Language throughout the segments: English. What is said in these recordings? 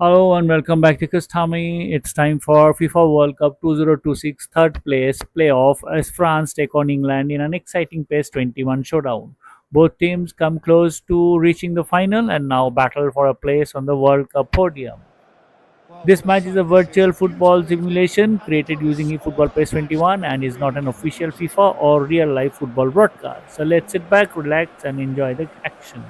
Hello and welcome back to Kustami. It's time for FIFA World Cup 2026 third place playoff as France take on England in an exciting PES 21 showdown. Both teams come close to reaching the final and now battle for a place on the World Cup podium. Well, This what a match is a sight this is. virtual football Beautifully executed, simulation and it created covers using all eFootball PES aspects 21 of and is not every an movement official of the FIFA game. or real life football broadcast. So let's sit back, relax, and enjoy the action.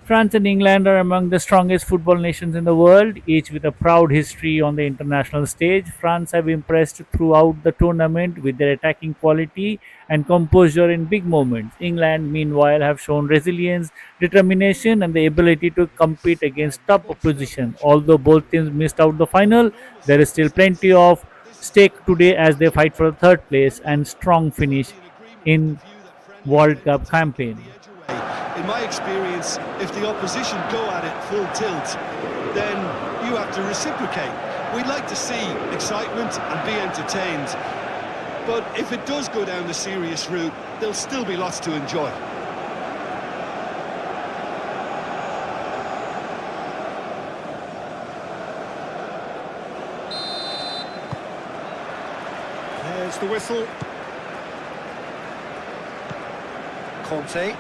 France and England are among the strongest football nations in the world, each with a proud history on the international stage. France have impressed throughout the tournament with their attacking quality and composure in big moments. England, meanwhile, have shown resilience, determination, and the ability to compete against top Much opposition. leverage. Although both teams missed out the final, Enormous there is still space to plenty defend. of This is stake a today as clear they fight for the chance. third place And and strong finish totally in agreement with the in view that friendlies World tend to Cup take campaign. the edge away. In my experience, if the opposition go at it full tilt, then you have to reciprocate. We'd like to see excitement and be entertained. But if it does go down the serious route, there'll still be lots to enjoy. There's the whistle. Conte.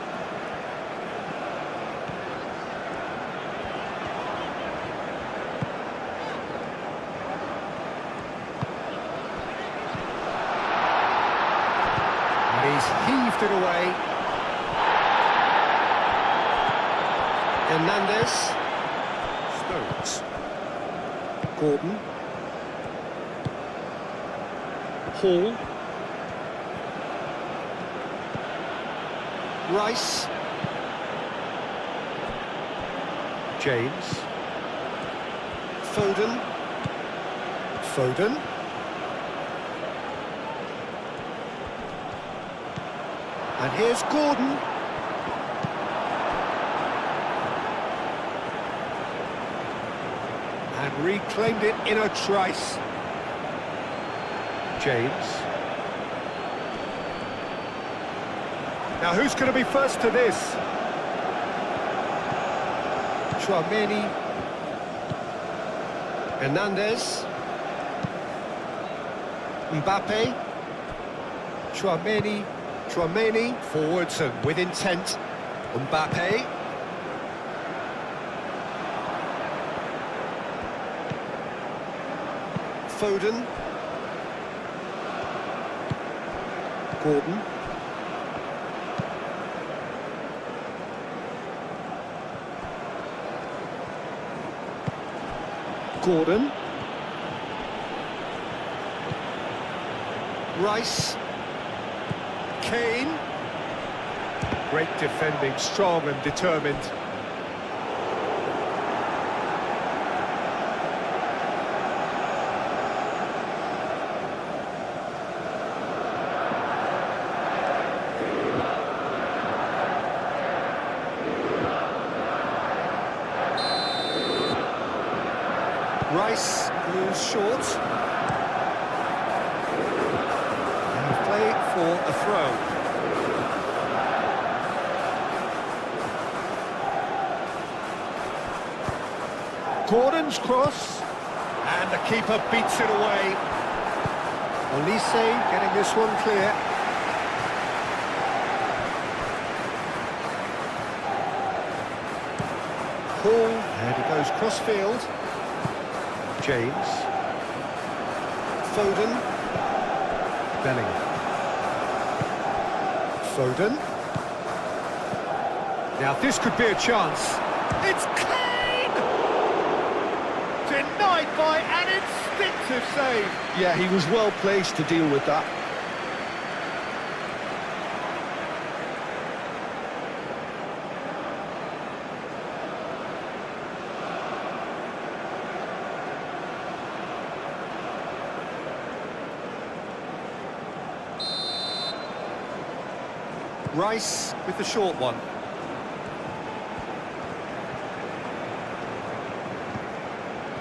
And he's heaved it away. Hernandez. Stones. Gordon. Hall. Rice. James. Foden. Foden. And here's Gordon. And reclaimed it in a trice. James. Now who's going to be first to this? Chouameni. Hernandez. Mbappe. Chouameni forwards and with intent. Mbappe. Foden. Gordon. Gordon. Rice. Kane. Great defending, strong and determined. Rice moves short. And play for a throw. Gordon's cross. And the keeper beats it away. Olise getting this one clear. Hall, and he goes cross-field. James. Foden. Bellingham. Foden. Now this could be a chance. It's Kane! Denied by an instinctive save. Yeah, he was well placed to deal with that. Rice with the short one.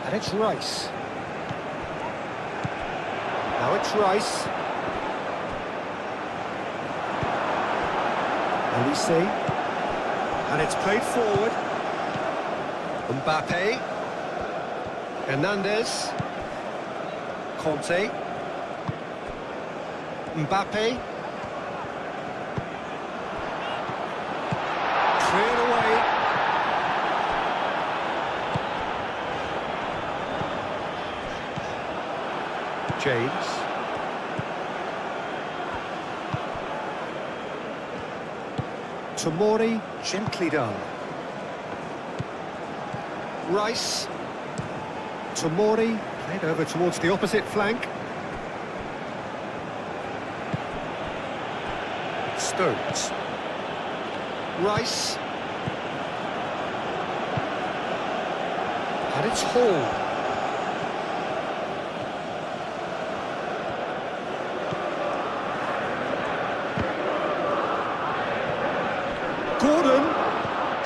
And it's Rice. Now it's Rice. Olise. And it's played forward. Mbappe. Hernandez. Conte. Mbappe. Cleared away. James. Tomori, gently done. Rice. Tomori, played over towards the opposite flank. Stones. Rice. And it's Hall.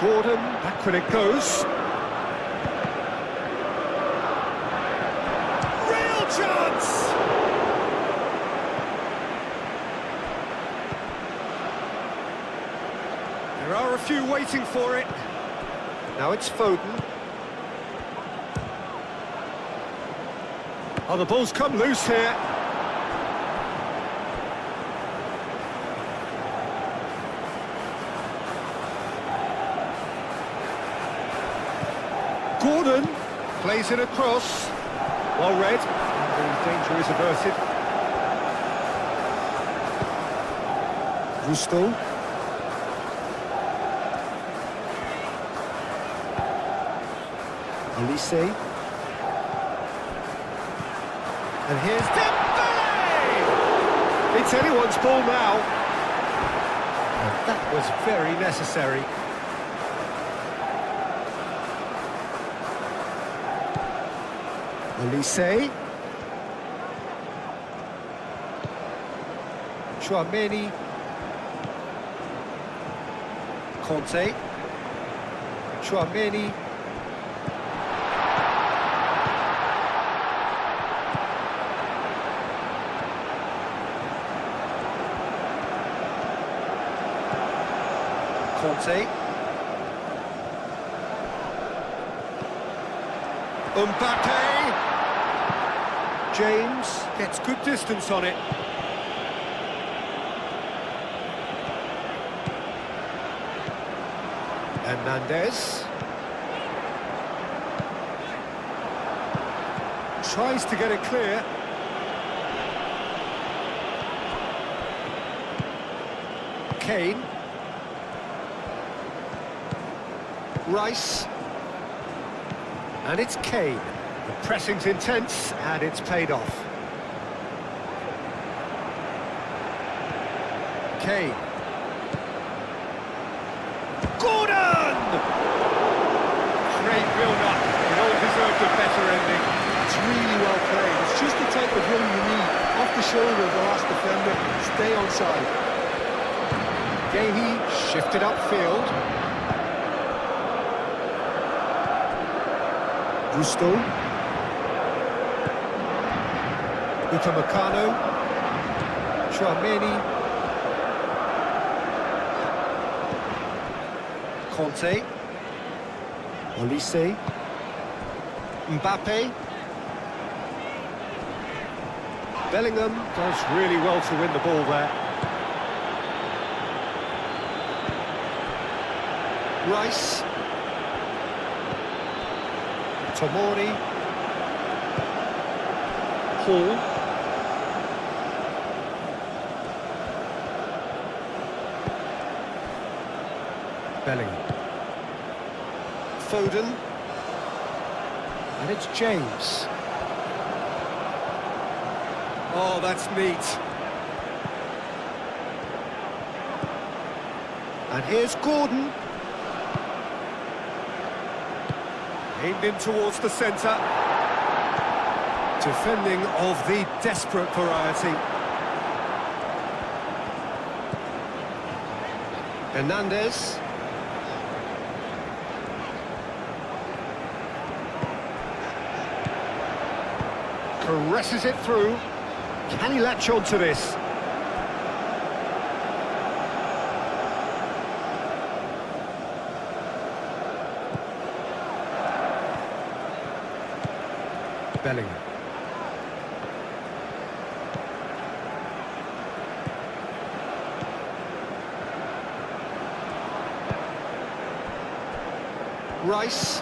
Gordon, back when it goes. Real chance! There are a few waiting for it. Now it's Foden. Oh, the ball's come loose here. Gordon plays it across. Well read. And the danger is averted. Rusto. Olise. And here's Dembele! It's anyone's ball now. And that was very necessary. Olise. Chouameni. Conte. Chouameni. Conte. Mbappe. James gets good distance on it. Hernandez. Tries to get it clear. Kane. Rice. And it's Kane. The pressing's intense, and it's paid off. Kane. Gordon! Great build-up. It all deserved a better ending. It's really well played. It's just the type of run you need. Off the shoulder of the last defender. Stay onside. Gahey shifted upfield. Gusto. Upamecano. Chouameni. Conte. Olise. Mbappe. Bellingham does really well to win the ball there. Rice. Tomori. Hall. Bellingham. Foden. And it's James. Oh, that's neat. And here's Gordon. Aimed in towards the centre. Defending of the desperate variety. Hernandez. Caresses it through. Can he latch on to this? Bellingham. Rice.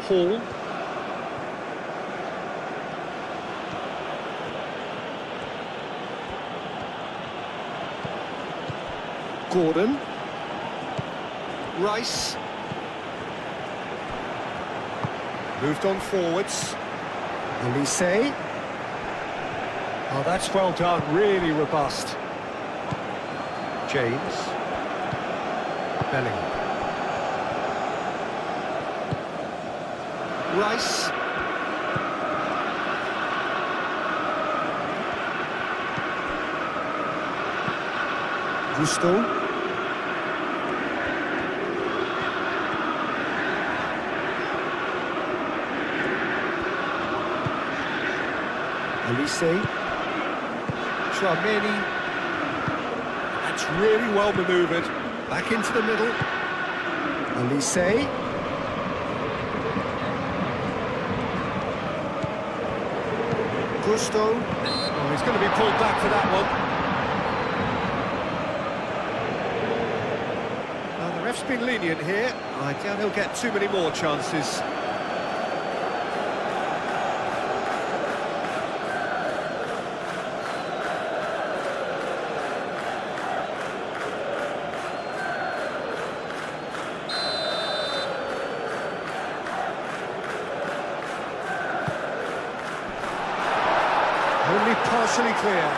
Hall. Gordon. Rice. Moved on forwards. Elise. Oh, that's well done, really robust. James. Bellingham. Rice. Gusto. Elise. Tramini. That's really well manoeuvred. Back into the middle. Elise. Gusto. Oh, he's going to be pulled back for that one. Now, the ref's been lenient here. I doubt he'll get too many more chances. Only partially clear.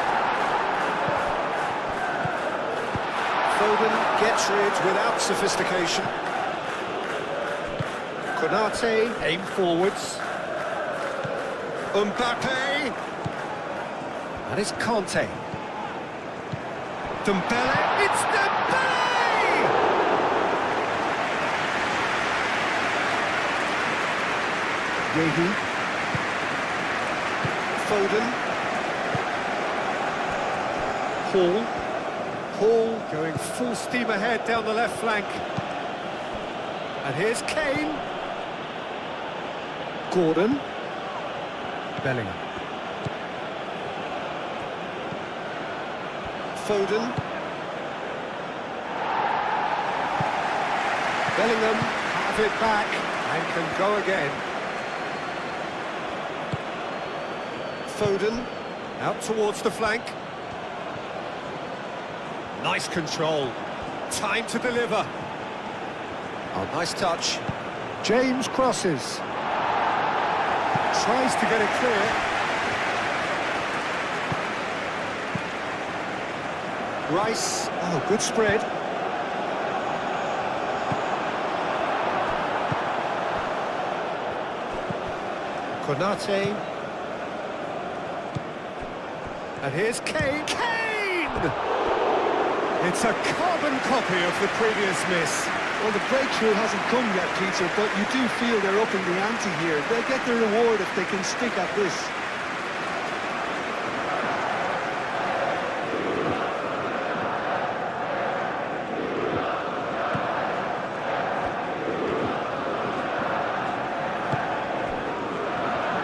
Foden gets rid without sophistication. Konate, aim forwards. Mbappe. And it's Conte. Dembele. It's Dembele! Yehi. Foden. Hall. Hall going full steam ahead down the left flank. And here's Kane. Gordon. Bellingham. Foden. Bellingham have it back and can go again. Foden out towards the flank. Nice control. Time to deliver. Oh, nice touch. James crosses. Tries to get it clear. Rice. Oh, good spread. Konate. And here's Kane. Kane! It's a carbon copy of the previous miss. Well, the breakthrough hasn't come yet, Peter, but you do feel they're upping the ante here. They'll get their reward if they can stick at this.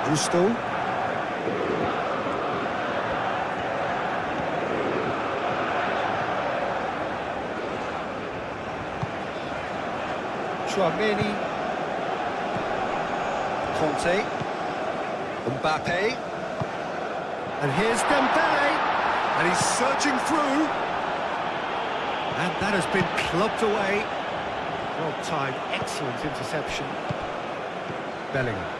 Gusto. Tramini. Conte. Mbappe. And here's Dembele. And he's surging through. And that has been clubbed away. Well timed, excellent interception. Bellingham.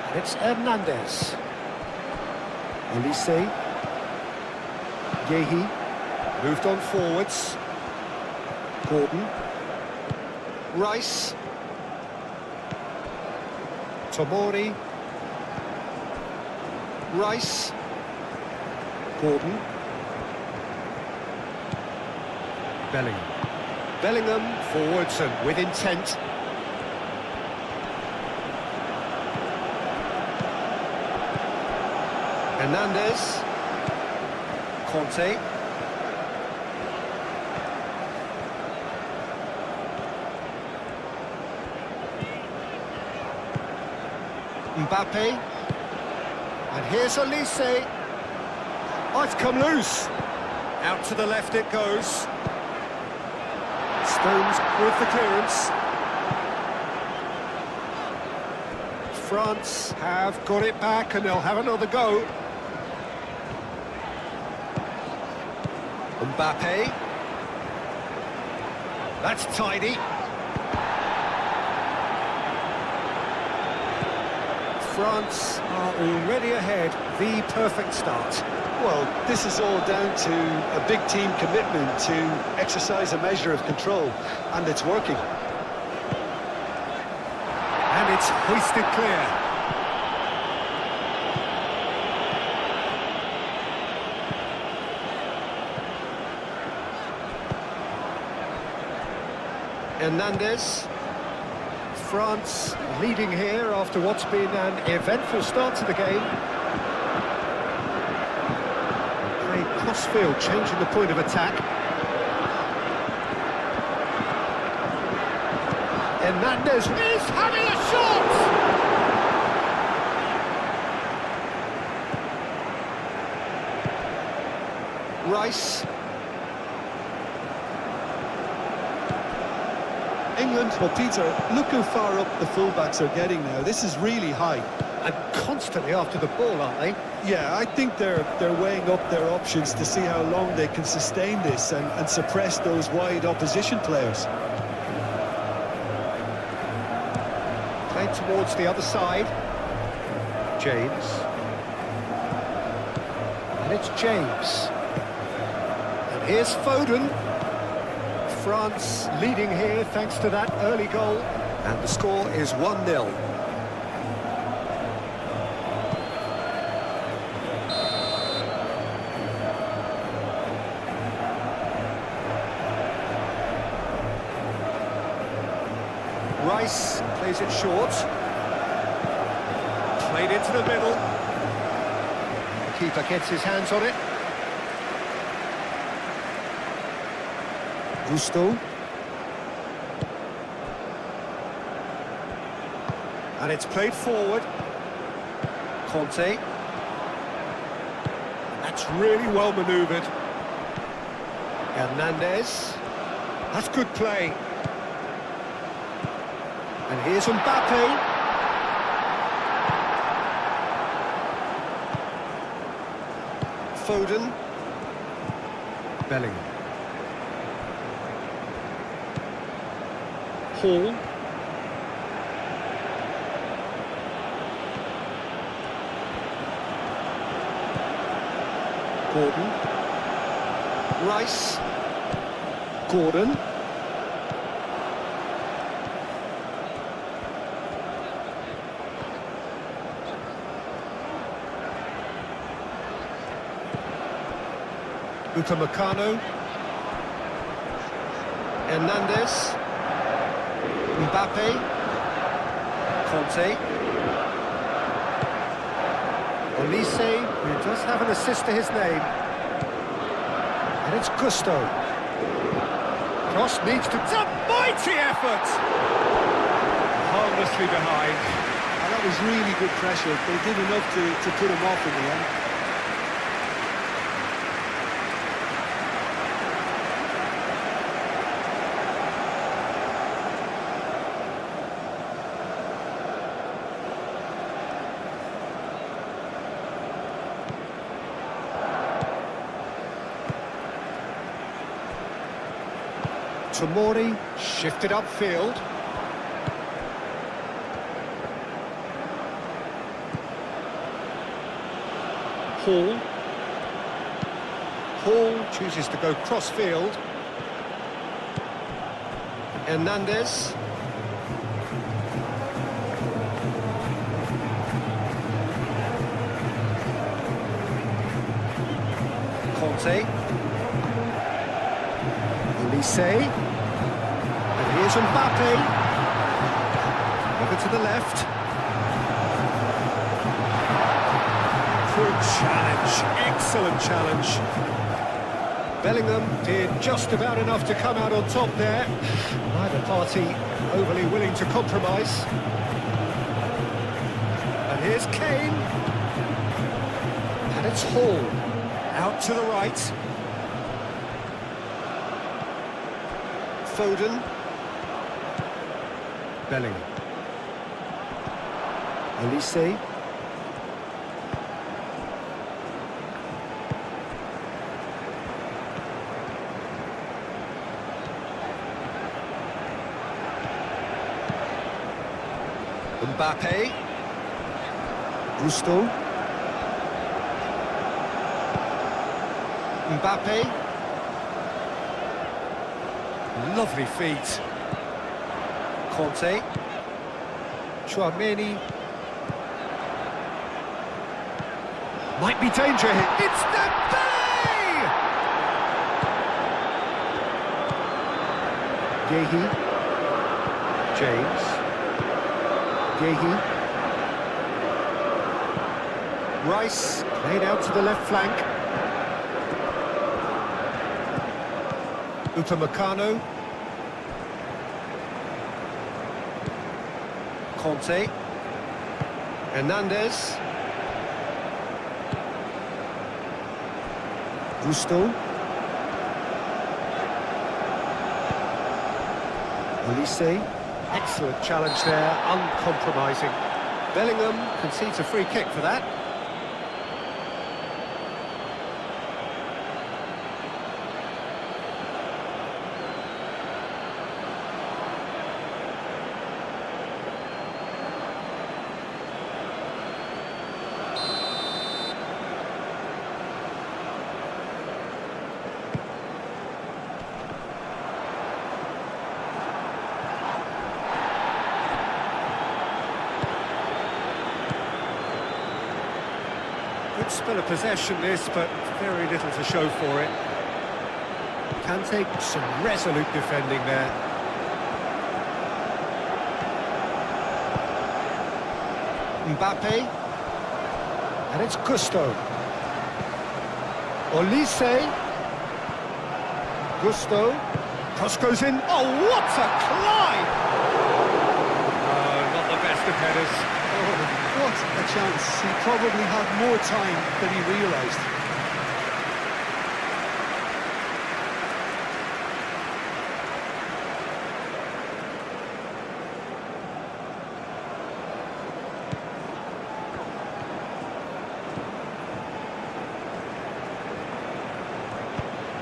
And it's Hernandez. Elise. Yehi. Moved on forwards. Gordon. Rice. Tomori. Rice. Gordon. Bellingham. Bellingham forwards and with intent. Hernandez. Conte. Mbappe. And here's Elise. Oh, it's come loose. Out to the left it goes. Stones with the clearance. France have got it back and they'll have another go. Mbappe. That's tidy. France are already ahead. The perfect start. Well, this is all down to a big team commitment to exercise a measure of control, and it's working. And it's hoisted clear. Hernandez. France leading here after what's been an eventful start to the game. Play cross-field, changing the point of attack. Hernandez is having a shot! Rice. England, well, Peter, look how far up the fullbacks are getting now. This is really high. And constantly after the ball, aren't they? Yeah, I think they're weighing up their options to see how long they can sustain this and suppress those wide opposition players. Played towards the other side. James. And it's James. And here's Foden. France leading here thanks to that early goal. And the score is 1-0. Rice plays it short. Played into the middle. The keeper gets his hands on it. Gusto. And it's played forward. Conte. That's really well manoeuvred. Hernandez. That's good play. And here's Mbappe. Foden. Bellingham. Hall. Gordon. Rice. Gordon. Upamecano. Hernandez. Mbappe. Conte. Elise, who does have an assist to his name. And it's Gusto. Cross needs to... It's a mighty effort! Harmlessly behind. And that was really good pressure. They did enough to put him off in the end. Tomori shifted upfield. Hall. Hall chooses to go cross-field. Hernandez. Conte. Elise. And here's Mbappe. Over to the left. Good challenge. Excellent challenge. Bellingham did just about enough to come out on top there. Neither party overly willing to compromise. And Here's Kane. And it's Hall. Out to the right. Foden. Bellingham. Elise. Mbappe. Gusto. Mbappe. Lovely feet. Conte. Chouameni. Might be danger here. It's Dembele! Yehi. James. Yehi. Rice, played out to the left flank. Upamecano. Conte. Hernandez. Gusto. Elise. Excellent challenge there, uncompromising. Bellingham concedes a free kick for that. Good spell of possession this, but very little to show for it. Can take some resolute defending there. Mbappe. And it's Gusto. Olise. Gusto. Cross goes in. Oh, what a climb! Not the best of headers. Oh, what a chance. He probably had more time than he realised.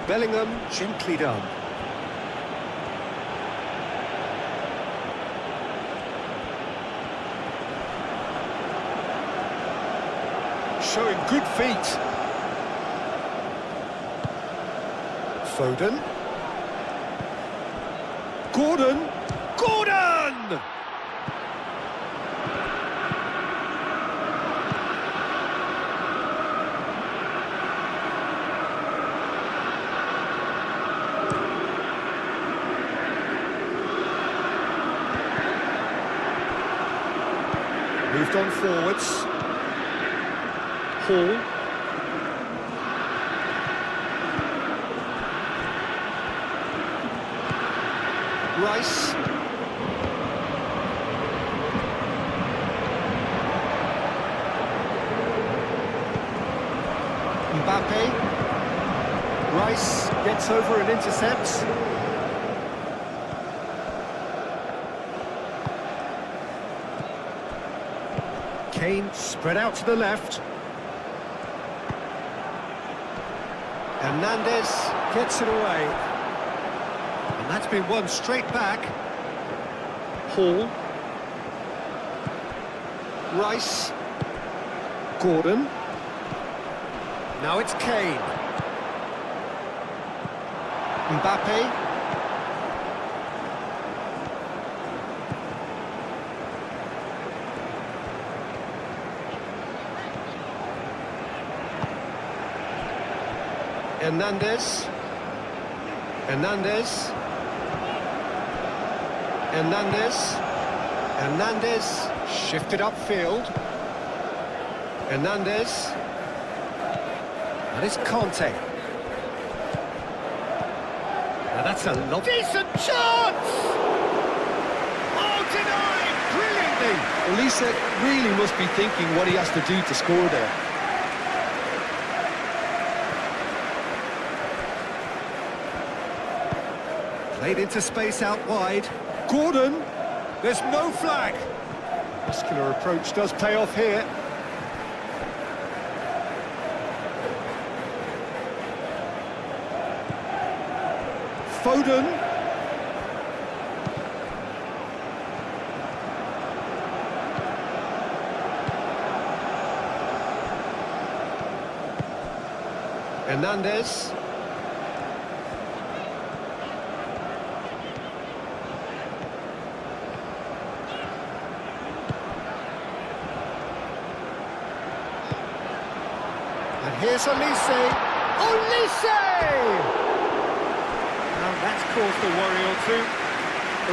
Bellingham, gently done. Showing good feet. Foden. Gordon. Gordon! Moved on forwards. Hall. Rice. Mbappe. Rice gets over and intercepts. Kane spread out to the left. Hernandez gets it away. And that's been won straight back. Hall. Rice. Gordon. Now it's Kane. Mbappe. Hernandez. Hernandez. Hernandez. Hernandez shifted upfield. Hernandez. And it's Conte. Now that's a decent chance! Oh, denied brilliantly! Elise really must be thinking what he has to do to score there. Played into space out wide. Gordon! There's no flag! Muscular approach does pay off here. Foden. Hernandez. And here's Olise. Olise! Now that's caused a worry or two.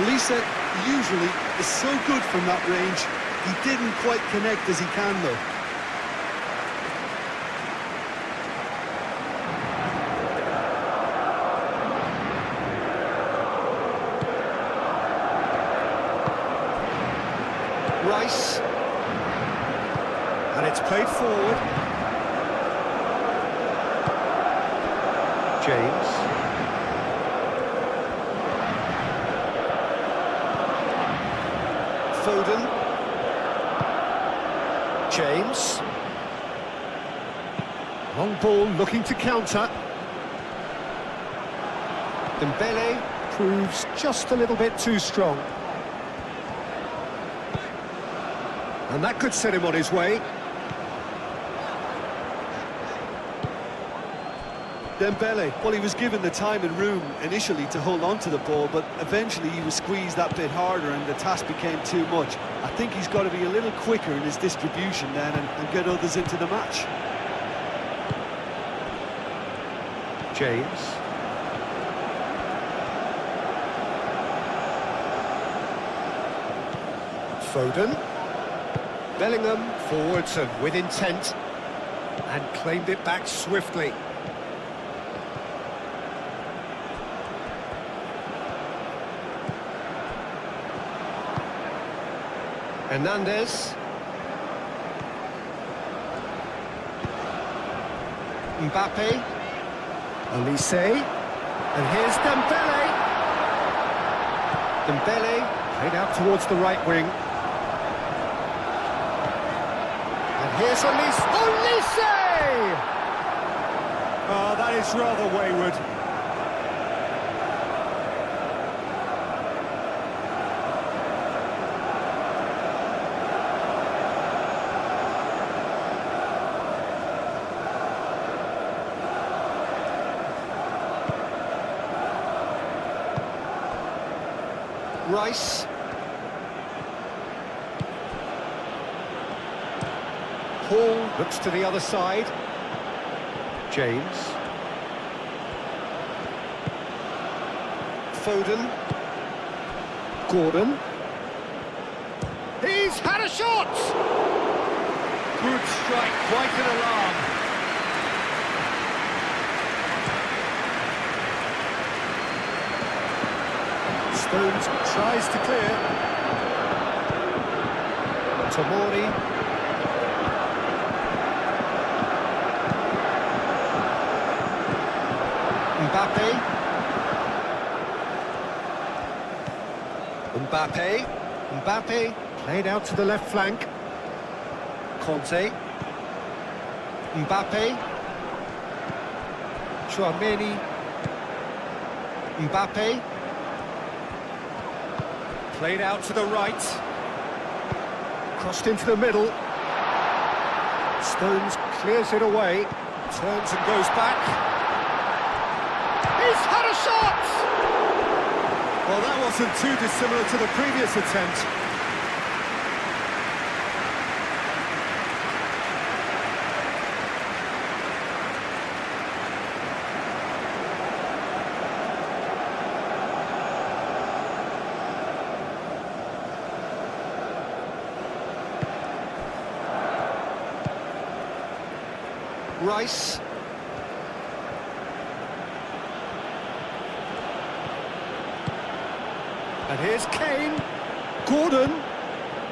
Elise usually is so good from that range. He didn't quite connect as he can though. Rice. And it's played forward. James. Foden. James. Long ball looking to counter. Dembele proves just a little bit too strong. And that could set him on his way. Dembele, well, he was given the time and room initially to hold on to the ball, but eventually he was squeezed that bit harder and the task became too much. I think he's got to be a little quicker in his distribution then and get others into the match. James. Foden. Bellingham forwards and with intent, and claimed it back swiftly. Hernandez. Mbappe. Olise. And here's Dembele. Dembele played out towards the right wing. And here's Olise. Olise! Oh, that is rather wayward. Rice. Hall looks to the other side. James. Foden. Gordon. He's had a shot! Good strike, quite an alarm. Stones tries to clear. Tomori. Mbappe. Mbappe played out to the left flank. Conte. Mbappe. Chouameni. Mbappe. Played out to the right. Crossed into the middle. Stones clears it away. Turns and goes back. He's had a shot! Well, that wasn't too dissimilar to the previous attempt. Rice. And here's Kane. Gordon.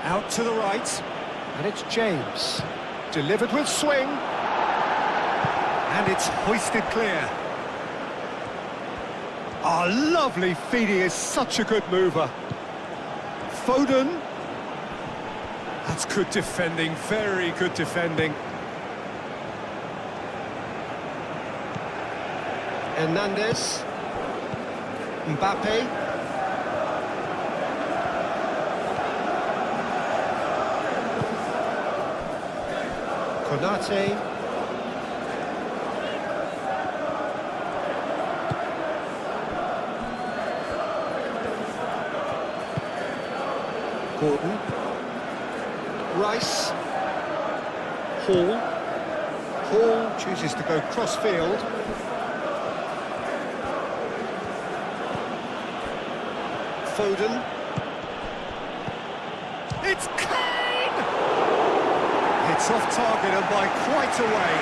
Out to the right, and it's James. Delivered with swing, and it's hoisted clear. Oh, lovely feed, he is such a good mover. Foden. That's good defending, very good defending. Hernandez. Mbappe. Konate. Gordon. Rice. Hall. Hall chooses to go cross-field. Foden. It's Kane! It's off target and by quite a way.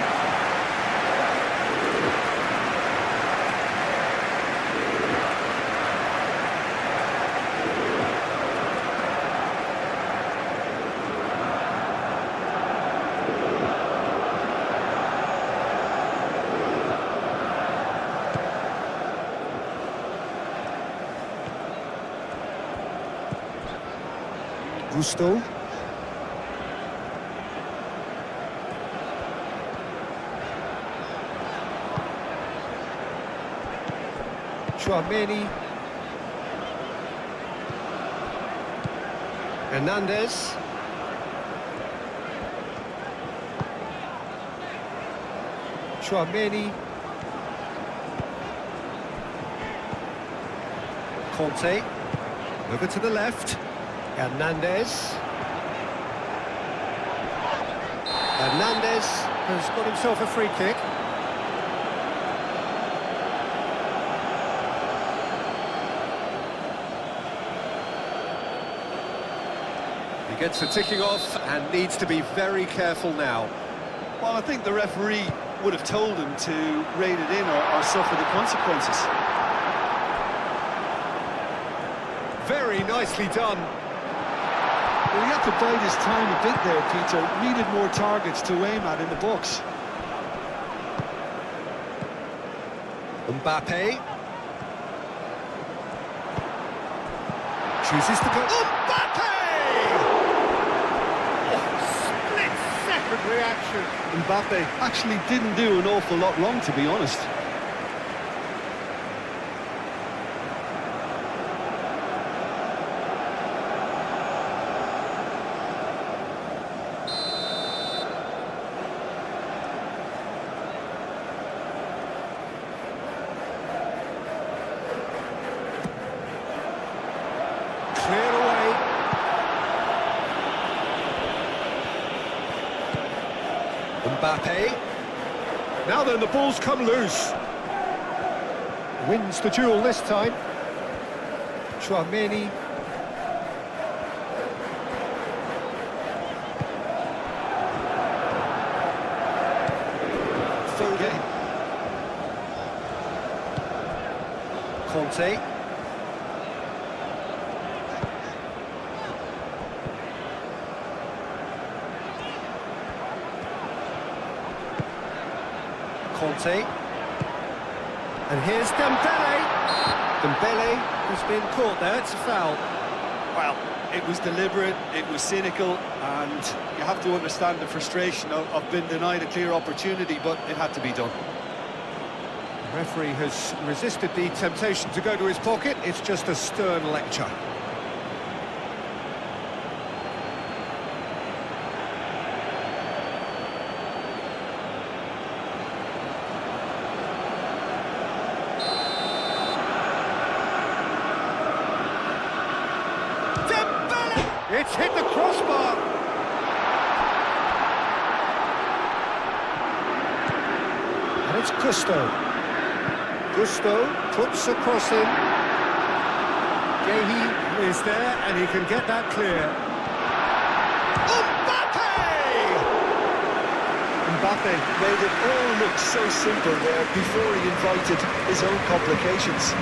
Gusto. Chouameni. Hernandez. Chouameni. Conte. Over to the left. Hernandez. Hernandez has got himself a free kick. He gets the ticking off and needs to be very careful now. Well, I think the referee would have told him to rein it in or suffer the consequences. Very nicely done. Well, he had to bide his time a bit there, Peter. Needed more targets to aim at in the box. Mbappe. Chooses to go... Mbappe! Oh, split-second reaction. Mbappe actually didn't do an awful lot wrong, to be honest. Cleared away. Mbappe. Now then, the ball's come loose. Wins the duel this time. Chouameni. Foden. Conte. Conte. And here's Dembele. Dembele has been caught there, it's a foul. Well, it was deliberate, it was cynical, and you have to understand the frustration of being denied a clear opportunity, but it had to be done. The referee has resisted the temptation to go to his pocket, it's just a stern lecture. It's hit the crossbar. And it's Gusto. Gusto puts a cross in. Gehi is there and he can get that clear. Mbappe made it all look so simple there before he invited his own complications.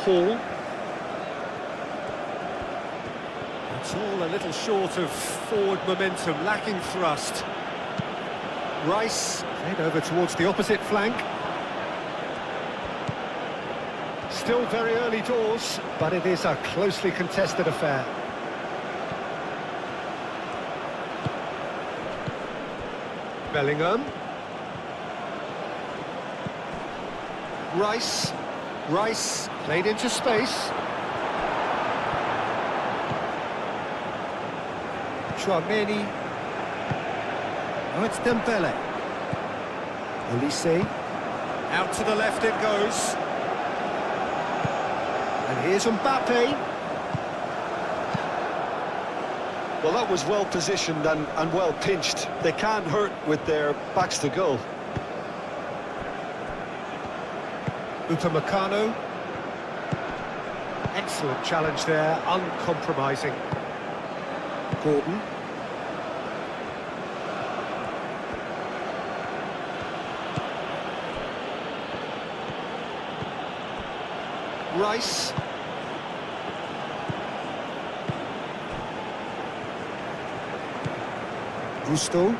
Hall. It's all a little short of forward momentum, lacking thrust. Rice, played over towards the opposite flank. Still very early doors, but it is a closely contested affair. Bellingham. Rice, played into space. Chouameni. Oh, it's Dembele. Olise. Out to the left it goes. And here's Mbappe. Well, that was well positioned and well pinched. They can't hurt with their backs to goal. Upamecano. Excellent challenge there, uncompromising. Gordon. Rice. Gusto.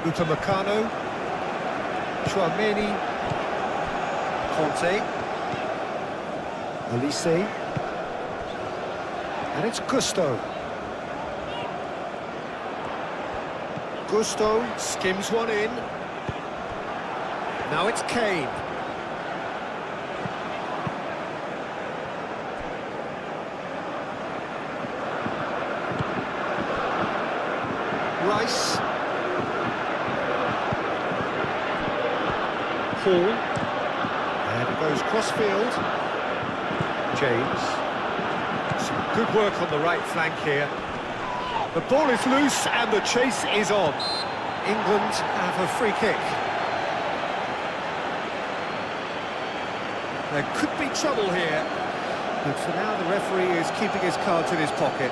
Upamecano. Chouameni. Conte. Olise. And it's Gusto. Gusto skims one in. Now it's Kane. Rice. Hall. And it goes cross-field. James. Some good work on the right flank here. The ball is loose and the chase is on. England have a free kick. There could be trouble here, but for now the referee is keeping his cards in his pocket.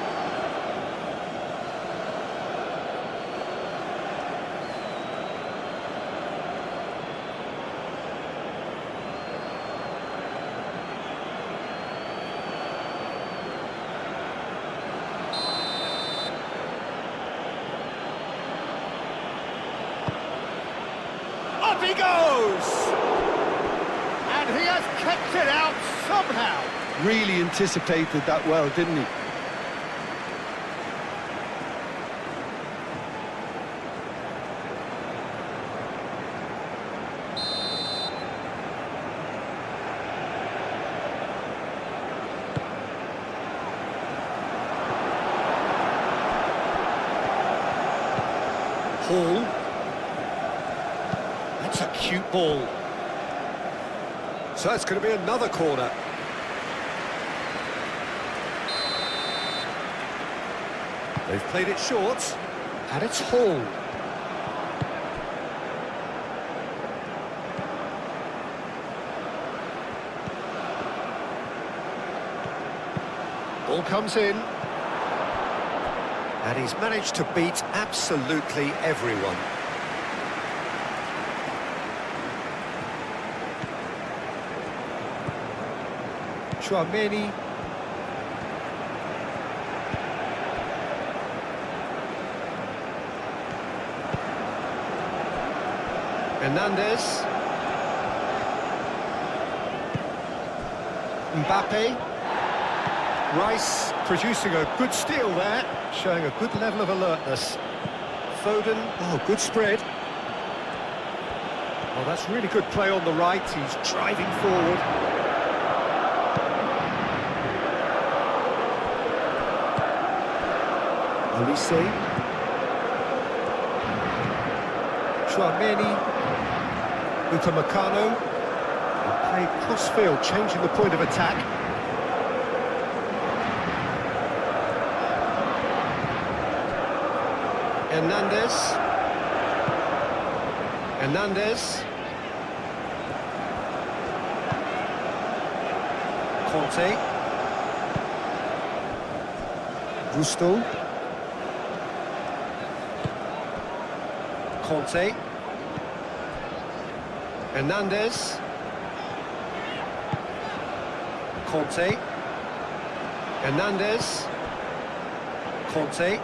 Up he goes! And he has kept it out somehow. Really anticipated that well, didn't he? Hall. That's a cute ball. So it's going to be another corner. They've played it short, and it's Hall. Ball comes in. And he's managed to beat absolutely everyone. Chouameni. Hernandez. Mbappe. Rice producing a good steal there, showing a good level of alertness. Foden, oh, good spread. Oh, that's really good play on the right, he's driving forward. Olise. Chouameni. Upamecano. Play cross-field, changing the point of attack. Hernandez. Conte. Gusto. Conte. Hernandez. Conte. Hernandez. Conte.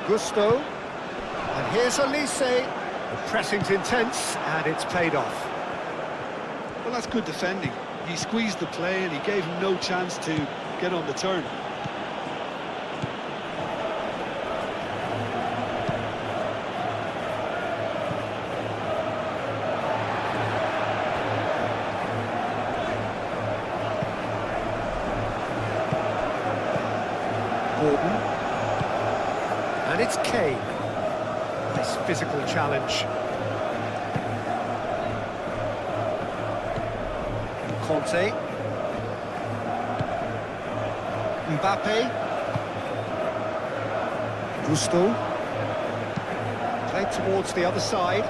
Gusto. And here's Elise. The pressing's intense, and it's paid off. Well, that's good defending. He squeezed the play and he gave him no chance to get on the turn. Gordon. And it's Kane. Nice physical challenge. Conte. Mbappe. Gusto. Played towards the other side.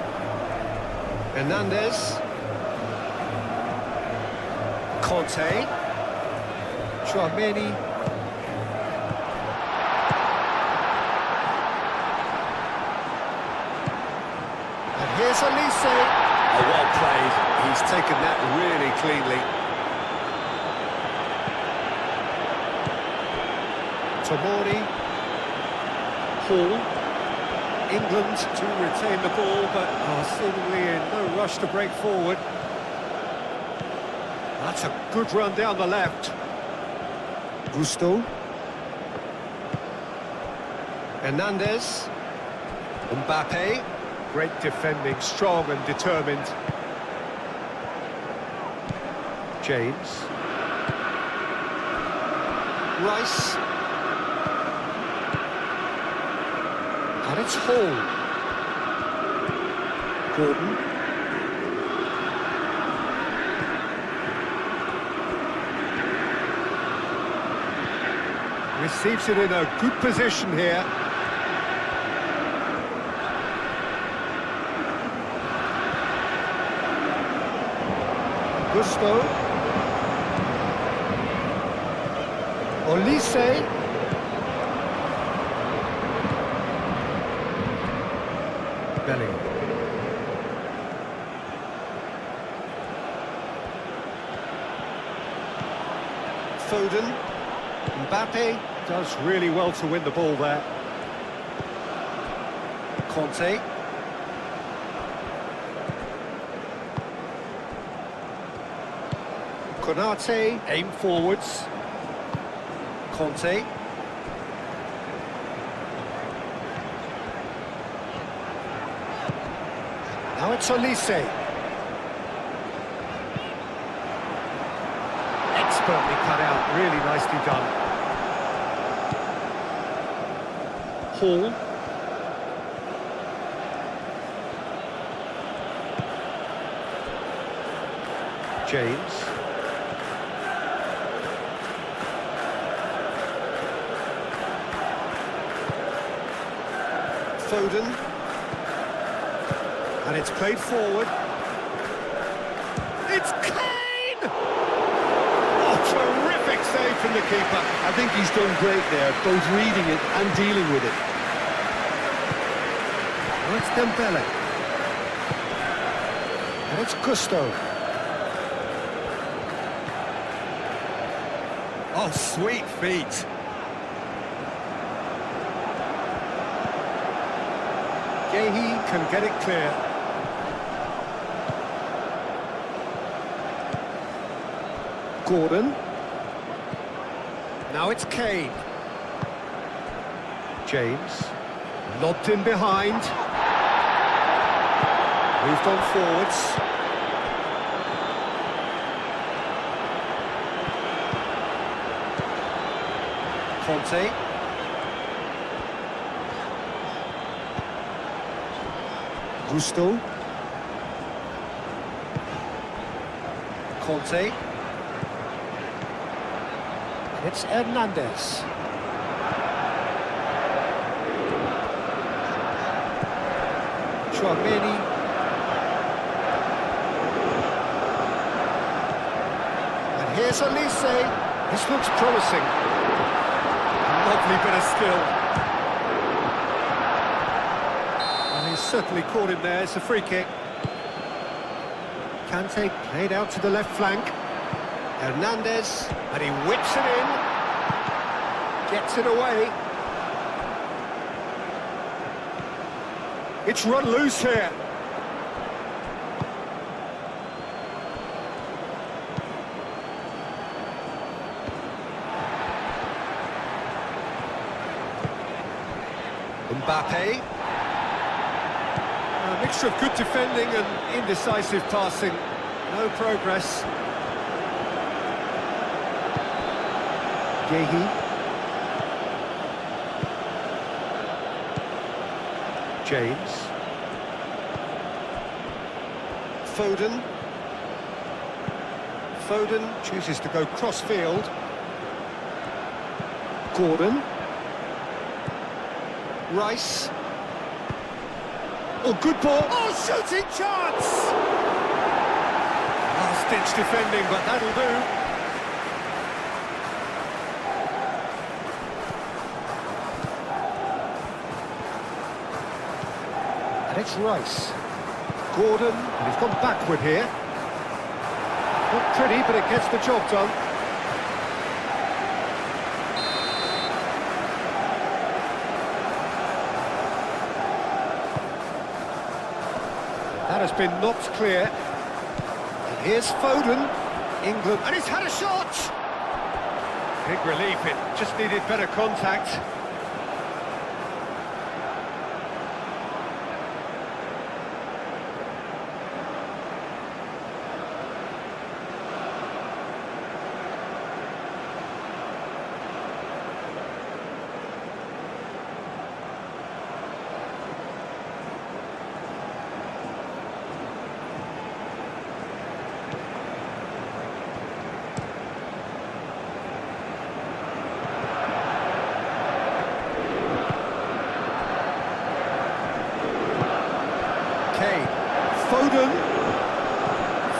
Hernandez. Conte. Chouameni. And here's Elise. Oh, well played. He's taken that really cleanly. Tomori. Hall. England to retain the ball, but seemingly in no rush to break forward. That's a good run down the left. Gusto. Hernandez. Mbappe. Great defending, strong and determined. James. Rice. And it's Hall. Gordon. Receives it in a good position here. Gusto. Olise. Bellingham. Foden. Mbappe does really well to win the ball there. Conte. Konate, aim forwards. Conte. Now it's Olise. Expertly cut out, really nicely done. Hall. James. Foden. And it's played forward. It's Kane! Oh, terrific save from the keeper. I think he's done great there, both reading it and dealing with it. Now it's Dembele. And it's Gusto. Oh, sweet feet. Gehi can get it clear. Gordon. Now it's Kane. James. Lobbed in behind. Moved on forwards. Conte. Gusto. Conte. It's Hernandez. Chouameni. And here's Elise. This looks promising. A lovely bit of skill. certainly caught him there. It's a free kick. Kante played out to the left flank. Hernandez, and he whips it in. Gets it away. It's run loose here. Mbappe. A mixture of good defending and indecisive passing. No progress. Yehi. James. Foden. Foden chooses to go cross-field. Gordon. Rice. Oh, good ball. Oh, shooting chance! Last-ditch defending, but that'll do. And it's Rice. Gordon, and he's gone backward here. Not pretty, but it gets the job done. That has been knocked clear. And here's Foden. England, and he's had a shot! Big relief, it just needed better contact.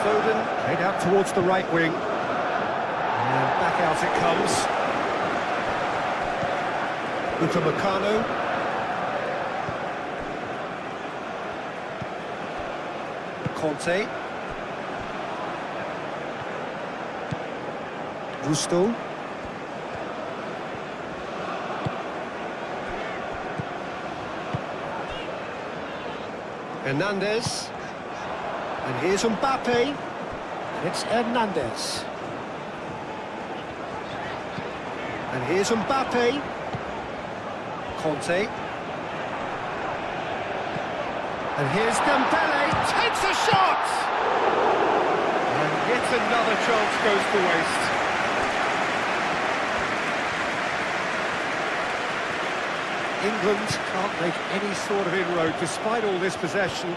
Foden played out towards the right wing. And back out it comes. Upamecano. Conte. Gusto. Hernandez. And here's Mbappe. And it's Hernandez. And here's Mbappe. Conte. And here's Dembele. Takes a shot! And yet another chance goes to waste. England can't make any sort of inroad despite all this possession.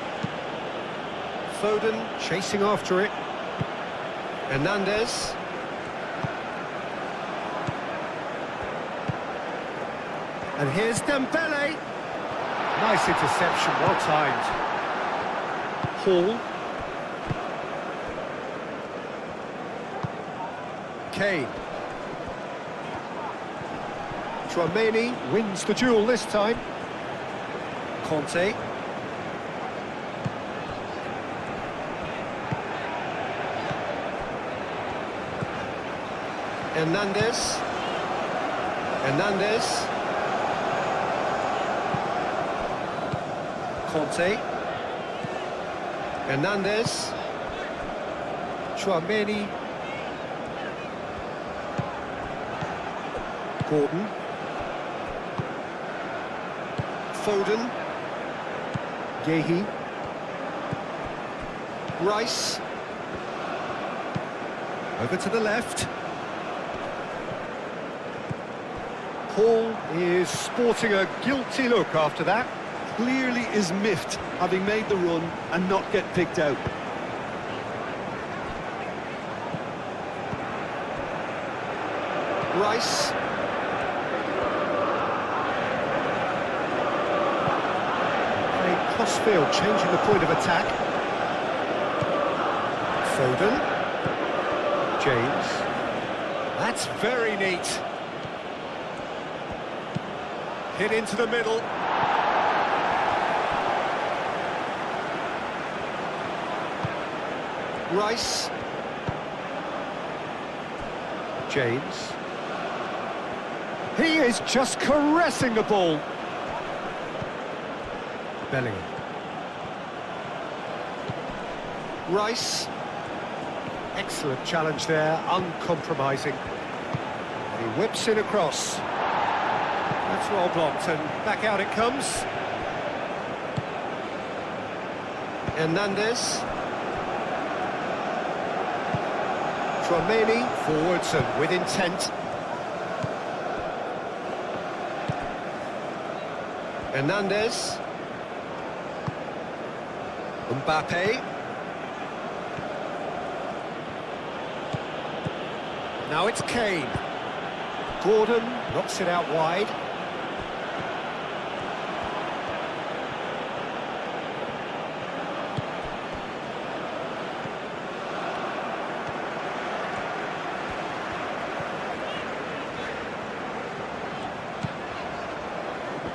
Foden chasing after it. Hernandez. And here's Dembele. Nice interception, well timed. Hall. Kane. Tchouaméni wins the duel this time. Conte. Hernandez. Hernandez. Conte. Hernandez. Tchouaméni. Gordon. Foden. Yehi. Rice. Over to the left. Paul is sporting a guilty look after that. Clearly is miffed, having made the run and not get picked out. Rice. Playing cross-field, changing the point of attack. Foden. James. That's very neat. Hit into the middle. Rice. James. He is just caressing the ball. Bellingham. Rice. Excellent challenge there, uncompromising. And he whips it across. That's well blocked, and back out it comes. Hernandez. Tchouaméni, forwards and with intent. Hernandez. Mbappe. Now it's Kane. Gordon knocks it out wide.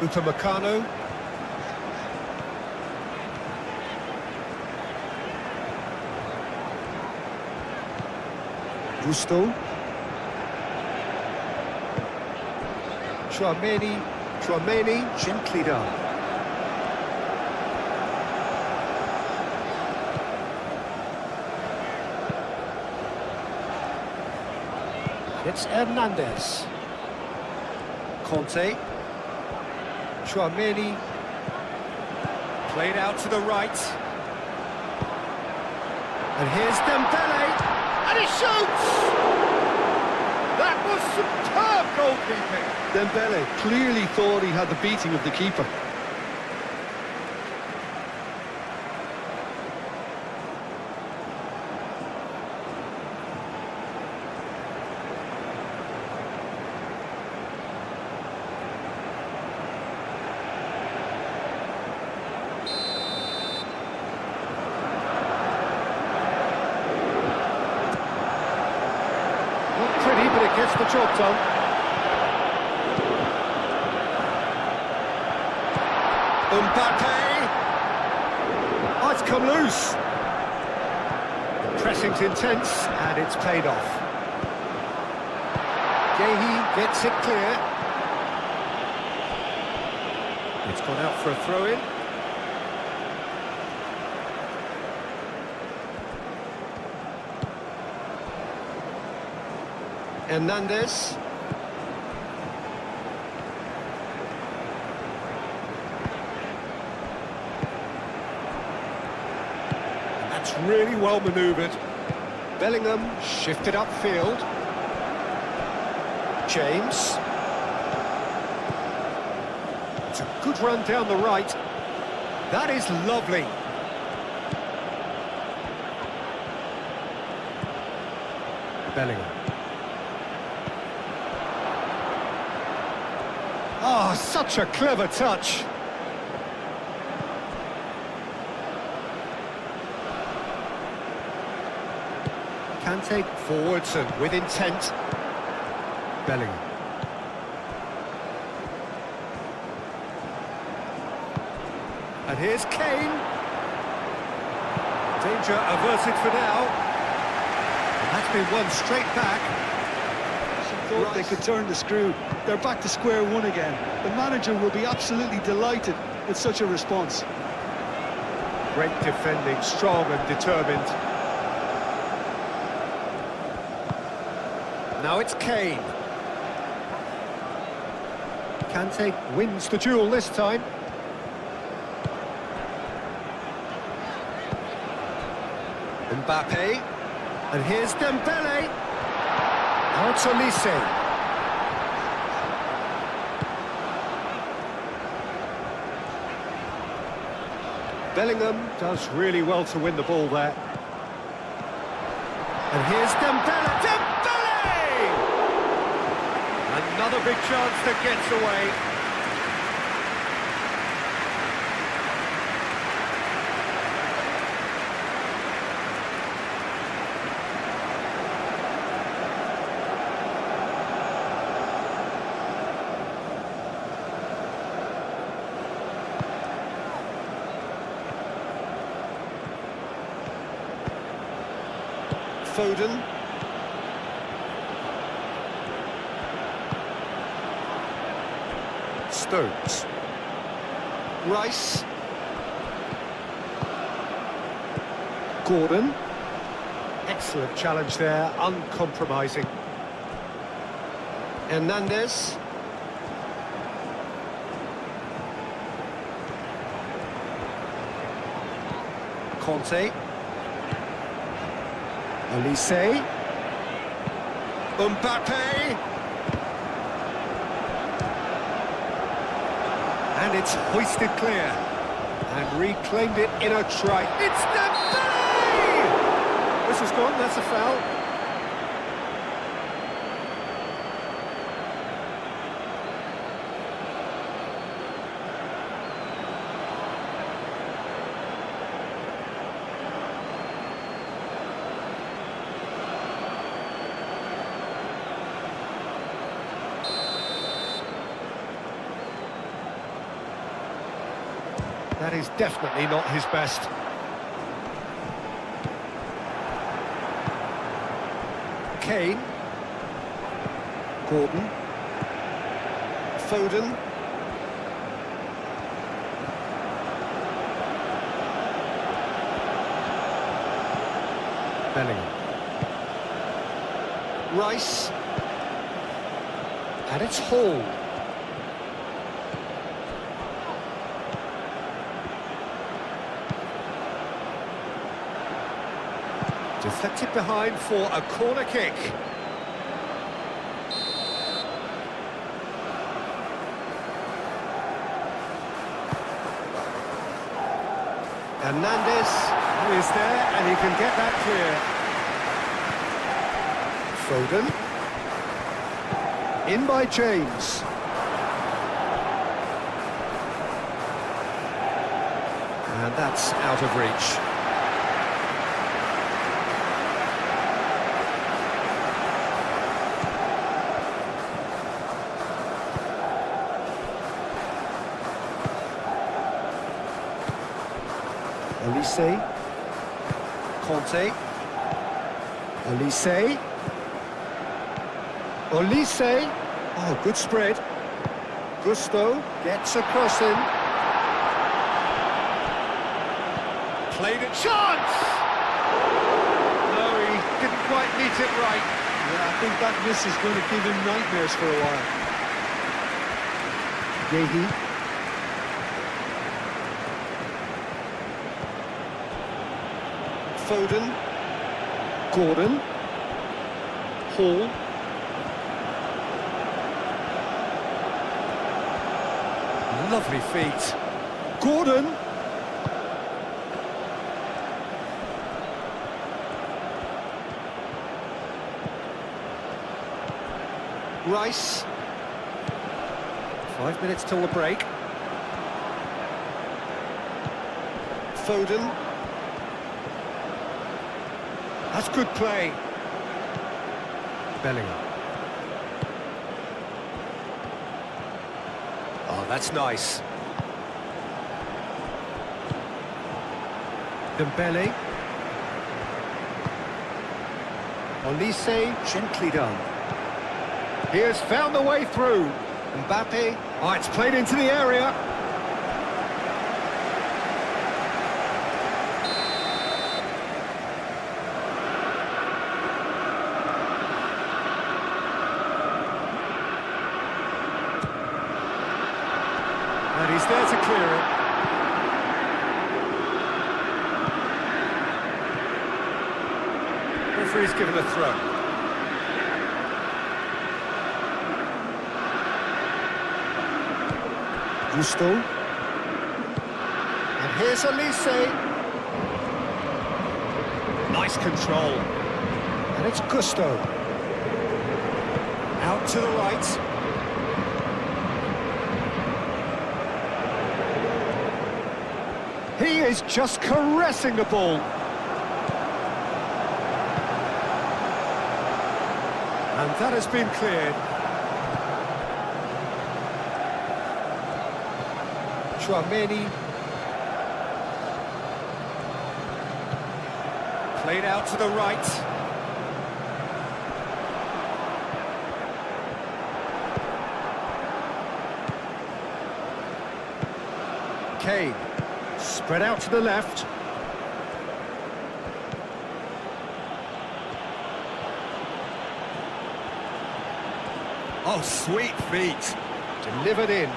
Upamecano. Gusto. Tchouaméni, gently done. It's Hernandez. Conte. Tchouaméni. Played out to the right. And here's Dembele. And he shoots! That was superb goalkeeping. Dembele clearly thought he had the beating of the keeper. Not pretty, but it gets the job done. Mbappe! Oh, it's come loose. The pressing's intense, and it's paid off. Gehi gets it clear. It's gone out for a throw-in. Hernandez. That's really well manoeuvred. Bellingham shifted upfield. James. It's a good run down the right. That is lovely. Bellingham. Oh, such a clever touch. Can take forwards and with intent. Bellingham. And here's Kane. Danger averted for now. And that's been won straight back. Thought they could turn the screw. They're back to square one again. The manager will be absolutely delighted with such a response. Great defending, strong and determined. Now it's Kane. Kante wins the duel this time. Mbappe. And here's Dembele. Now it's Olise. Bellingham does really well to win the ball there. And here's Dembele. Dembele! Another big chance that gets away. Foden. Stones. Rice. Gordon. Excellent challenge there, uncompromising. Hernandez. Conte. Olise. Mbappe. And it's hoisted clear. And reclaimed it in a try. It's Dembele! This is gone, that's a foul. That is definitely not his best. Kane. Gordon. Foden. Bellingham. Rice. And it's Hall. Deflected behind for a corner kick. Hernandez. Is there, and he can get that clear. Foden. In by James. And that's out of reach. Olise. Conte. Olise. Olise. Oh, good spread. Gusto gets a cross in. Played a chance! No, he didn't quite meet it right. Yeah, I think that miss is going to give him nightmares for a while. Yehi. Foden. Gordon. Hall. Lovely feet. Gordon. Rice. 5 minutes till the break. Foden. That's good play. Bellingham. Oh, that's nice. Dembele. Olise, gently done. He has found the way through. Mbappe. Oh, it's played into the area. And he's there to clear it. Referee's given a throw. Gusto. And here's Olise. Nice control. And it's Gusto. Out to the right. He is just caressing the ball. And that has been cleared. Chouameni. Played out to the right. Kane. Spread out to the left. Oh, sweet feet. Delivered in.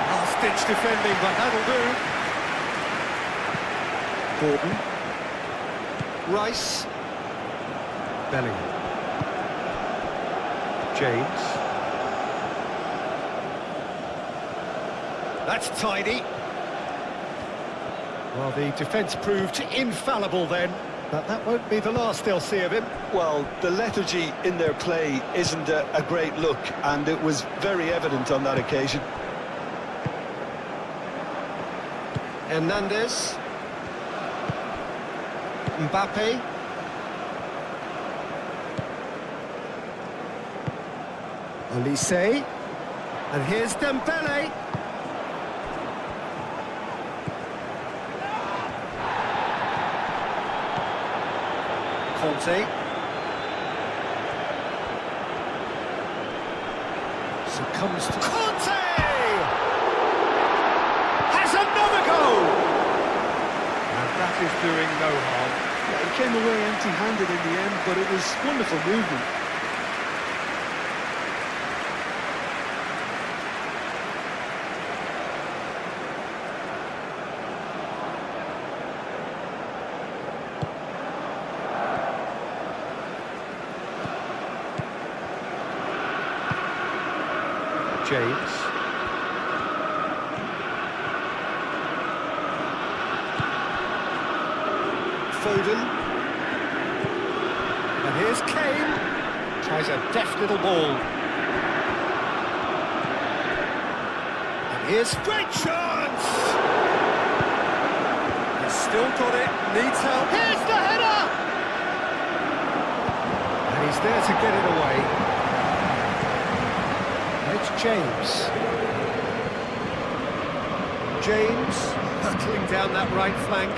Last-ditch defending, but that'll do. Gordon. Rice. Bellingham. James. That's tidy. Well, the defence proved infallible then, but that won't be the last they'll see of him. Well, the lethargy in their play isn't a great look, and it was very evident on that occasion. Hernandez. Mbappe. Olise. And here's Dembele. Conte. Succumbs to... Conte! Has another goal! And that is doing no harm. Yeah, he came away empty-handed in the end, but it was wonderful movement. James. Foden. And here's Kane. Tries a deft little ball. And here's great chance! He's still got it, needs help. Here's the header! And he's there to get it away. It's James. James hurtling down that right flank.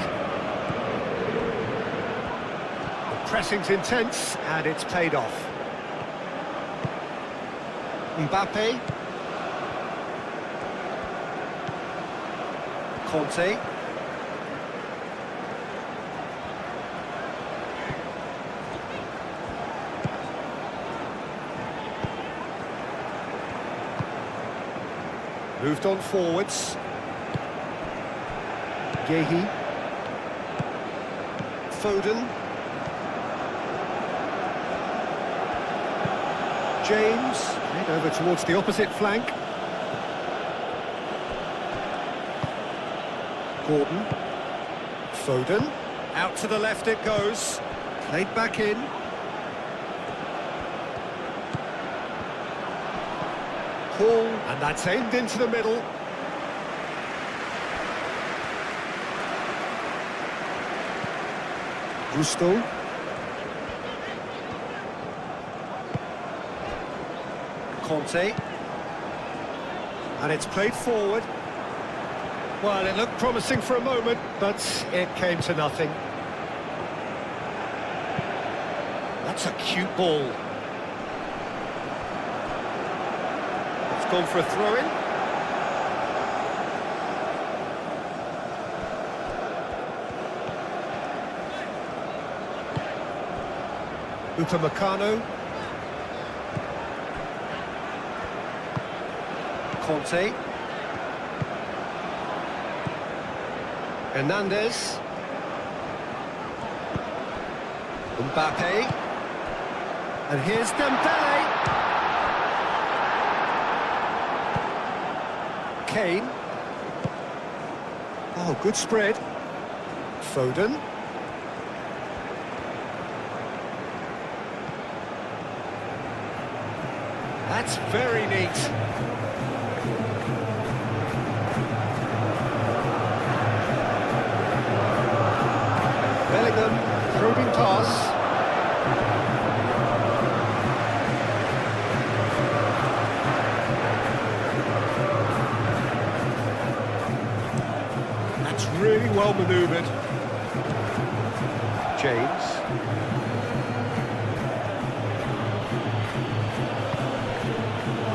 The pressing's intense, and it's paid off. Mbappe. Conte. Moved on forwards. Gehi. Foden. James. Head over towards the opposite flank. Gordon. Foden. Out to the left it goes. Played back in. Hall, and that's aimed into the middle. Gusto. Conte. And it's played forward. Well, it looked promising for a moment, but it came to nothing. That's a cute ball. Gone for a throw-in. Upamecano. Conte. Hernandez. Mbappe. And here's Dembele. Kane. Oh, good spread. Foden. That's very neat. Bellingham, probing pass. Really well manoeuvred. James.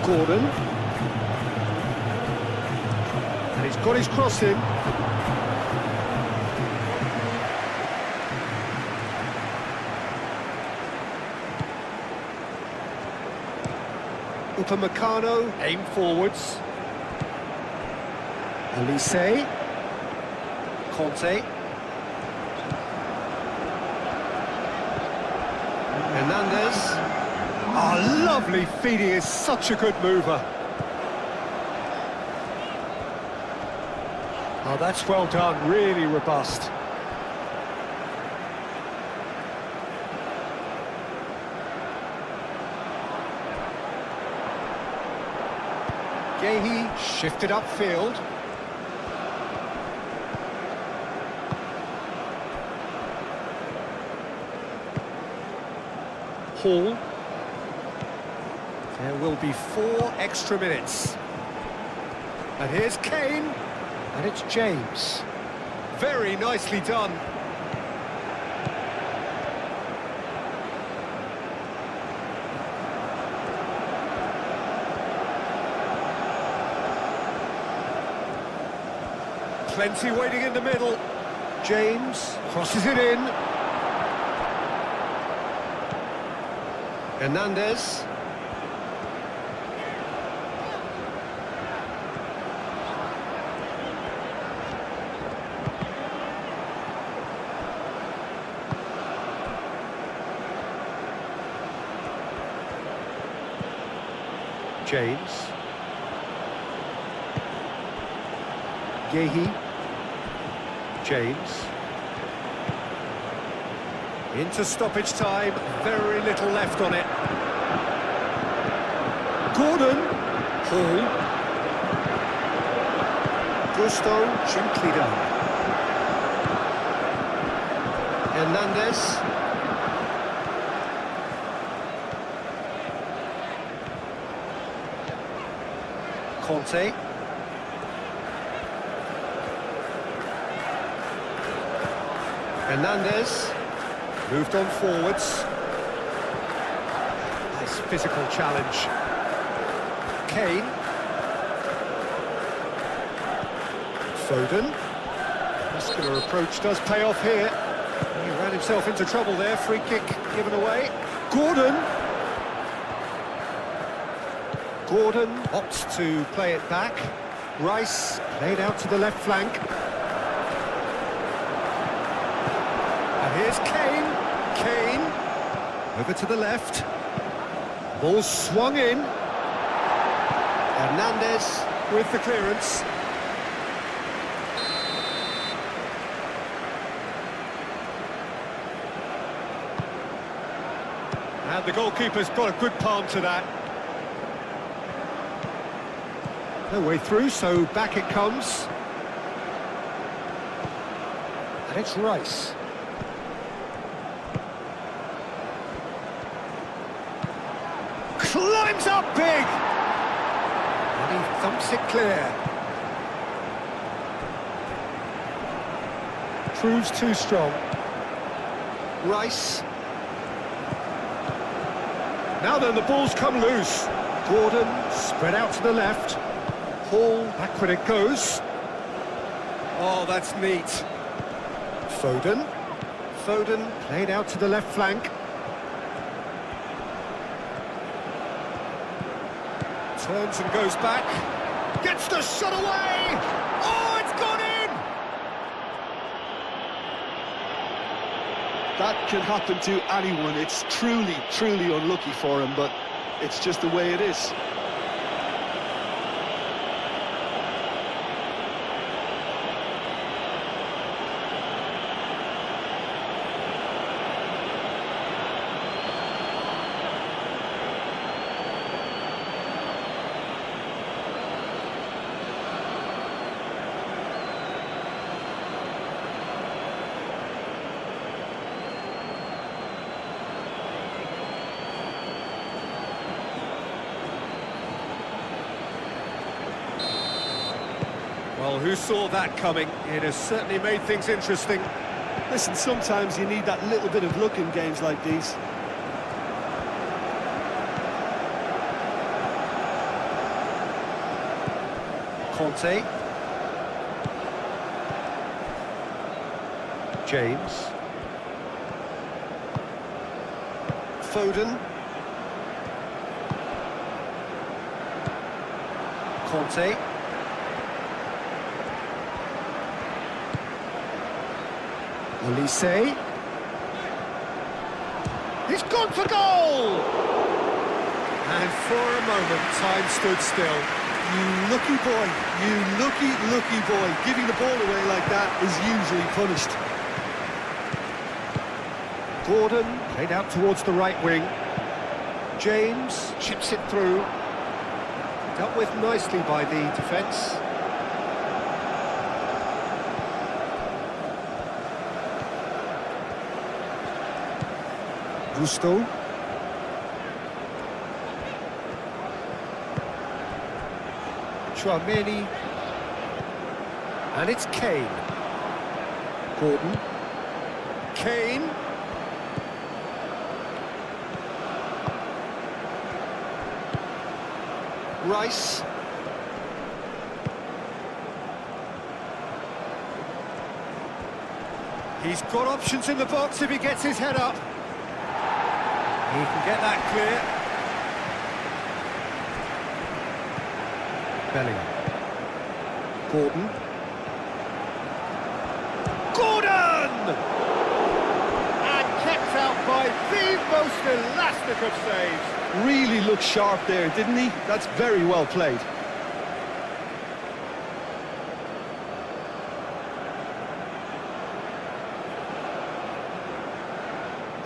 Gordon. And He's got his cross in. Upamecano, aim forwards. Elise. Conte. Hernandez. Oh, lovely feed, he is such a good mover. Oh, that's well done, really robust. Gehi shifted upfield. Hall. There will be 4 extra minutes. And here's Kane. And it's James. Very nicely done. Plenty waiting in the middle. James crosses it in. Hernandez. James. Gehi. James. Into stoppage time, very little left on it. Gordon. Hall. Gusto, gently done. Hernandez. Conte. Hernandez. Moved on forwards. Nice physical challenge. Kane. Foden. Muscular approach does pay off here. He ran himself into trouble there. Free kick given away. Gordon. Gordon opts to play it back. Rice played out to the left flank. And here's Kane. Kane over to the left. Ball swung in. Hernandez with the clearance. And the goalkeeper's got a good palm to that. No way through, so back it comes. And it's Rice. Climbs up big! And he thumps it clear. Proves too strong. Rice. Now then, the ball's come loose. Gordon spread out to the left. Hall, back when it goes. Oh, that's neat. Foden. Foden played out to the left flank. Turns and goes back. Gets the shot away! Oh, it's gone in! That can happen to anyone. It's truly, truly unlucky for him, but it's just the way it is. Well, who saw that coming? It has certainly made things interesting. Listen, sometimes you need that little bit of luck in games like these. Conte. James. Foden. Conte. Olise. He's gone for goal! And for a moment, time stood still. You lucky boy, you lucky boy. Giving the ball away like that is usually punished. Gordon played out towards the right wing. James chips it through. Dealt with nicely by the defence. Gusto. Chouameni. And it's Kane. Gordon. Kane. Rice. He's got options in the box if he gets his head up. He can get that clear. Bellingham. Gordon. Gordon! And kept out by the most elastic of saves. Really looked sharp there, didn't he? That's very well played.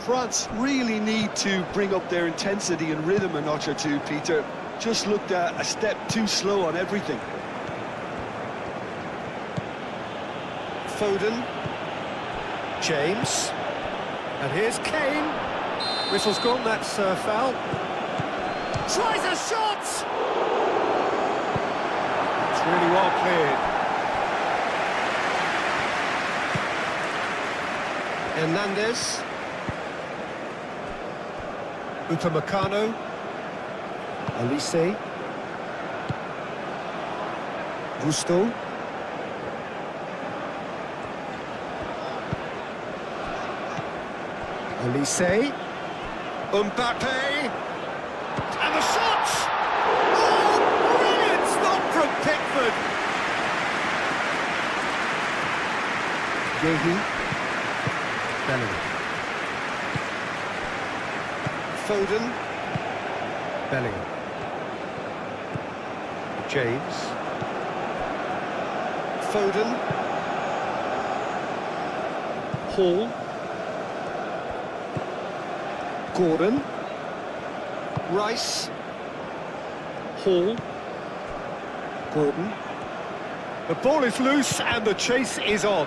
France really need to bring up their intensity and rhythm a notch or two, Peter. Just looked a step too slow on everything. Foden. James. And here's Kane. Whistle's gone, that's foul. Tries a shot! It's really well cleared. Hernandez. Upamecano. Olise. Gusto. Olise. Mbappe. And the shot! Oh, brilliant stop from Pickford. Yehi. Bellingham. Foden. Bellingham. James. Foden. Hall. Gordon. Rice. Hall. Gordon. The ball is loose and the chase is on.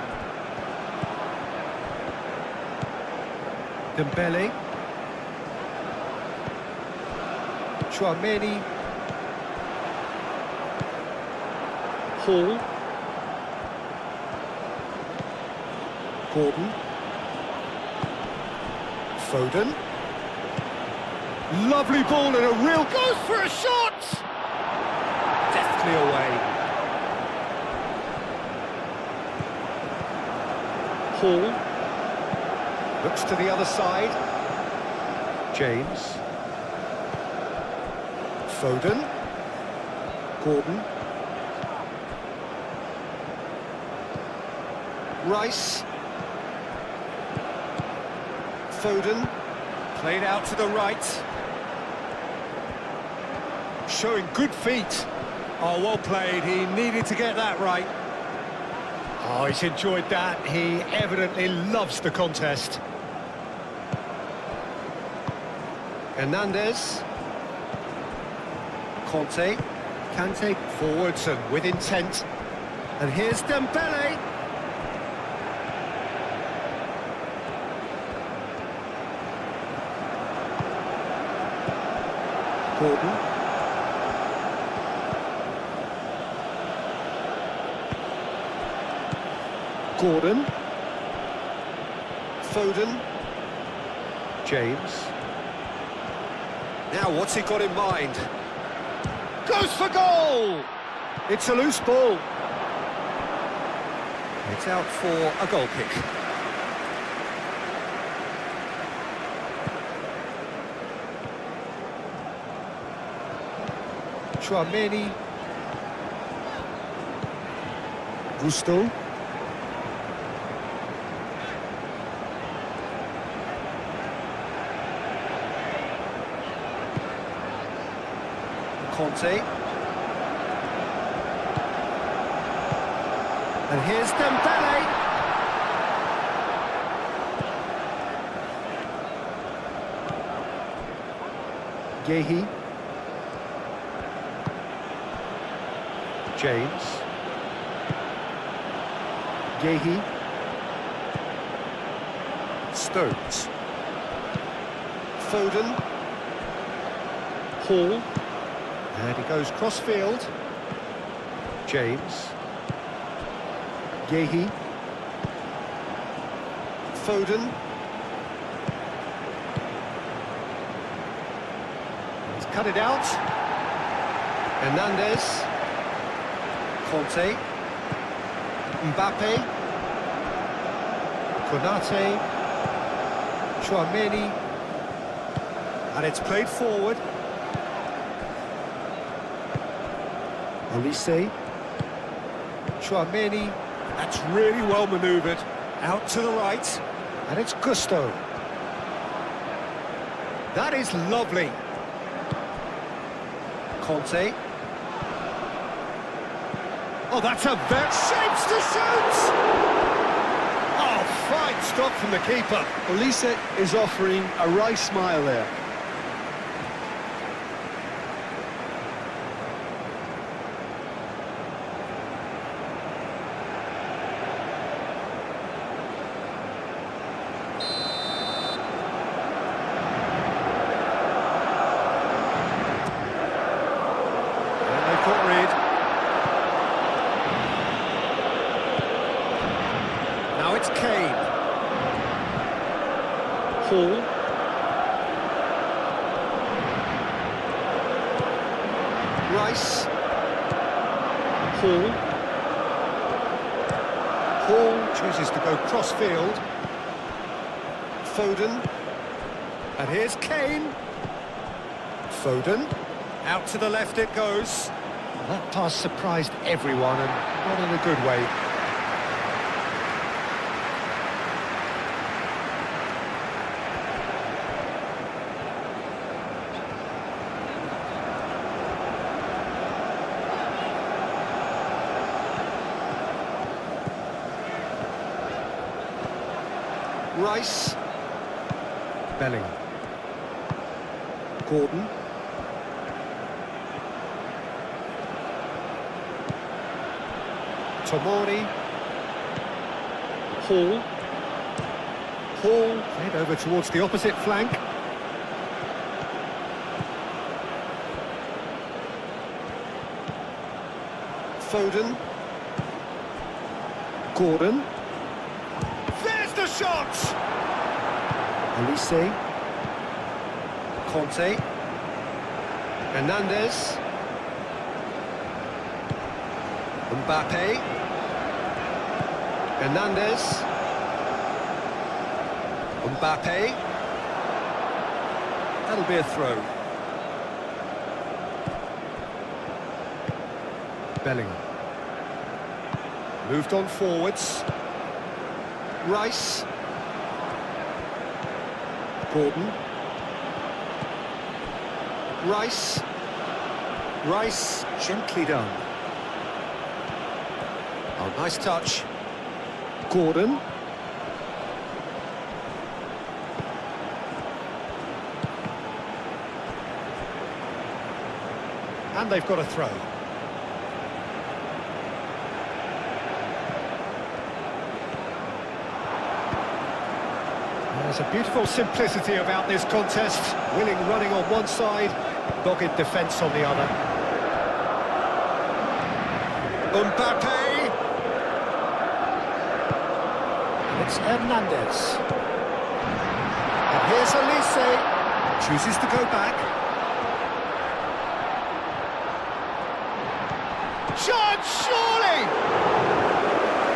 Dembele. Chouameni. Hall. Gordon. Foden. Lovely ball and a real goes for a shot! Deftly away. Hall. Looks to the other side. James. Foden. Gordon. Rice. Foden. Played out to the right. Showing good feet. Oh, well played. He needed to get that right. Oh, he's enjoyed that. He evidently loves the contest. Hernandez. Conte. Kante forwards and with intent. And here's Dembele. Gordon. Gordon. Foden. James. Now what's he got in mind? Goes for goal! It's a loose ball. It's out for a goal kick. Chouameni. Gusto. Conte. And here's Dembele. Gehi. James. Gehi. Stones. Foden. Hall. And he goes cross-field. James. Gehi. Foden. He's cut it out. Hernandez. Conte. Mbappe. Konate. Chouameni. And it's played forward. Olise. Chouameni. That's really well manoeuvred. Out to the right. And it's Gusto. That is lovely. Conte. Oh, that's a very... Shapes to shoot! Oh, fine stop from the keeper. Olise is offering a wry smile there. Got rid. Now it's Kane. Hall. Rice. Hall. Hall chooses to go cross-field. Foden. And here's Kane. Foden. Out to the left it goes. That pass surprised everyone, and not in a good way. Rice. Bellingham. Gordon. Tomori. Hall. Hall played over towards the opposite flank. Foden. Gordon. There's the shot! Olise. Conte. Hernandez. Mbappe. Hernandez. Mbappe. That'll be a throw. Bellingham. Moved on forwards. Rice. Gordon. Rice. Rice, gently done. Oh, nice touch. Gordon. And they've got a throw. There's a beautiful simplicity about this contest. Willing running on one side, dogged defence on the other. Mbappe! It's Hernandez. And here's Olise. Chooses to go back. Chance, surely!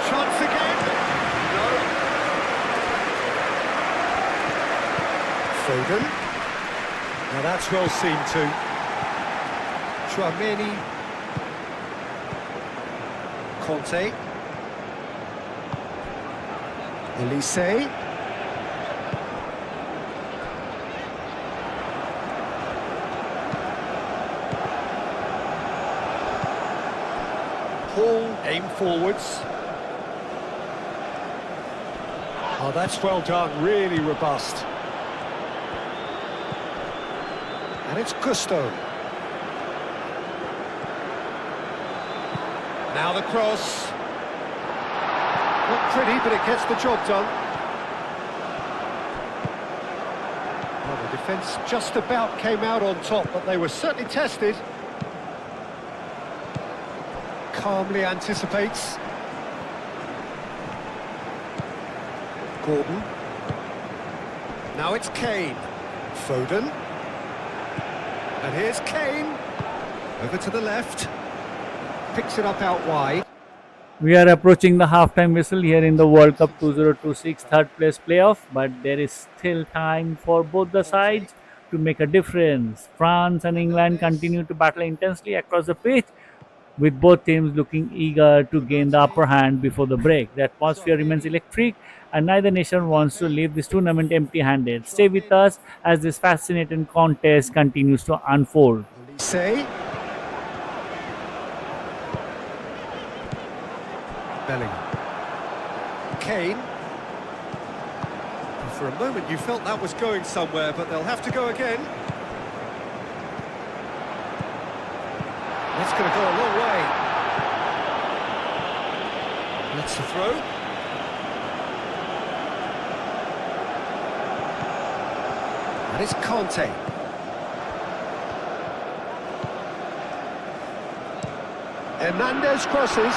Chance again. No. Foden. Now that's well seen too. Chouameni. Conte. Elise. Hall aim forwards. Oh, that's well done, really robust. And it's Gusto. Now the cross. Not pretty, but it gets the job done. Well, the defence just about came out on top, but they were certainly tested. Calmly anticipates. Gordon. Now it's Kane. Foden. And here's Kane. Over to the left. Picks it up out wide. We are approaching the halftime whistle here in the World Cup 2026 third place playoff, but there is still time for both the sides to make a difference. France and England continue to battle intensely across the pitch, with both teams looking eager to gain the upper hand before the break. The atmosphere remains electric, and neither nation wants to leave this tournament empty-handed. Stay with us as this fascinating contest continues to unfold. Say. Bellingham. Kane. And for a moment you felt that was going somewhere, but they'll have to go again. That's going to go a long way. That's the throw. And it's Conte. Hernandez crosses.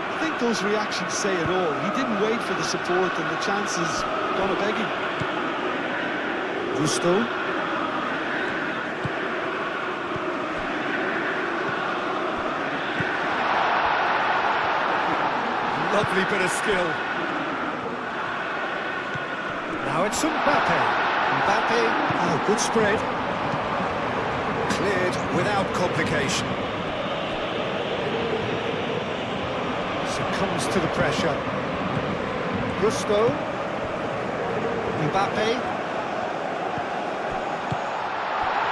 I think those reactions say it all. He didn't wait for the support and the chances gone a begging. Gusto. Lovely bit of skill. Now it's Mbappe. Mbappe, oh, good spread. Cleared without complication. Succumbs to the pressure. Gusto. Mbappe.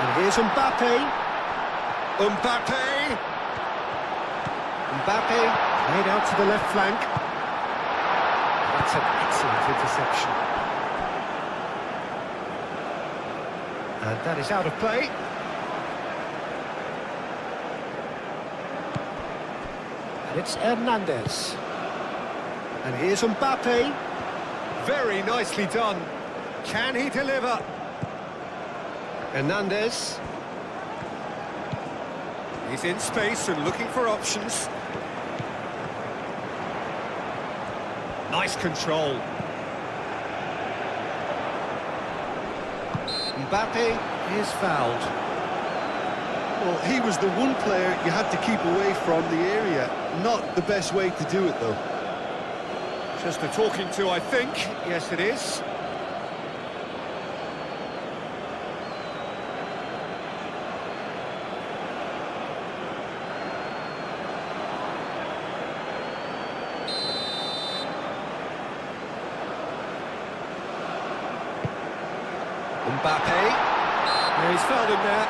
And here's Mbappe. Mbappe. Mbappe. Played out to the left flank. That's an excellent interception. And that is out of play. And it's Hernandez. And here's Mbappe. Very nicely done. Can he deliver? Hernandez. He's in space and looking for options. Nice control. Mbappe is fouled. Well, he was the one player you had to keep away from the area. Not the best way to do it, though. Just a talking to, I think. Yes, it is. Mbappe. Yeah, he's fouled him there.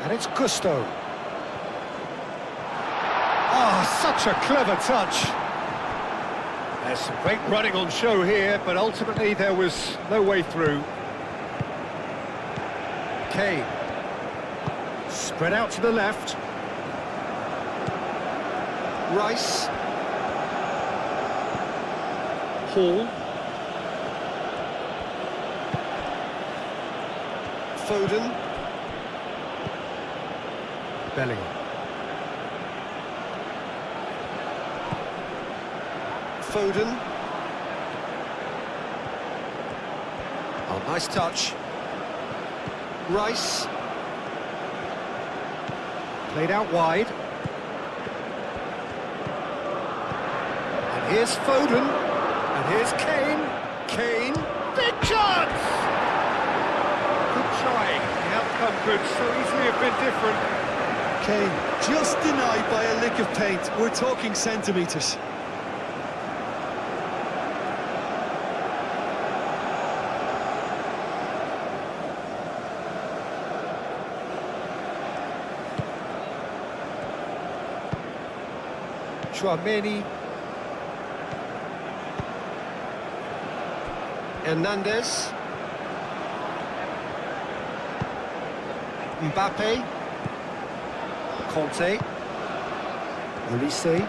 And it's Gusto. Oh, such a clever touch. There's some great running on show here, but ultimately there was no way through. Kane. Spread out to the left. Rice. Hall. Foden. Bellingham. Foden. Oh, nice touch. Rice. Played out wide. And here's Foden. And here's Kane. Kane. Big chance! could so easily have been different. Kane, just denied by a lick of paint. We're talking centimetres. Chouameni. Hernandez. Mbappe. Conte. Olise.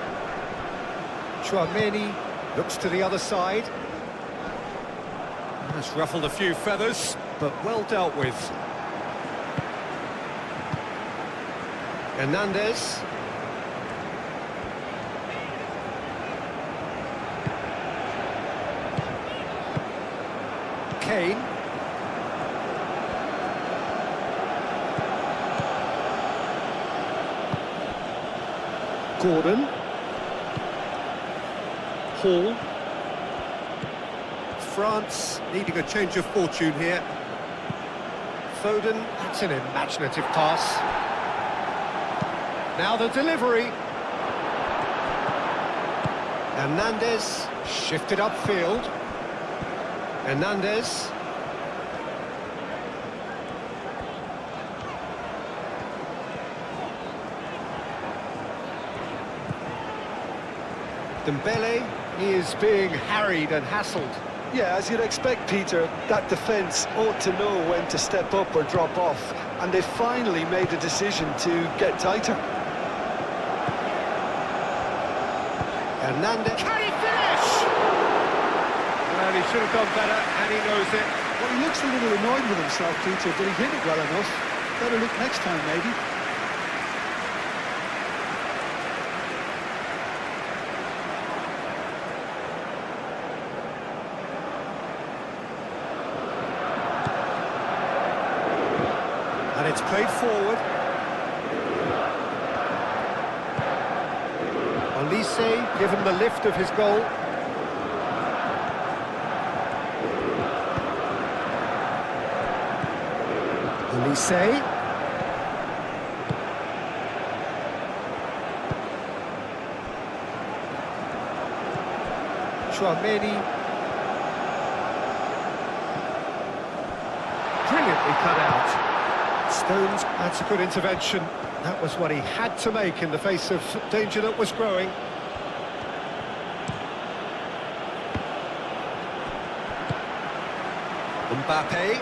Chouameni looks to the other side. That's ruffled a few feathers, but well dealt with. Hernandez. Kane. Gordon. Hall. France needing a change of fortune here. Foden, that's an imaginative pass. Now the delivery. Hernandez shifted upfield. Hernandez. Dembele is being harried and hassled. Yeah, as you'd expect, Peter, that defence ought to know when to step up or drop off, and they finally made a decision to get tighter. Hernandez. Can he finish? Well, he should have done better, and he knows it. Well, he looks a little annoyed with himself, Peter, but he hit it well enough. Better look next time, maybe. And it's played forward. Olise given the lift of his goal. Olise. Chouameni. Brilliantly cut out. Stones, that's a good intervention. That was what he had to make in the face of danger that was growing. Mbappe.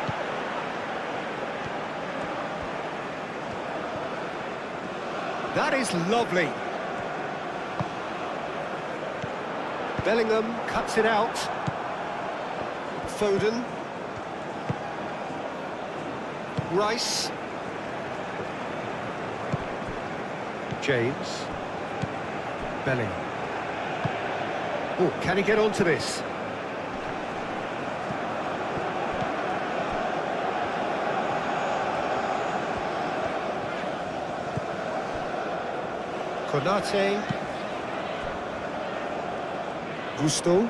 That is lovely. Bellingham cuts it out. Foden. Rice. James. Bellingham. Oh, can he get onto this? Konate. Gusto.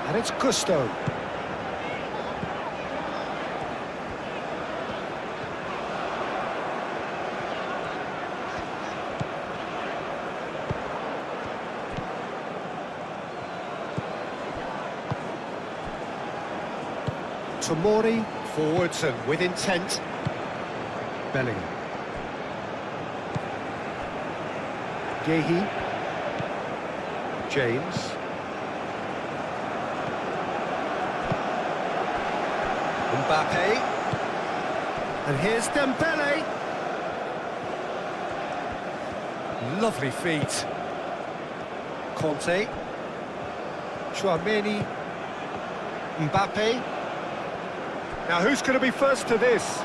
And it's Gusto. Tomori, forwards and with intent. Bellingham. Gehi. James. Mbappe. And here's Dembele. Lovely feet. Conte. Chouameni. Mbappe. Now who's going to be first to this?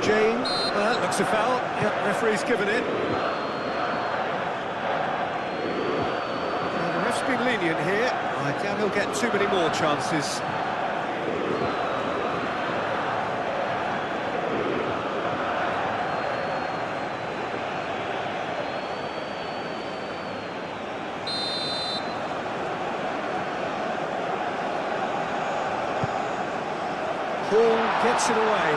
James, that looks a foul. Yep, referee's given it. Well, the ref's been lenient here. I doubt he'll get too many more chances. Gets it away.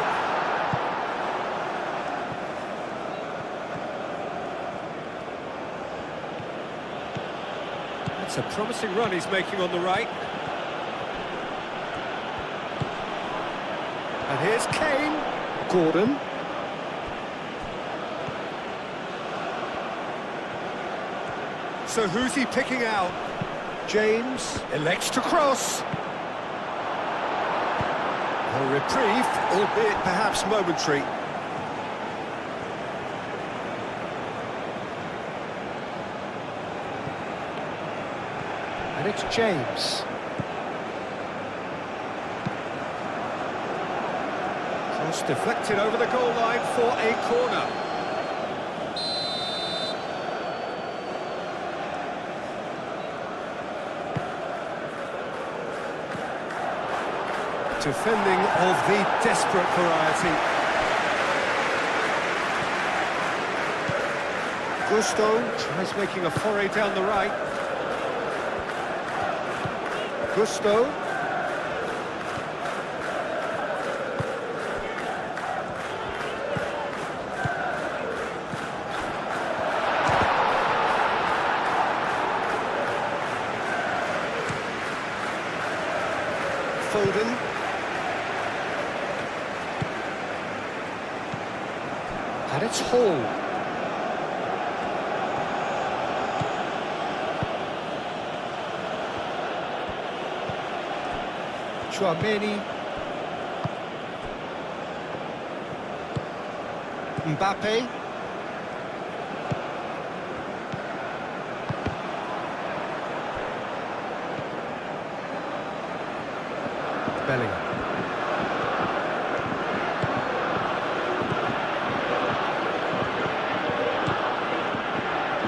That's a promising run he's making on the right. And here's Kane. Gordon. So who's he picking out? James elects to cross. A reprieve, albeit perhaps momentary. And it's James. Cross deflected over the goal line for a corner. Defending of the desperate variety. Gusto tries making a foray down the right. Gusto. Foden. And it's Hall. Chouameni. Mbappe. Bellingham.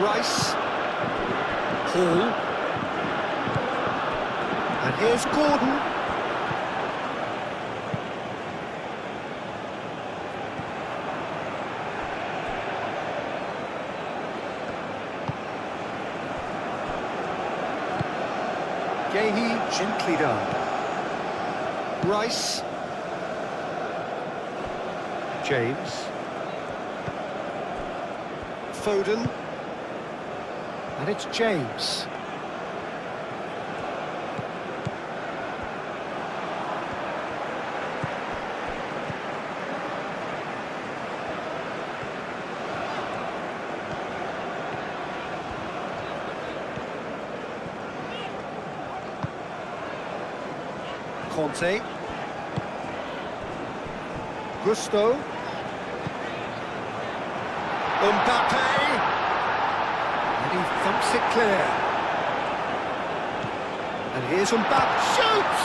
Rice. Hall. And here's Gordon. Gahey, gently done. Rice. James. Foden. And it's James. Conte. Gusto. Mbappe. And he thumps it clear. And here's Mbappe. Shoots!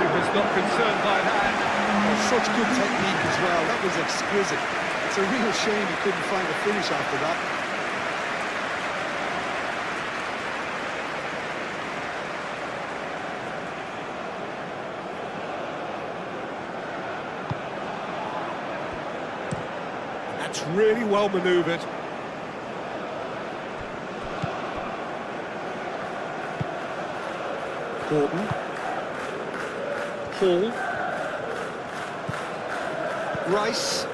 He was not concerned by that. Such good technique as well. That was exquisite. It's a real shame he couldn't find a finish after that. That's really well manoeuvred. Gordon. Hall. Rice.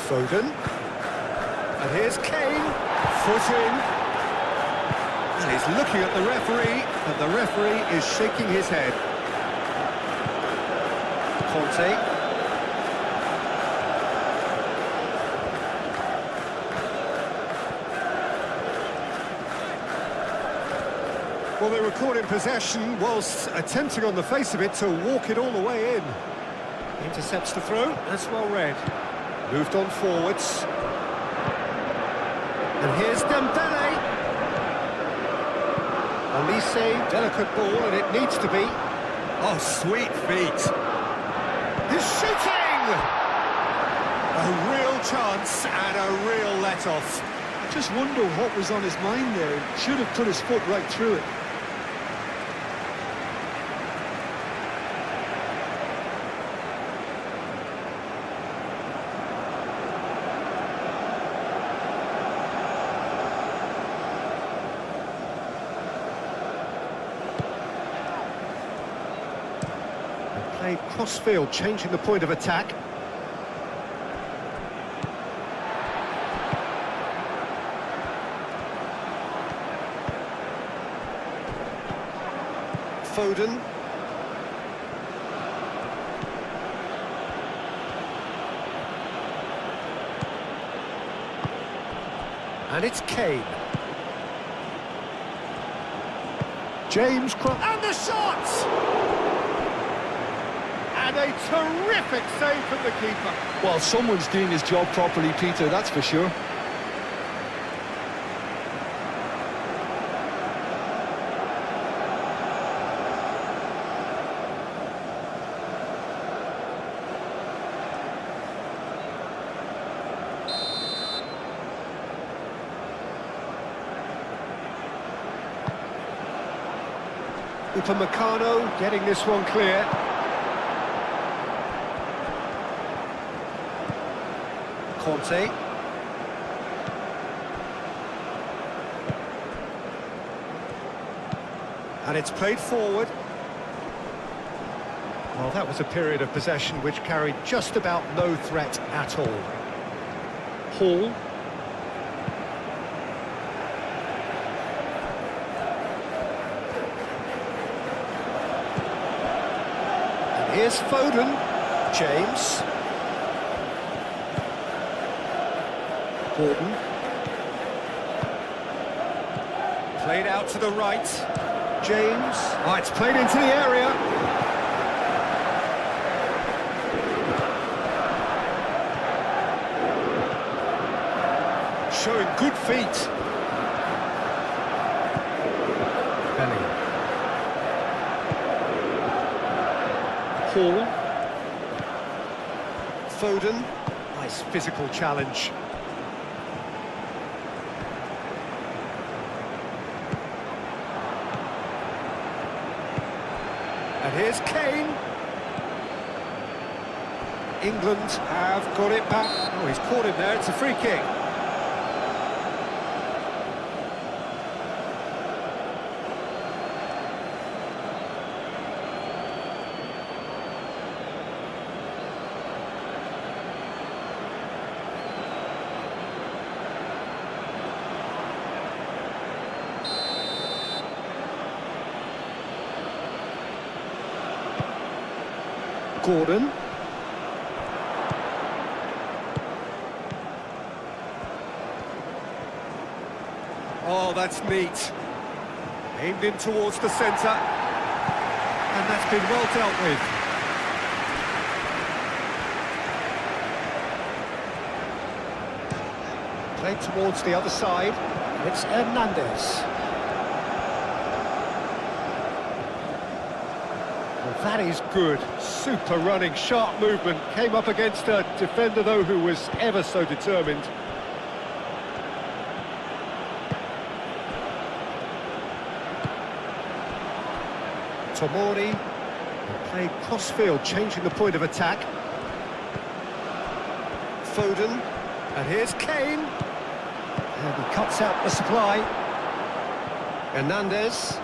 Foden. And here's Kane. Foot in. And he's looking at the referee, and the referee is shaking his head. Conte. Well, they were caught in possession whilst attempting on the face of it to walk it all the way in. Intercepts the throw, that's well read. Moved on forwards. And here's Dembele. Olise, delicate ball, and it needs to be. Oh, sweet feet. He's shooting! A real chance and a real let-off. I just wonder what was on his mind there. He should have put his foot right through it. Played cross-field, changing the point of attack. Foden. And it's Kane. James and the shot! And a terrific save from the keeper. Well, someone's doing his job properly, Peter, that's for sure. Upamecano getting this one clear. Conte. And it's played forward. Well, that was a period of possession which carried just about no threat at all. Hall. Here's Foden. James. Gordon. Played out to the right. James. Oh, it's played into the area. Showing good feet. Bellingham. Hall. Foden. Nice physical challenge. And here's Kane. England have got it back. Oh, he's caught him there. It's a free kick. Gordon. Oh, that's neat. Aimed in towards the centre. And that's been well dealt with. Played towards the other side. It's Hernandez. Well, that is good. Super running, sharp movement. Came up against a defender, though, who was ever so determined. Tomori played cross-field, changing the point of attack. Foden. And here's Kane. And he cuts out the supply. Hernandez.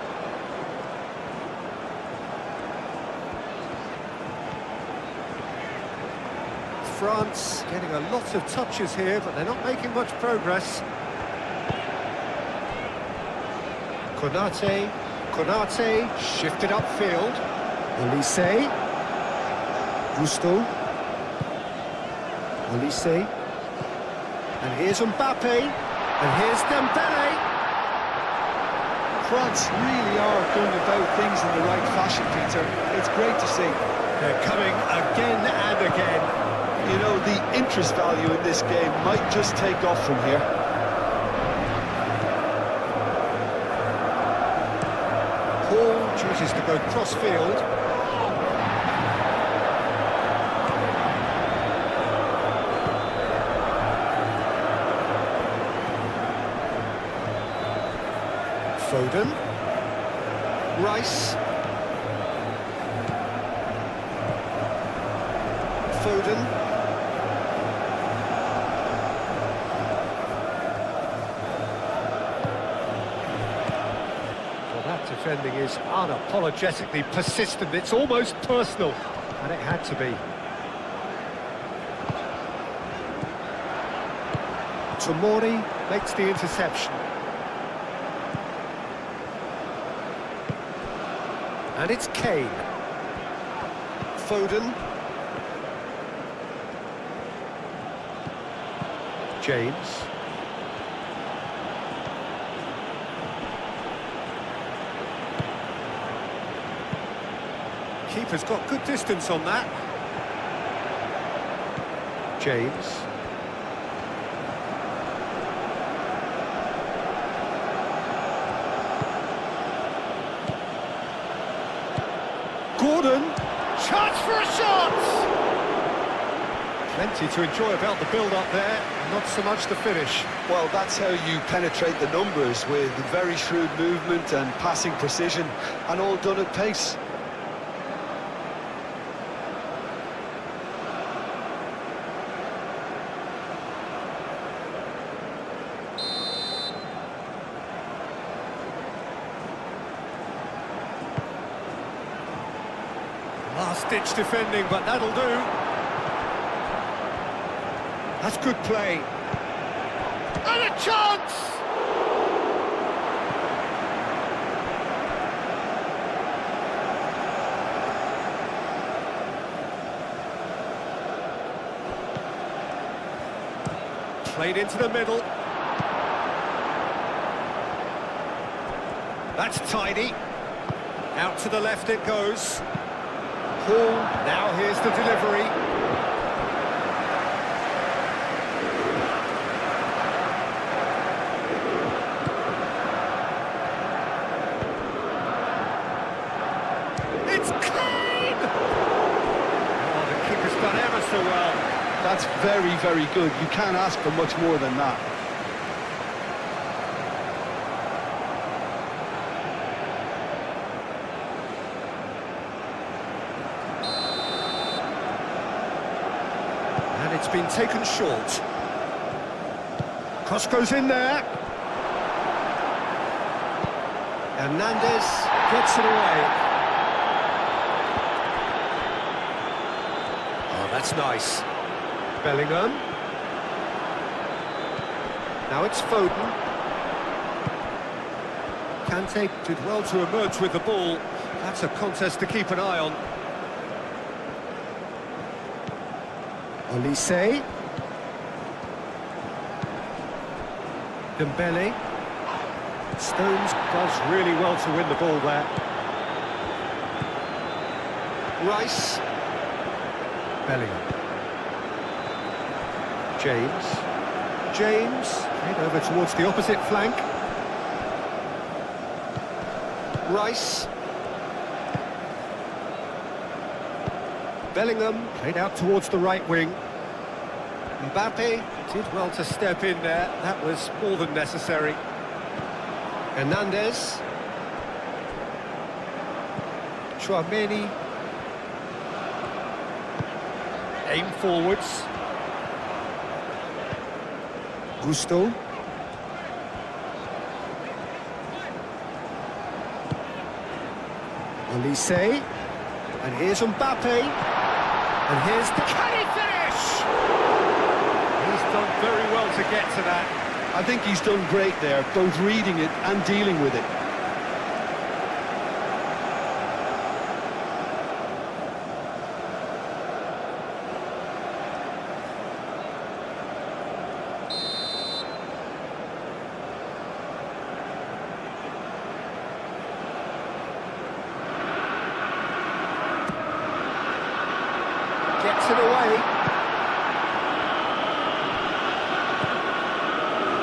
France getting a lot of touches here, but they're not making much progress. Konate shifted upfield. Olise. Gusto. Olise. And here's Mbappe. And here's Dembele. France really are going about things in the right fashion, Peter. It's great to see. They're coming again and again. You know, the interest value in this game might just take off from here. Hall chooses to go cross-field. Foden. Rice. Foden. Well, that defending is unapologetically persistent. It's almost personal. And it had to be. Tomori makes the interception. And it's Kane. Foden. James. Keeper's got good distance on that. James. Gordon. Chance for a shot! Plenty to enjoy about the build-up there, not so much the finish. Well, that's how you penetrate the numbers, with very shrewd movement and passing precision, and all done at pace. Last-ditch defending, but that'll do. That's good play. And a chance! Played into the middle. That's tidy. Out to the left it goes. Hall, now here's the delivery. It's Kane! Oh, the keeper's done ever so well. That's very, very good. You can't ask for much more than that. And it's been taken short. Cross goes in there. Hernandez gets it away. Oh, that's nice. Bellingham. Now it's Foden. Kante did well to emerge with the ball. That's a contest to keep an eye on. Olise. Dembele. Stones does really well to win the ball there. Rice. Bellingham. James. Head over towards the opposite flank. Rice. Bellingham played out towards the right wing. Mbappe did well to step in there. That was more than necessary. Hernandez. Chouameni. Aim forwards. Gusto. Olise. And here's Mbappe. And here's the... Can he finish? He's done very well to get to that. I think he's done great there, both reading it and dealing with it. Gets it away.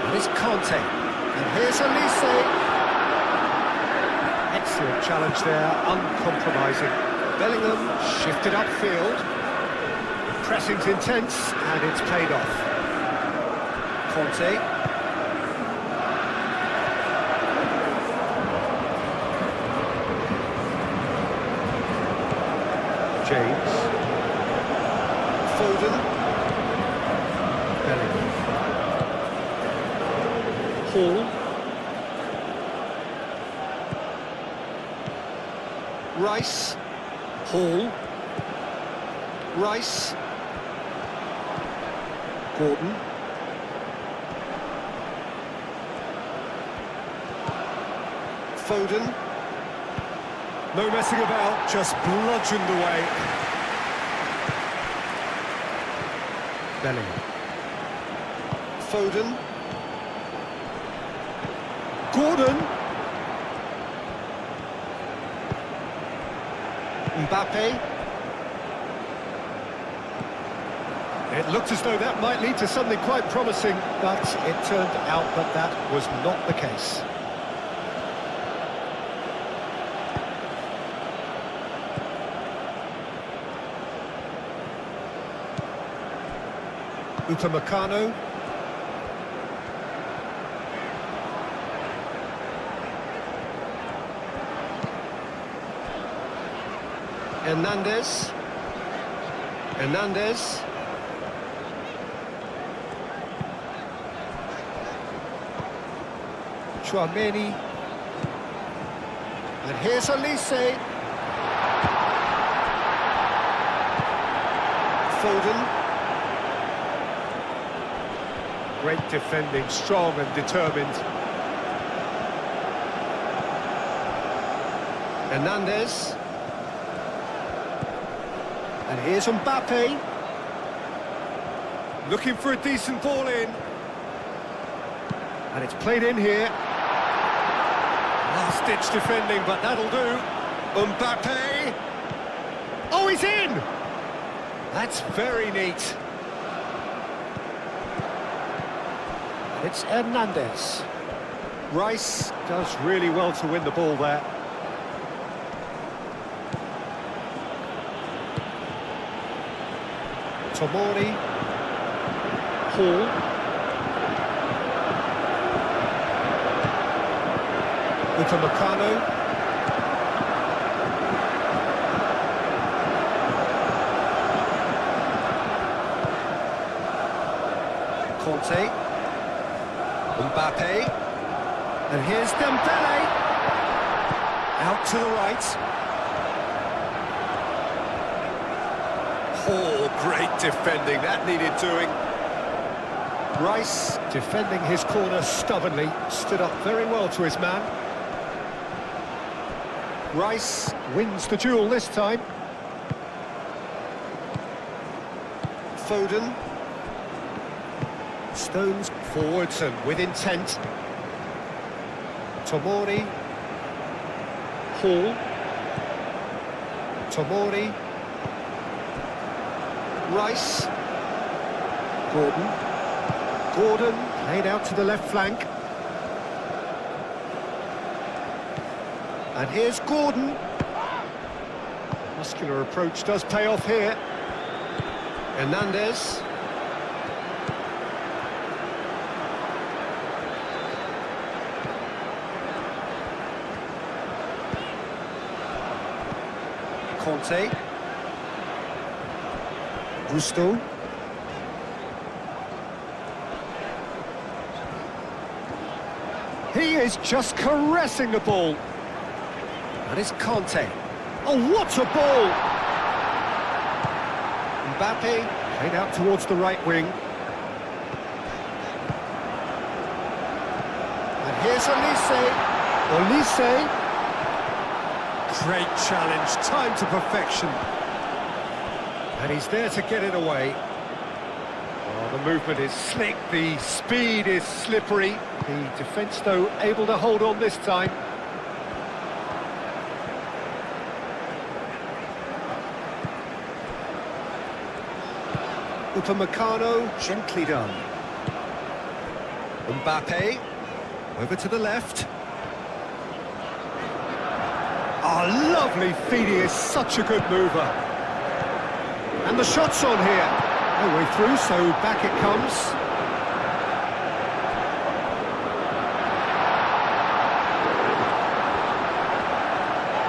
And it's Kante. And here's Olise. Excellent challenge there, uncompromising. Bellingham shifted upfield. Pressing's intense, and it's paid off. Kante. James. Foden. Bellingham. Hall. Rice. Hall. Rice. Gordon. Foden. No messing about, just bludgeoned away. Bellingham. Foden. Gordon. Mbappe. It looked as though that might lead to something quite promising, but it turned out that that was not the case. Upamecano. Hernandez. Hernandez. Chouameni. And here's Elise. Foden. Great defending, strong and determined. Hernandez. And here's Mbappe. Looking for a decent ball in. And it's played in here. Last-ditch defending, but that'll do. Mbappe. Oh, he's in! That's very neat. It's Hernandez. Rice does really well to win the ball there. Tomori. Hall. Upamecano. Conte. Mbappe. And here's Dembele. Out to the right. Oh, great defending. That needed doing. Rice defending his corner stubbornly. Stood up very well to his man. Rice wins the duel this time. Foden. Stones forwards and with intent. Tomori. Hall. Tomori. Rice. Gordon. Gordon played out to the left flank. And here's Gordon. Muscular approach does pay off here. Hernandez. Conte. Gusto. He is just caressing the ball. And it's Conte. Oh, what a ball! Mbappe played out towards the right wing. And here's Elise. Elise. Great challenge, time to perfection. And he's there to get it away. Oh, the movement is slick, the speed is slippery. The defence, though, able to hold on this time. Upamecano, gently done. Mbappe, over to the left. Oh, lovely feed, he is such a good mover. And the shot's on here. No way through, so back it comes.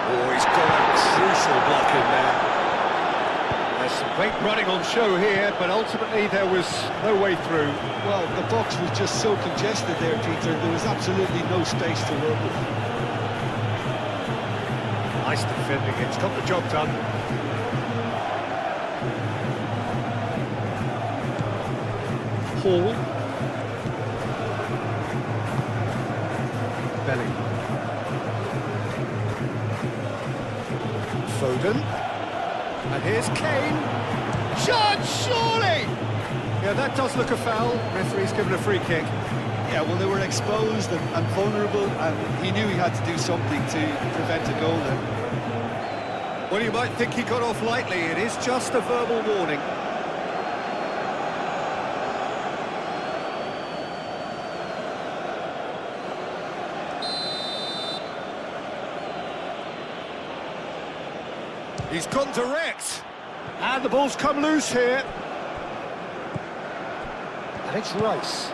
Oh, he's got a crucial block in there. There's some great running on show here, but ultimately there was no way through. Well, the box was just so congested there, Peter. There was absolutely no space to work with. Nice defending, it's got the job done. Hall. Bellingham. Foden. And here's Kane. Shot, surely! Yeah, that does look a foul. Referee's given a free kick. Yeah, well, they were exposed and vulnerable, and he knew he had to do something to prevent a goal there. Well, you might think he got off lightly. It is just a verbal warning. He's gone direct. And the ball's come loose here. And it's Rice.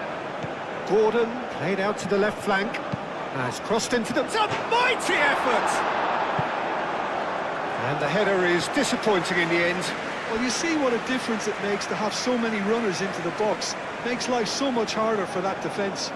Gordon played out to the left flank. Has crossed into the... It's a mighty effort! And the header is disappointing in the end. Well, you see what a difference it makes to have so many runners into the box. Makes life so much harder for that defence.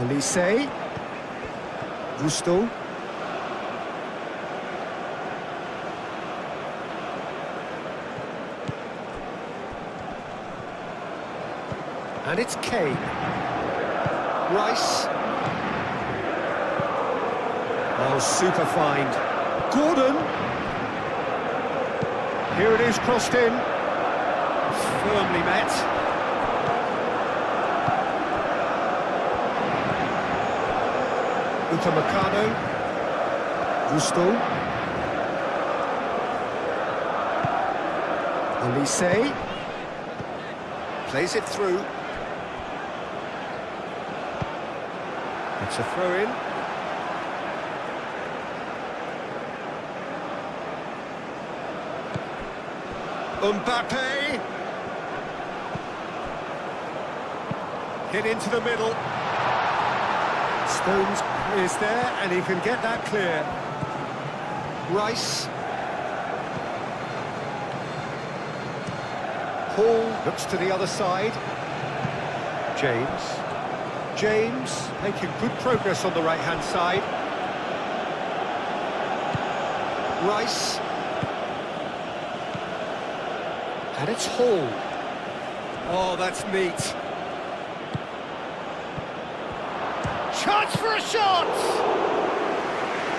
Olise. Gusto. And it's Kane. Rice. Oh, super find. Gordon. Here it is, crossed in. Firmly met. Upamecano. Gusto. Olise. Plays it through. It's a throw-in. Mbappe. Hit into the middle. Stones is there, and he can get that clear. Rice. Hall looks to the other side. James making good progress on the right-hand side. Rice. And it's Hall. Oh, that's neat. Chance for a shot!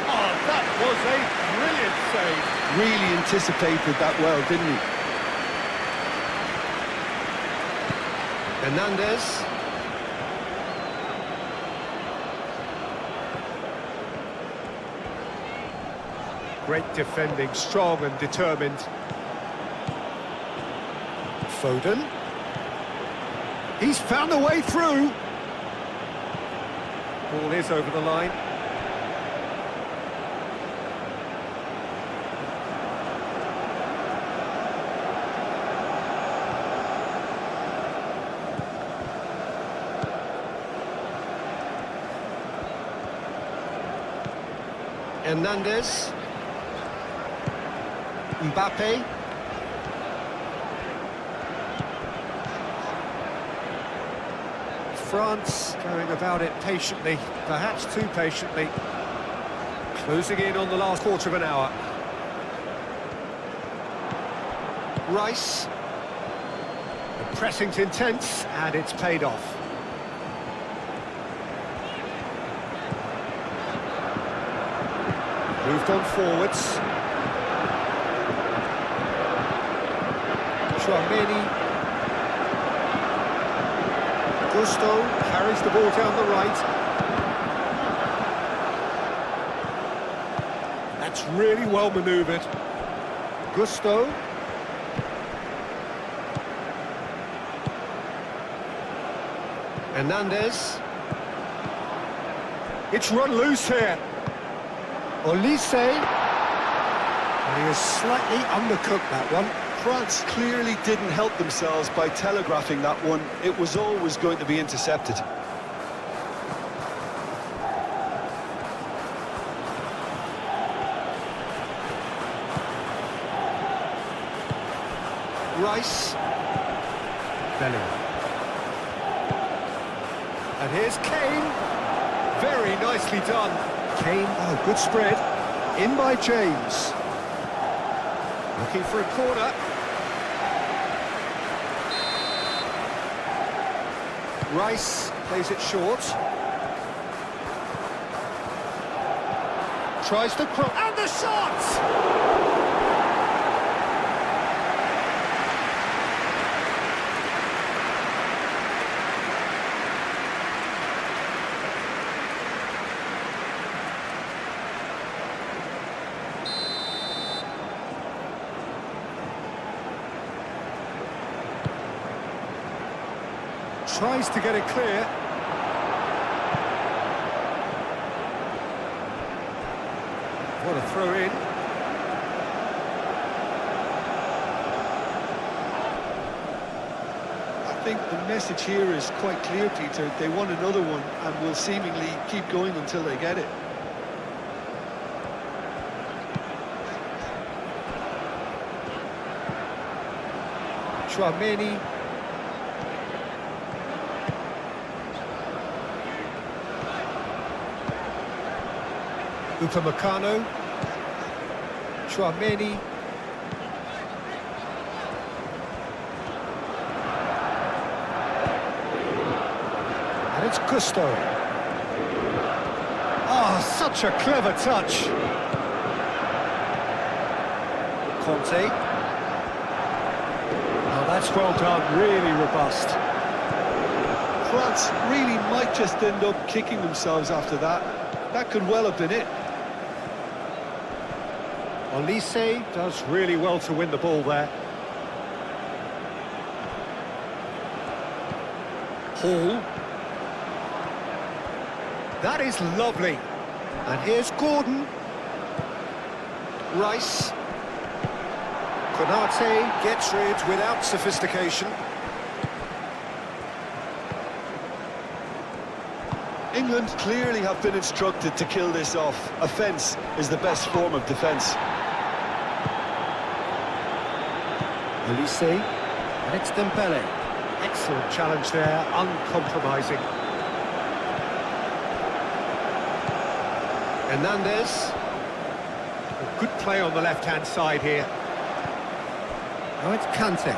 Oh, that was a brilliant save. Really anticipated that well, didn't he? Hernandez. Great defending, strong and determined. Foden. He's found a way through. Ball is over the line. Hernandez. Mbappe. France going about it patiently, perhaps too patiently. Closing in on the last quarter of an hour. Rice. The pressing's intense, and it's paid off. Moved on forwards. Tchouameni. Gusto carries the ball down the right. That's really well manoeuvred. Gusto. Hernandez. It's run loose here. Olise. And he has slightly undercooked that one. France clearly didn't help themselves by telegraphing that one. It was always going to be intercepted. Rice. Bellingham. And here's Kane. Very nicely done. Kane, oh, good spread. In by James. Looking for a corner. Rice plays it short. Tries to cross. And the shot! Tries to get it clear. What a throw in. I think the message here is quite clear, Peter. They want another one and will seemingly keep going until they get it. Chouameni. Upamecano. Chouameni. And it's Kustami. Oh, such a clever touch. Conte. Oh, that's well done, really robust. France really might just end up kicking themselves after that. That could well have been it. Olise does really well to win the ball there. Hall. That is lovely. And here's Gordon. Rice. Konate gets rid without sophistication. England clearly have been instructed to kill this off. Offence is the best form of defence. Olise, and it's Dembele. Excellent challenge there, uncompromising. Hernandez. A good play on the left-hand side here. Now it's Kante.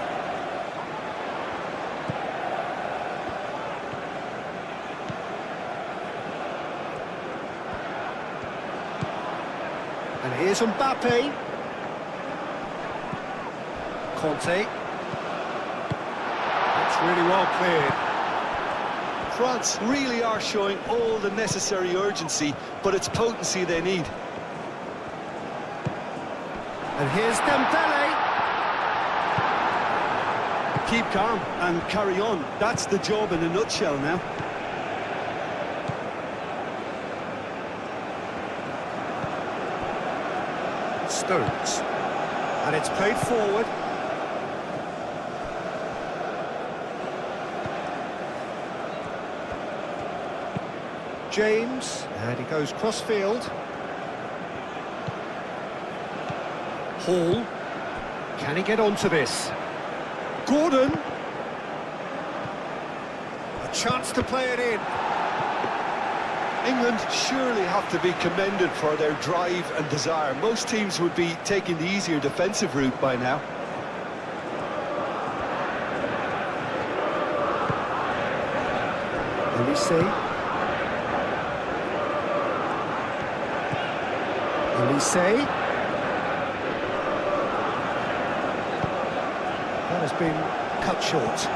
And here's Mbappe. Conte. That's really well cleared. France really are showing all the necessary urgency, but it's potency they need. And here's Dembele. Keep calm and carry on. That's the job in a nutshell now. Stones. And it's played forward. James, and he goes cross-field. Hall. Can he get onto this? Gordon. A chance to play it in. England surely have to be commended for their drive and desire. Most teams would be taking the easier defensive route by now. Olise. Olise. That has been cut short.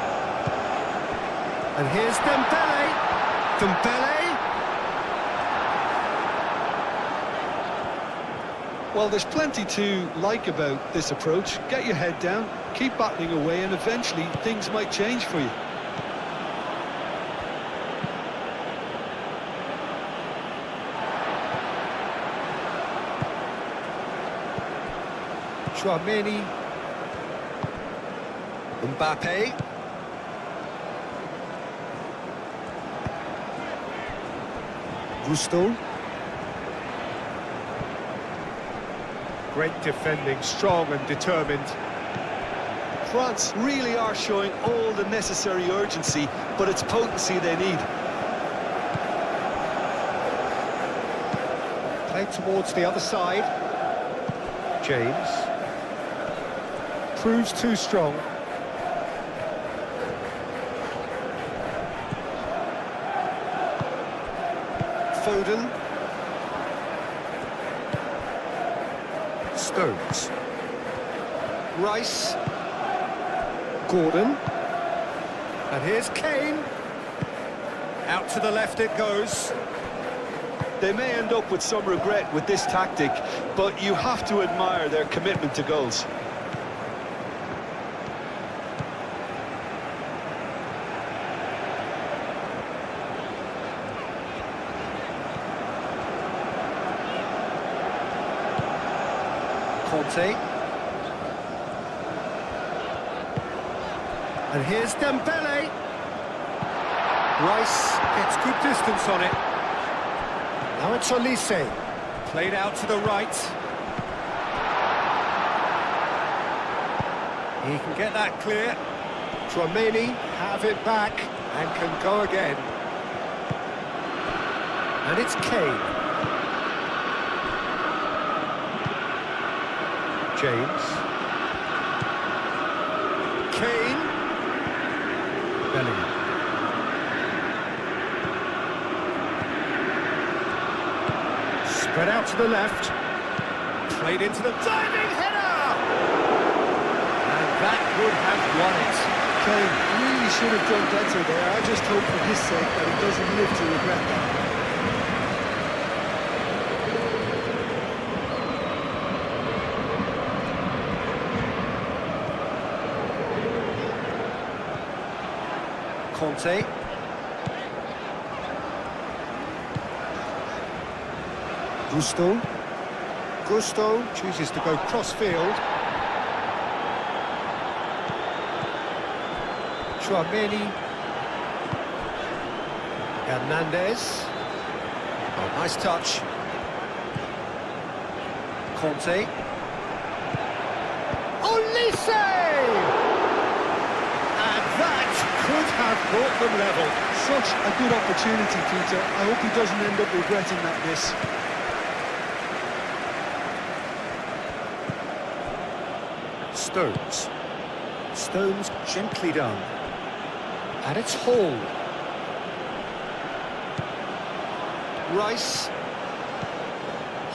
And here's Dembele. Dembele. Well, there's plenty to like about this approach. Get your head down, keep battling away, and eventually things might change for you. Chouameni. Mbappe. Gusto. Great defending, strong and determined. France really are showing all the necessary urgency, but it's potency they need. Played towards the other side. James. Proves too strong. Foden. Stones. Rice. Gordon. And here's Kane. Out to the left it goes. They may end up with some regret with this tactic, but you have to admire their commitment to goals. Conte. And here's Dembele. Rice gets good distance on it. Now it's Olise. Played out to the right. He can get that clear. Chouameni have it back and can go again. And it's Kane. James. Kane. Bellingham. Spread out to the left. Played into the diving header! And that would have won it. Kane really should have done better there. I just hope for his sake that he doesn't live to regret that. Conte. Gusto. Gusto chooses to go cross-field. Chouameni. Hernandez. Oh, nice touch. Conte. Olise! And that could have brought them level. Such a good opportunity, Peter. I hope he doesn't end up regretting that miss. Stones. Stones gently done. And it's Hall. Rice.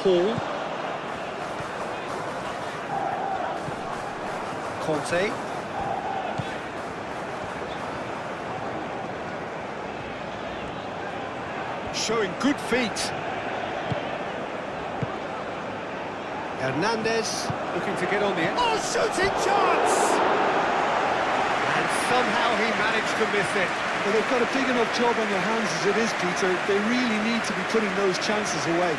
Hall. Conte. Showing good feet. Hernandez looking to get on the end. Oh, shooting chance! And somehow he managed to miss it. Well, they've got a big enough job on their hands as it is, Peter. They really need to be putting those chances away.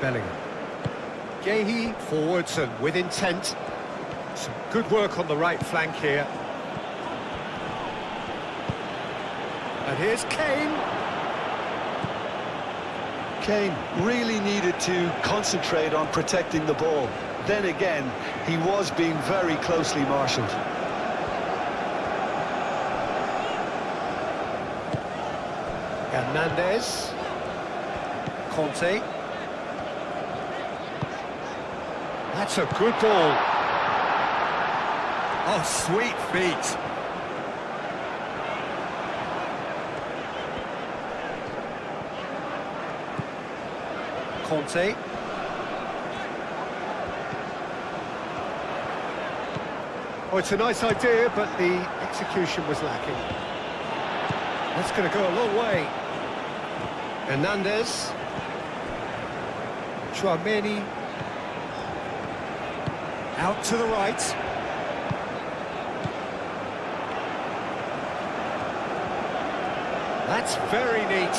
Bellingham. Gehi forwards and with intent. Some good work on the right flank here. And here's Kane. Kane really needed to concentrate on protecting the ball. Then again, he was being very closely marshalled. Hernandez. Conte. That's a good ball. Oh, sweet feet. Conte. Oh, it's a nice idea, but the execution was lacking. That's going to go a long way. Hernandez. Tchouaméni. Out to the right. That's very neat.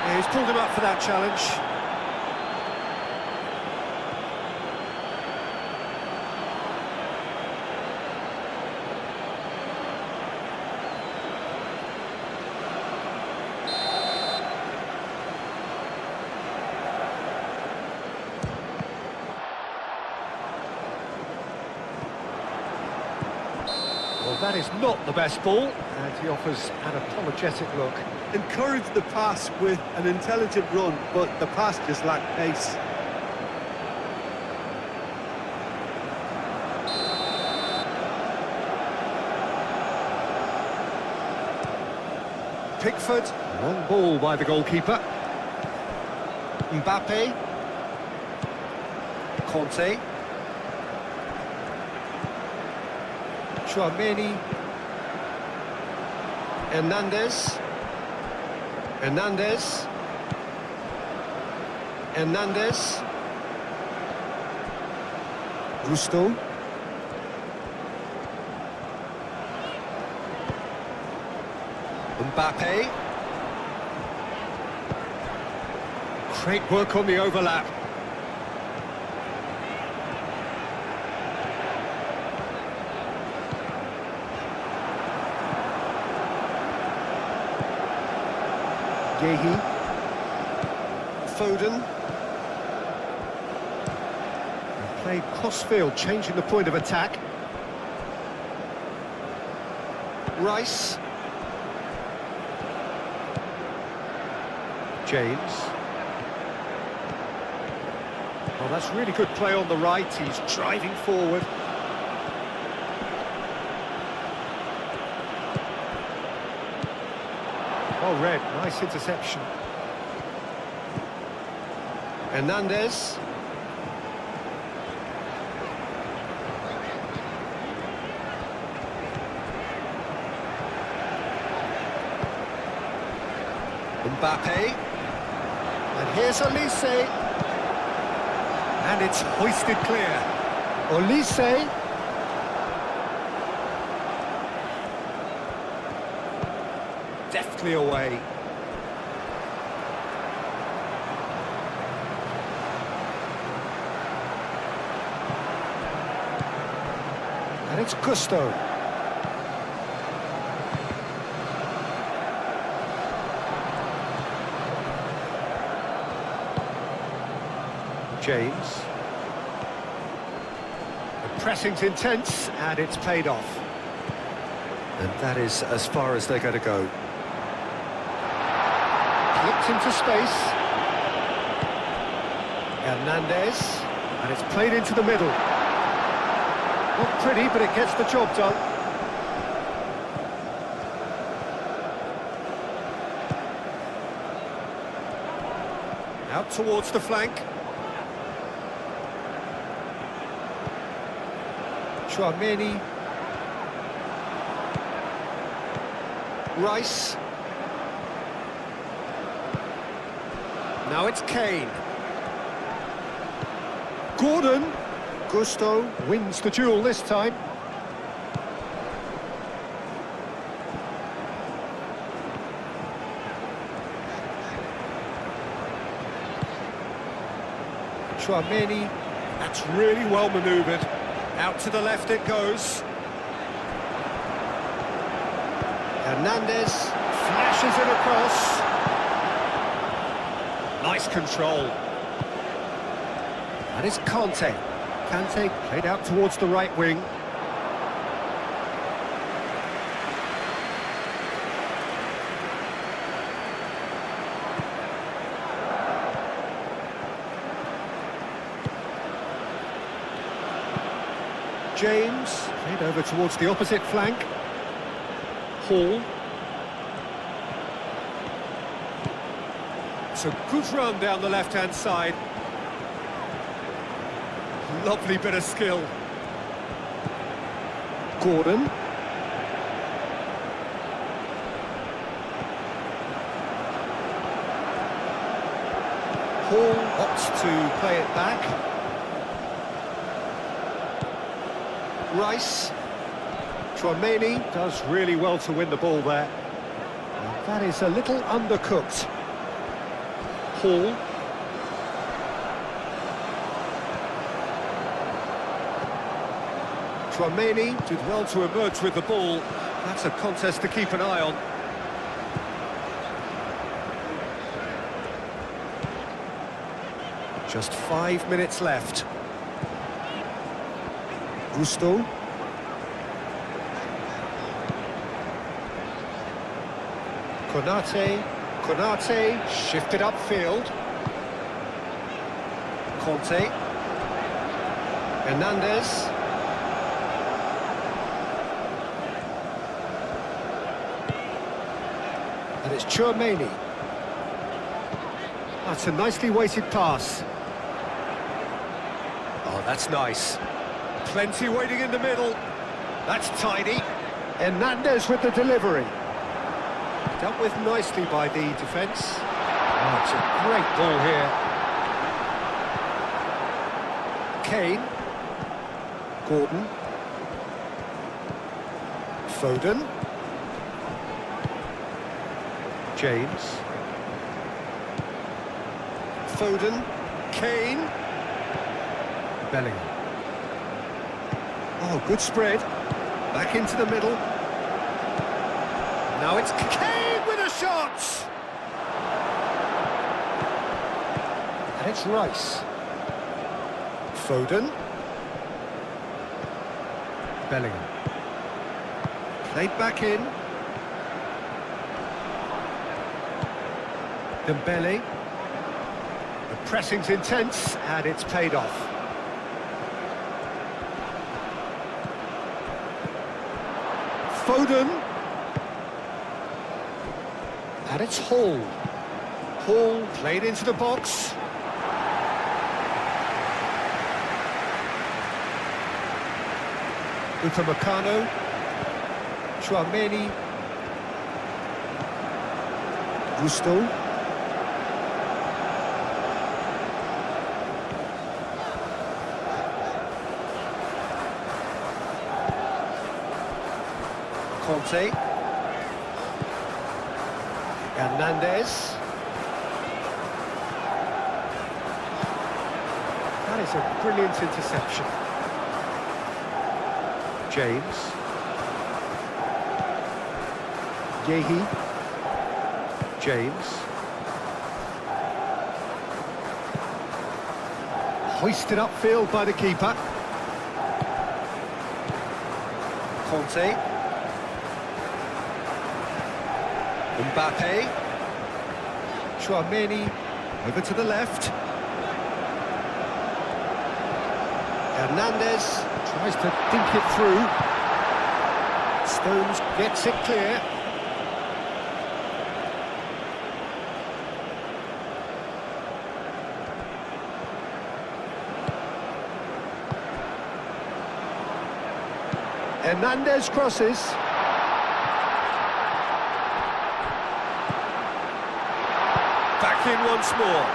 Yeah, he's pulled him up for that challenge. Well, that is not the best ball, and he offers an apologetic look. Encourage the pass with an intelligent run, but the pass just lacked pace. Pickford, long ball by the goalkeeper. Mbappe. Conte. Tchouaméni. Hernandez. Hernandez. Hernandez. Gusto. Mbappe. Great work on the overlap. Gehi. Foden. Played cross-field, changing the point of attack. Rice. James. Oh, that's really good play on the right. He's driving forward. Oh, Red, nice interception. Hernandez. Mbappe. And here's Olise. And it's hoisted clear. Olise. Deftly away. And it's Gusto. James. The pressing's intense, and it's paid off. And that is as far as they're going to go. Flipped into space. Hernandez. And it's played into the middle. Not pretty, but it gets the job done. Out towards the flank. Tchouaméni. Rice. Now it's Kane. Gordon. Gusto wins the duel this time. Tchouaméni. That's really well manoeuvred. Out to the left it goes. Hernandez flashes it across. Nice control. And it's Conte. Kante played out towards the right wing. James played over towards the opposite flank. Hall. It's a good run down the left-hand side. Lovely bit of skill. Gordon. Hall opts to play it back. Rice. Chouameni does really well to win the ball there. And that is a little undercooked. Hall. Chouameni did well to emerge with the ball. That's a contest to keep an eye on. Just 5 minutes left. Gusto. Konate shifted upfield. Conte. Hernandez. And it's Chouameni. That's a nicely weighted pass. Oh, that's nice. Plenty waiting in the middle. That's tidy. Hernandez with the delivery. Dealt with nicely by the defence. Oh, it's a great ball here. Kane. Gordon. Foden. James. Foden. Kane. Bellingham. Oh, good spread. Back into the middle. Now it's Kane with a shot! And it's Rice. Foden. Bellingham. Played back in. Dembele. The pressing's intense, and it's paid off. Foden. And it's Hall. Hall played into the box. Upamecano. Chouameni. Gusto. Conte. Hernandez. That is a brilliant interception. James. Yehi. James. Hoisted upfield by the keeper. Conte. Mbappe. Chouameni over to the left. Hernandez tries to think it through. Stones gets it clear. Hernandez crosses. Back in once more.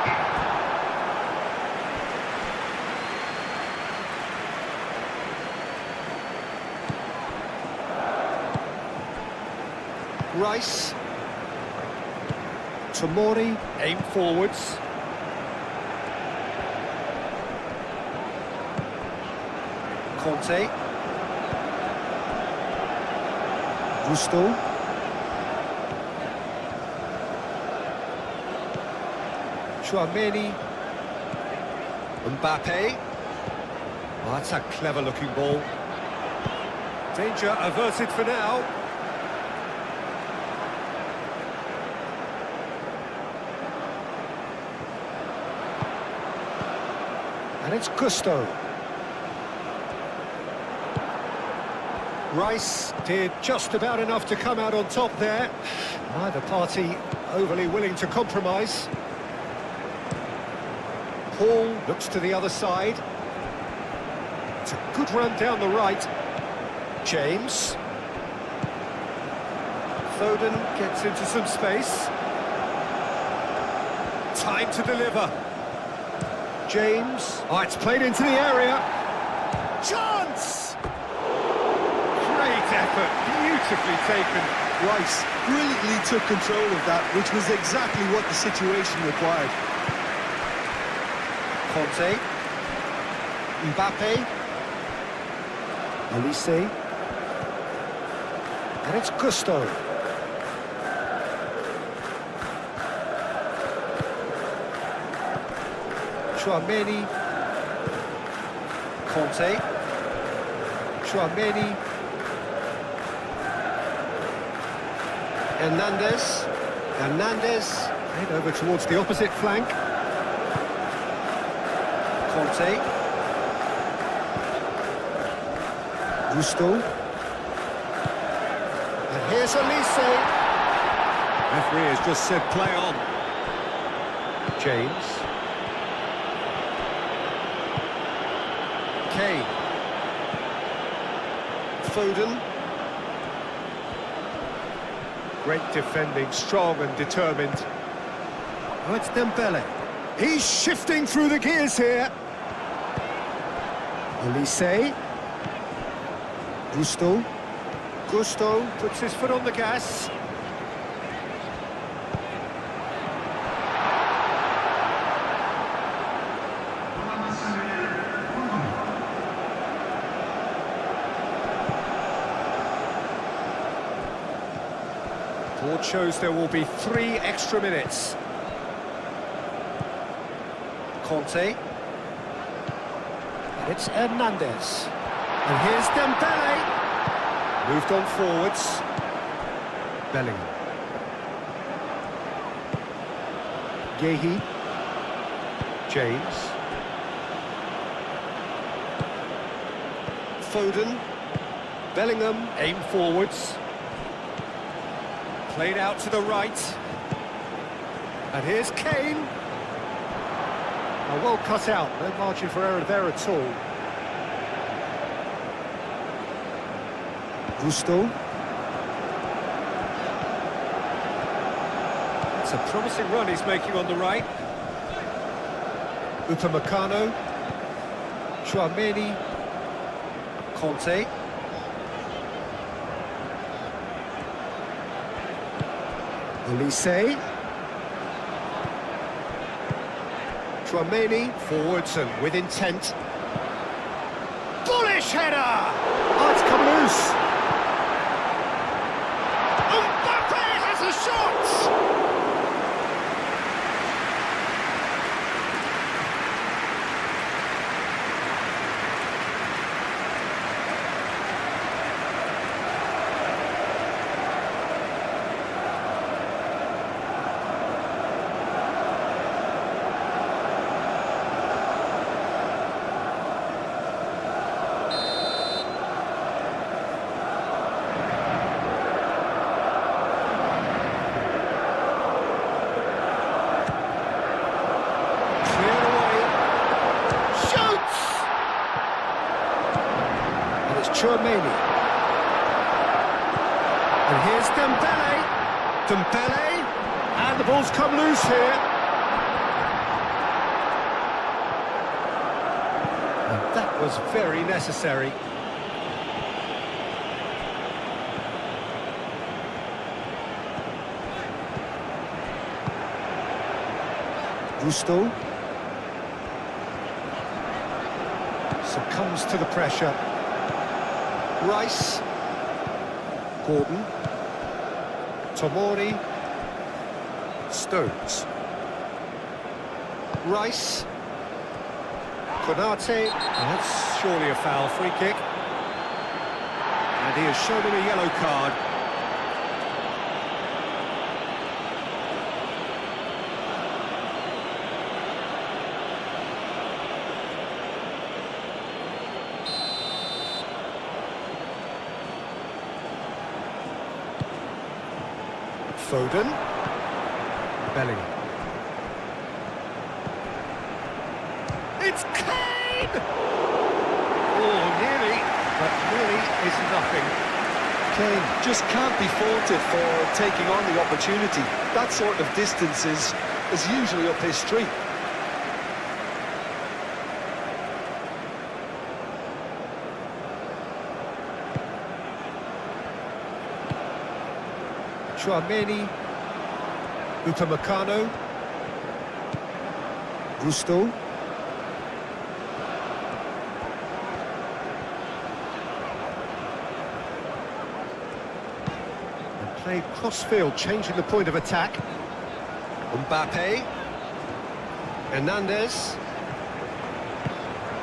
Rice. Tomori, aim forwards. Conte. Gusto. Chouameni. Mbappe. Oh, that's a clever-looking ball. Danger averted for now. And it's Gusto. Rice did just about enough to come out on top there. Neither party overly willing to compromise. Hall looks to the other side. It's a good run down the right. James. Foden gets into some space. Time to deliver. James. Oh, it's played into the area. Chance! Great effort, beautifully taken. Rice brilliantly took control of that, which was exactly what the situation required. Conte. Mbappe. Elise. And it's Gusto. Chouameni. Conte. Chouameni. Hernandez. Head over towards the opposite flank. Conte. Gusto. And here's Elise. Referee has just said play on. James. Kane. Foden. Great defending, strong and determined. Oh, it's Dembele. He's shifting through the gears here. Elise. Gusto. Gusto puts his foot on the gas. Board shows there will be 3 extra minutes. Conte. And it's Hernandez. And here's Dembele. Moved on forwards. Bellingham. Yehi. James. Foden. Bellingham. Aim forwards. Played out to the right. And here's Kane. Oh, well cut out. No margin for error there at all. Gusto. It's a promising run he's making on the right. Upamecano. Chouameni. Conte. Elise. Chouameni. Forwards and with intent. Bullish header! Oh, it's come loose. Mbappe has a shot! Chouameni. And here's Dembele. Dembele. And the ball's come loose here. And that was very necessary. Gusto. Succumbs to the pressure. Rice. Gordon. Tomori. Stones. Rice. Konate. That's surely a foul. Free kick. And he has shown him a yellow card. Foden. Bellingham. It's Kane! Oh, nearly, but nearly is nothing. Kane just can't be faulted for taking on the opportunity. That sort of distance is usually up his street. Chouameni, Upamecano, Gusto. And played cross-field, changing the point of attack. Mbappe, Hernandez,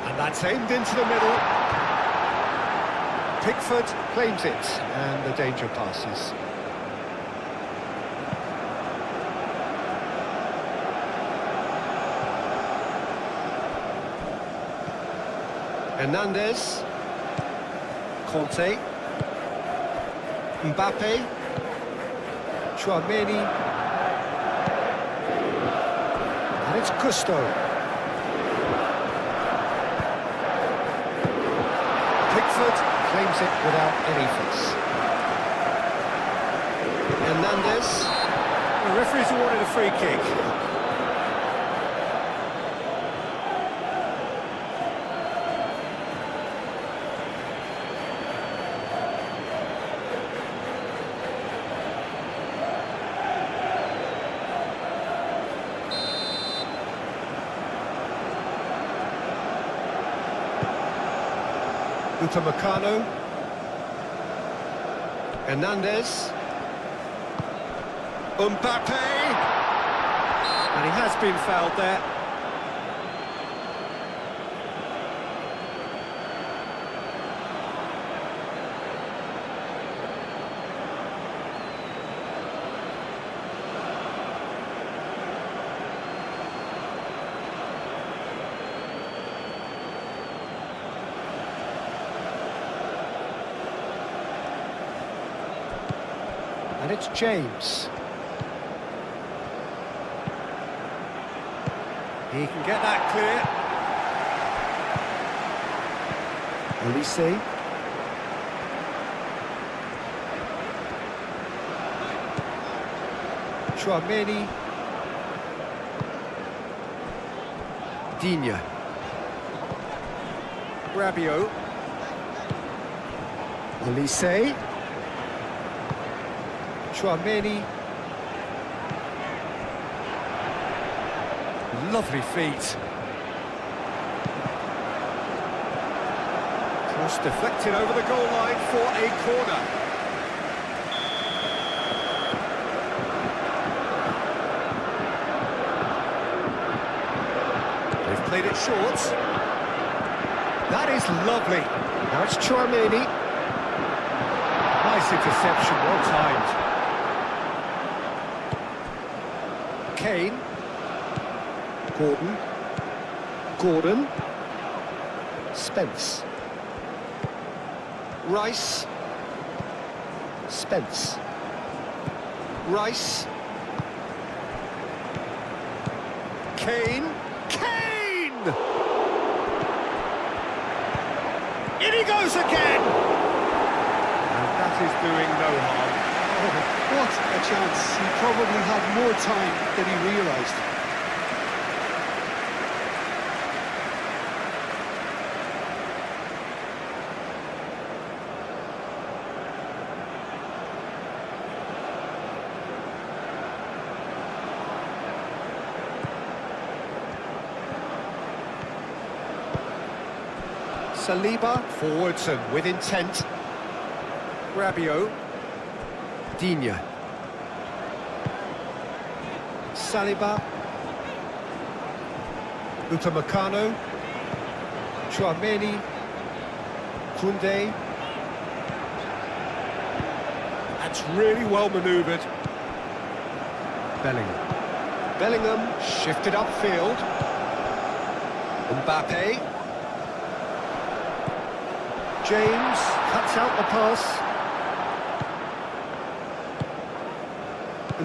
and that's aimed into the middle. Pickford claims it, and the danger passes. Hernandez, Conte, Mbappe, Chouameni, and it's Gusto. Pickford claims it without any fuss. Hernandez, the referee's awarded a free kick. Upamecano, Hernandez, Mbappe, and he has been fouled there. And it's James. He can get that clear. Olise. Chouameni. Digne. Rabiot. Olise. Chouameni. Lovely feet. Cross deflected over the goal line for a corner. They've played it short. That is lovely. Now it's Chouameni. Nice interception, well timed. Kane, Gordon, Spence, Rice, Spence, Rice, Kane, in he goes again! And that is doing no harm. Oh, what a chance. He probably had more time than he realised. Saliba, forwards and with intent. Rabiot. Digne. Saliba. Upamecano. Chouameni. Koundé. That's really well manoeuvred. Bellingham shifted upfield. Mbappe. James cuts out the pass.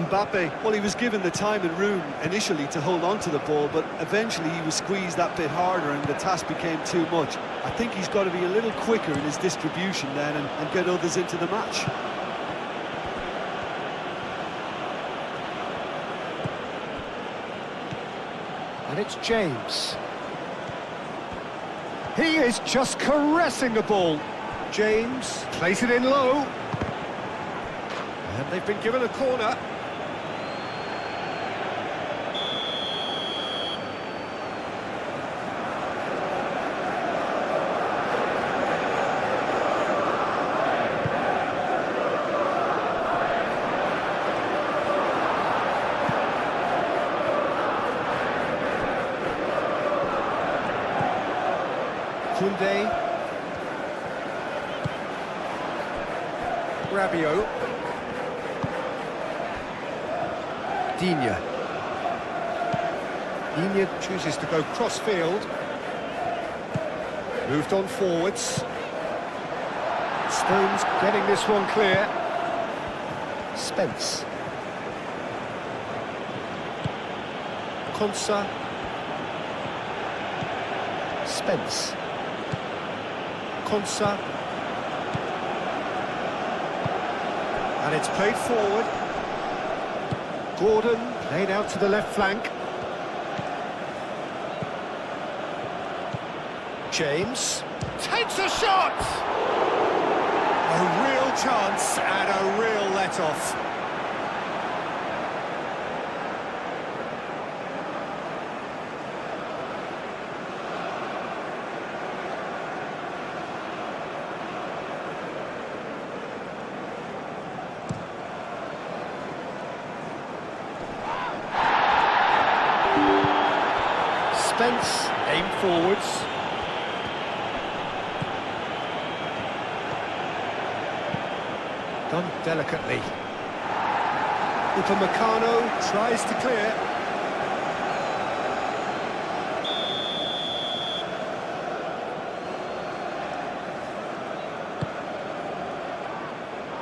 Mbappe, well, he was given the time and room initially to hold on to the ball, but eventually he was squeezed that bit harder and the task became too much. I think he's got to be a little quicker in his distribution then and get others into the match. And it's James. He is just caressing the ball. James, place it in low. And they've been given a corner. Koundé. Rabiot. Digne. Digne chooses to go cross-field. Moved on forwards. Stones getting this one clear. Spence. Konsa. Spence. Konsa. And it's played forward. Gordon played out to the left flank. James takes a shot! A real chance and a real let-off. Spence aimed forwards. Done delicately. Upamecano tries to clear.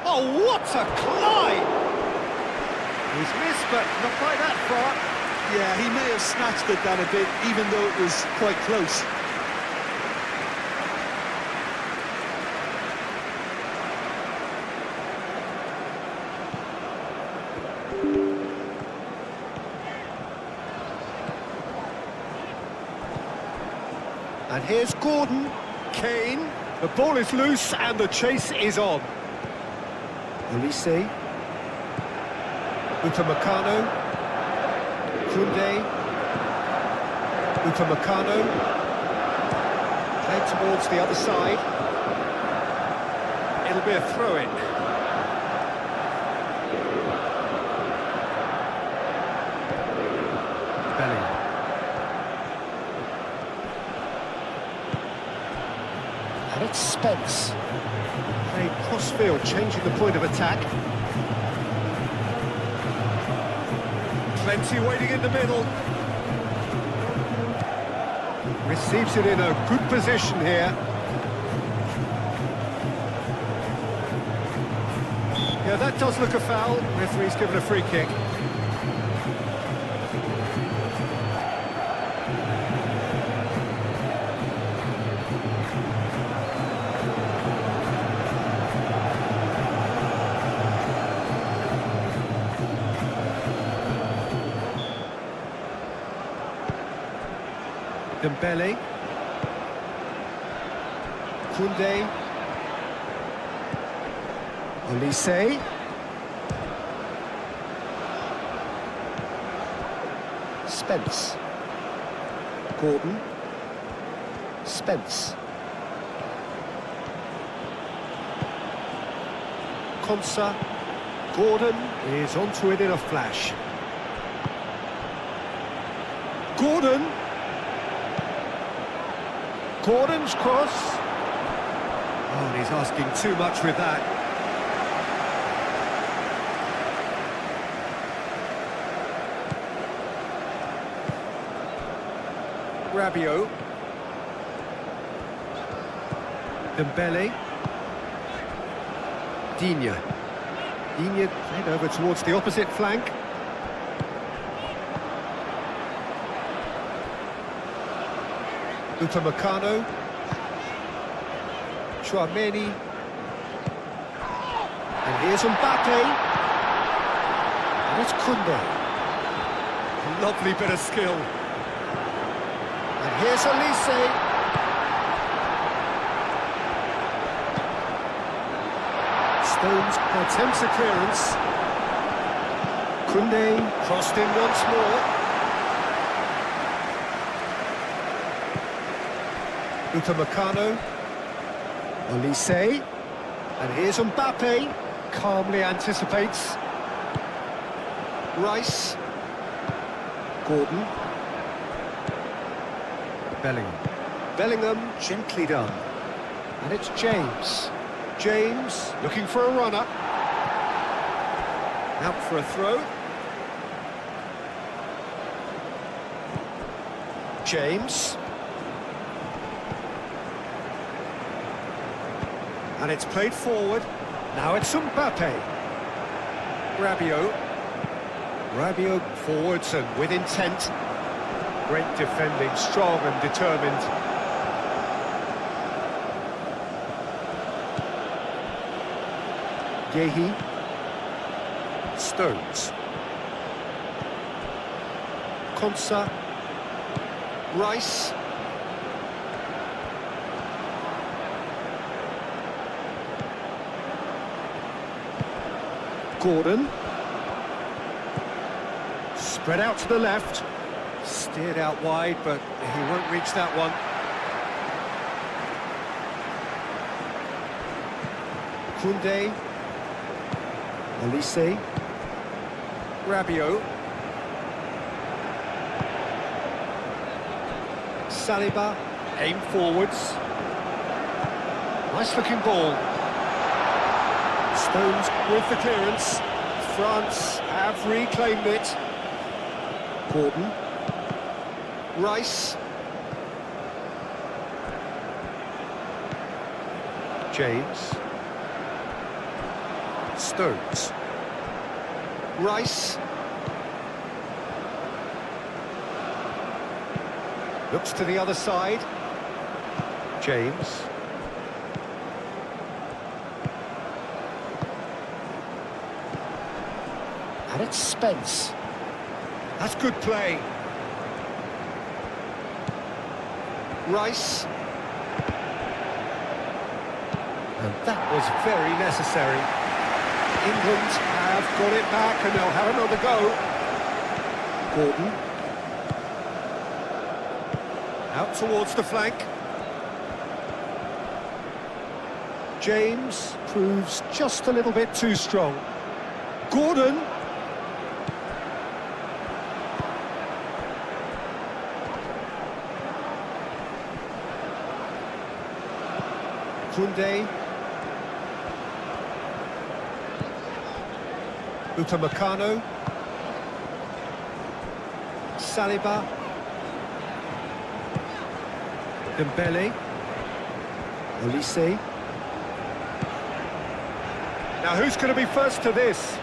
Oh, what a climb! He's missed, but not by that far. Yeah, he may have snatched at that a bit, even though it was quite close. And here's Gordon. Kane. The ball is loose and the chase is on. Olise. Upamecano. Koundé. Upamecano. Played towards the other side. It'll be a throw-in. Belly. And it's Spence. Played cross-field, changing the point of attack. Plenty waiting in the middle. Receives it in a good position here. Yeah, that does look a foul. Referee's given a free kick. Dembele. Koundé. Olise. Spence. Gordon. Spence. Konsa. Gordon is onto it in a flash. Gordon. Gordon's cross. Oh, and he's asking too much with that. Rabiot. Dembele. Digne. Digne played over towards the opposite flank. Upamecano. Chouameni. And here's Mbappe. And it's Koundé. Lovely bit of skill. And here's Elise. Stones attempts a clearance. Koundé crossed in once more. Upamecano. Elise. And here's Mbappe. Calmly anticipates. Rice. Gordon. Bellingham gently done. And it's James. James looking for a runner. Out for a throw. James. And it's played forward. Now it's Mbappe. Rabiot. Rabiot forwards and with intent. Great defending, strong and determined. Yehi. Stones. Konsa. Rice. Gordon. Spread out to the left. Steered out wide, but he won't reach that one. Koundé. Elise. Rabiot. Saliba. Aim forwards. Nice looking ball. Stones with the clearance. France have reclaimed it. Gordon. Rice. James. Stones. Rice. Looks to the other side. James. And it's Spence. That's good play. Rice. And that was very necessary. England have got it back and they'll have another go. Gordon. Out towards the flank. James proves just a little bit too strong. Gordon. Koundé. Upamecano. Saliba. Dembele. Elise. Now who's going to be first to this?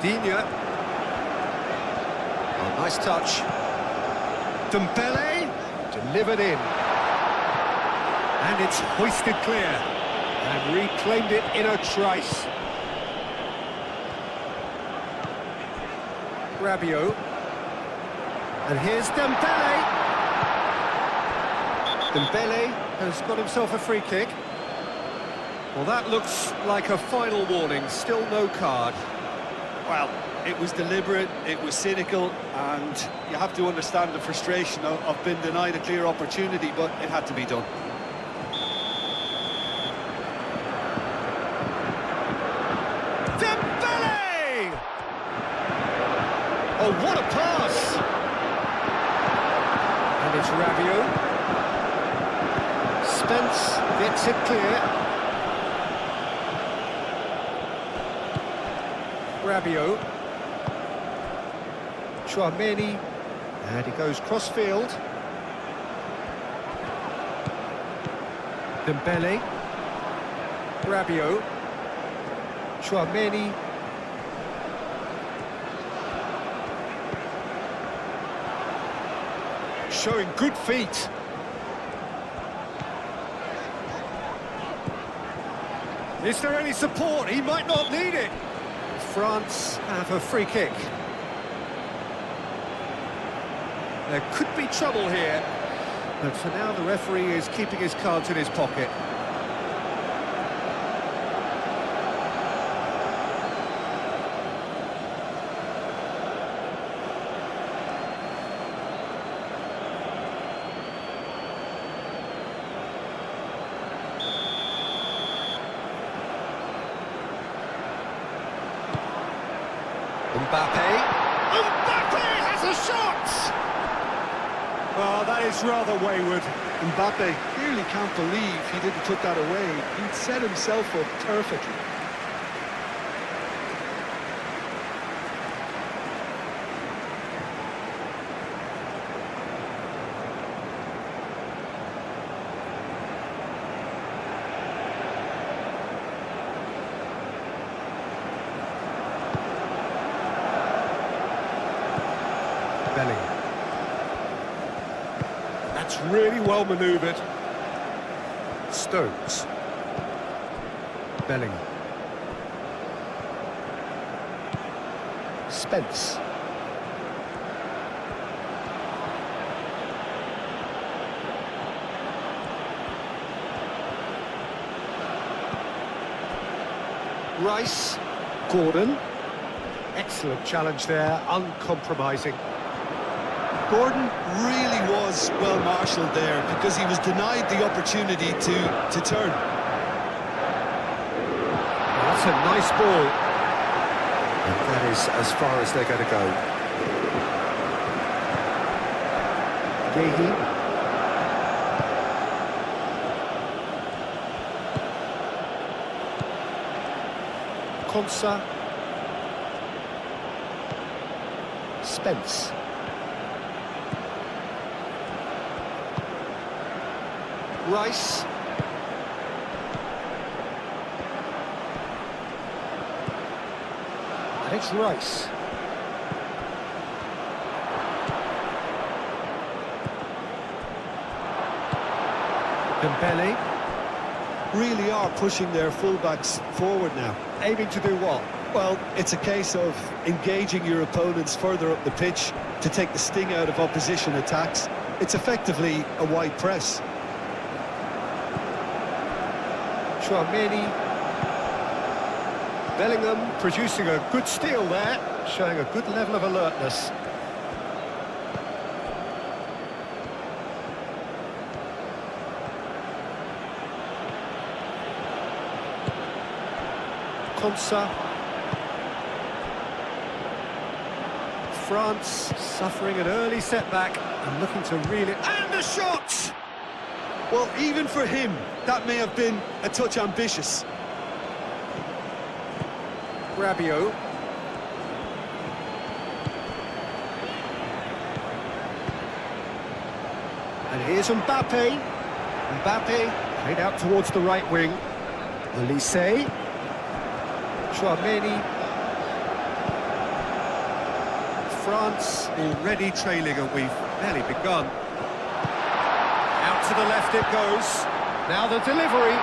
Digne. Oh, nice touch. Dembele. Delivered in. And it's hoisted clear. And reclaimed it in a trice. Rabiot. And here's Dembele. Dembele has got himself a free kick. Well, that looks like a final warning. Still no card. Well, it was deliberate, it was cynical, and you have to understand the frustration of being denied a clear opportunity, but it had to be done. Dembele! Oh, what a pass! And it's Rabiot. Spence gets it clear. Rabiot. Chouameni. And he goes cross-field. Dembele. Rabiot. Tchouaméni. Showing good feet. Is there any support? He might not need it. France have a free kick. There could be trouble here, but for now the referee is keeping his cards in his pocket. Mbappe has a shot! Well, that is rather wayward. Mbappe clearly can't believe he didn't put that away. He'd set himself up perfectly. Bellingham. That's really well manoeuvred. Stones. Bellingham. Spence. Rice. Gordon. Excellent challenge there, uncompromising. Gordon really was well marshalled there because he was denied the opportunity to turn. That's a nice ball. And that is as far as they're going to go. Gehi. Konsa. Spence. Rice. And it's Rice. Dembele. Really are pushing their fullbacks forward now. Aiming to do what? Well, it's a case of engaging your opponents further up the pitch to take the sting out of opposition attacks. It's effectively a wide press. Tchouaméni. Bellingham producing a good steal there, showing a good level of alertness. Konsa. France suffering an early setback and looking to reel it. And a shot! Well, even for him, that may have been a touch ambitious. Rabiot. And here's Mbappe. Mbappe played out towards the right wing. Elise. Tchouaméni. France already trailing and we've barely begun. Out to the left it goes. Now the delivery.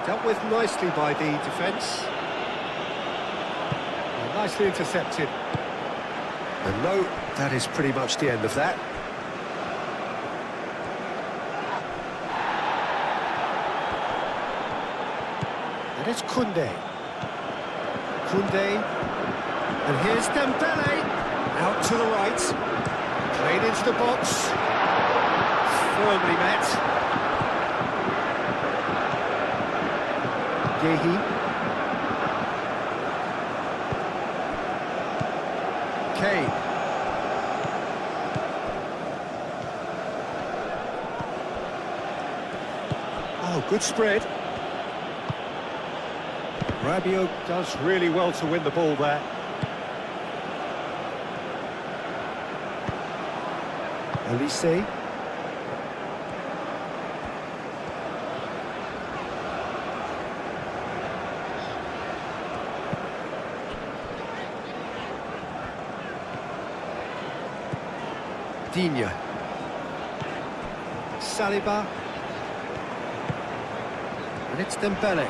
Dealt with nicely by the defence. Nicely intercepted. And no, that is pretty much the end of that. And it's Koundé. Koundé. And here's Dembele. Out to the right. Played into the box. Firmly met. Gehi. Kane. Oh, good spread. Rabiot does really well to win the ball there. Elise. Digne. Saliba. And it's Dembele.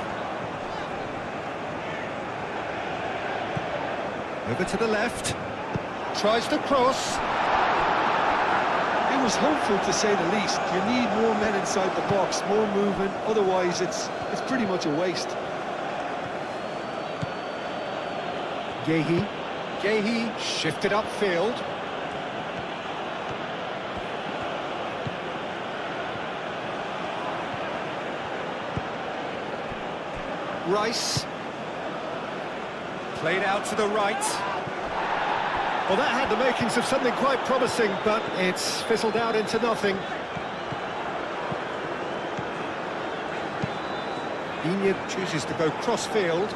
Over to the left. Tries to cross. It was hopeful, to say the least. You need more men inside the box, more movement, otherwise it's pretty much a waste. Gehi shifted upfield. Rice. Played out to the right. Well, that had the makings of something quite promising, but it's fizzled out into nothing. Digne chooses to go cross-field.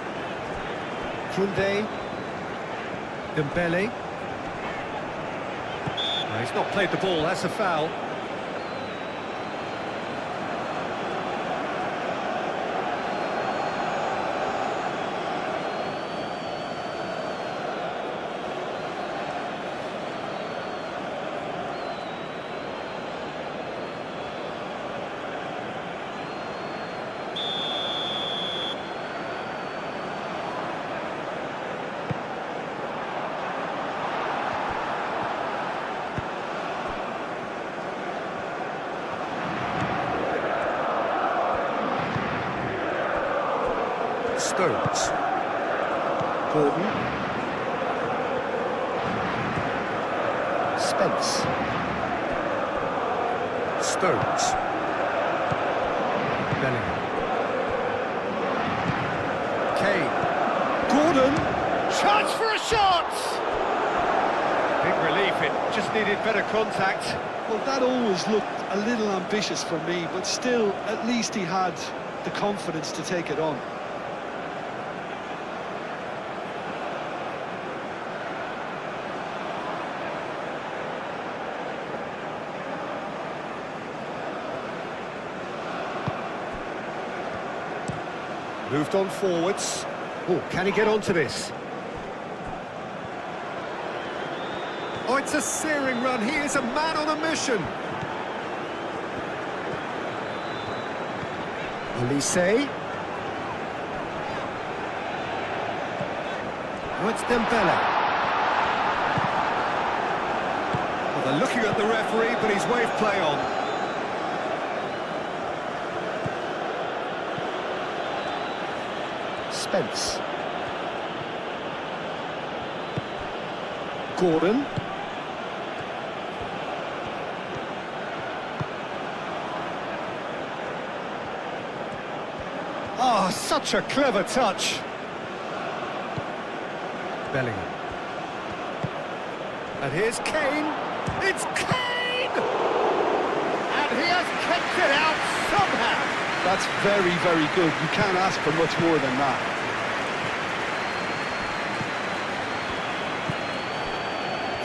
Koundé. Dembele. No, he's not played the ball, that's a foul. Stones. Gordon. Spence. Stones. Bellingham. Kane. Gordon. Chance for a shot! Big relief, it just needed better contact. Well, that always looked a little ambitious for me, but still, at least he had the confidence to take it on. Moved on forwards. Oh, can he get onto this? Oh, it's a searing run. He is a man on a mission. Olise. Oh, it's Dembele. Well, they're looking at the referee, but he's waved play on. Spence. Gordon. Oh, such a clever touch. Bellingham. And here's Kane. It's Kane! And he has kept it out somehow. That's very, very good. You can't ask for much more than that.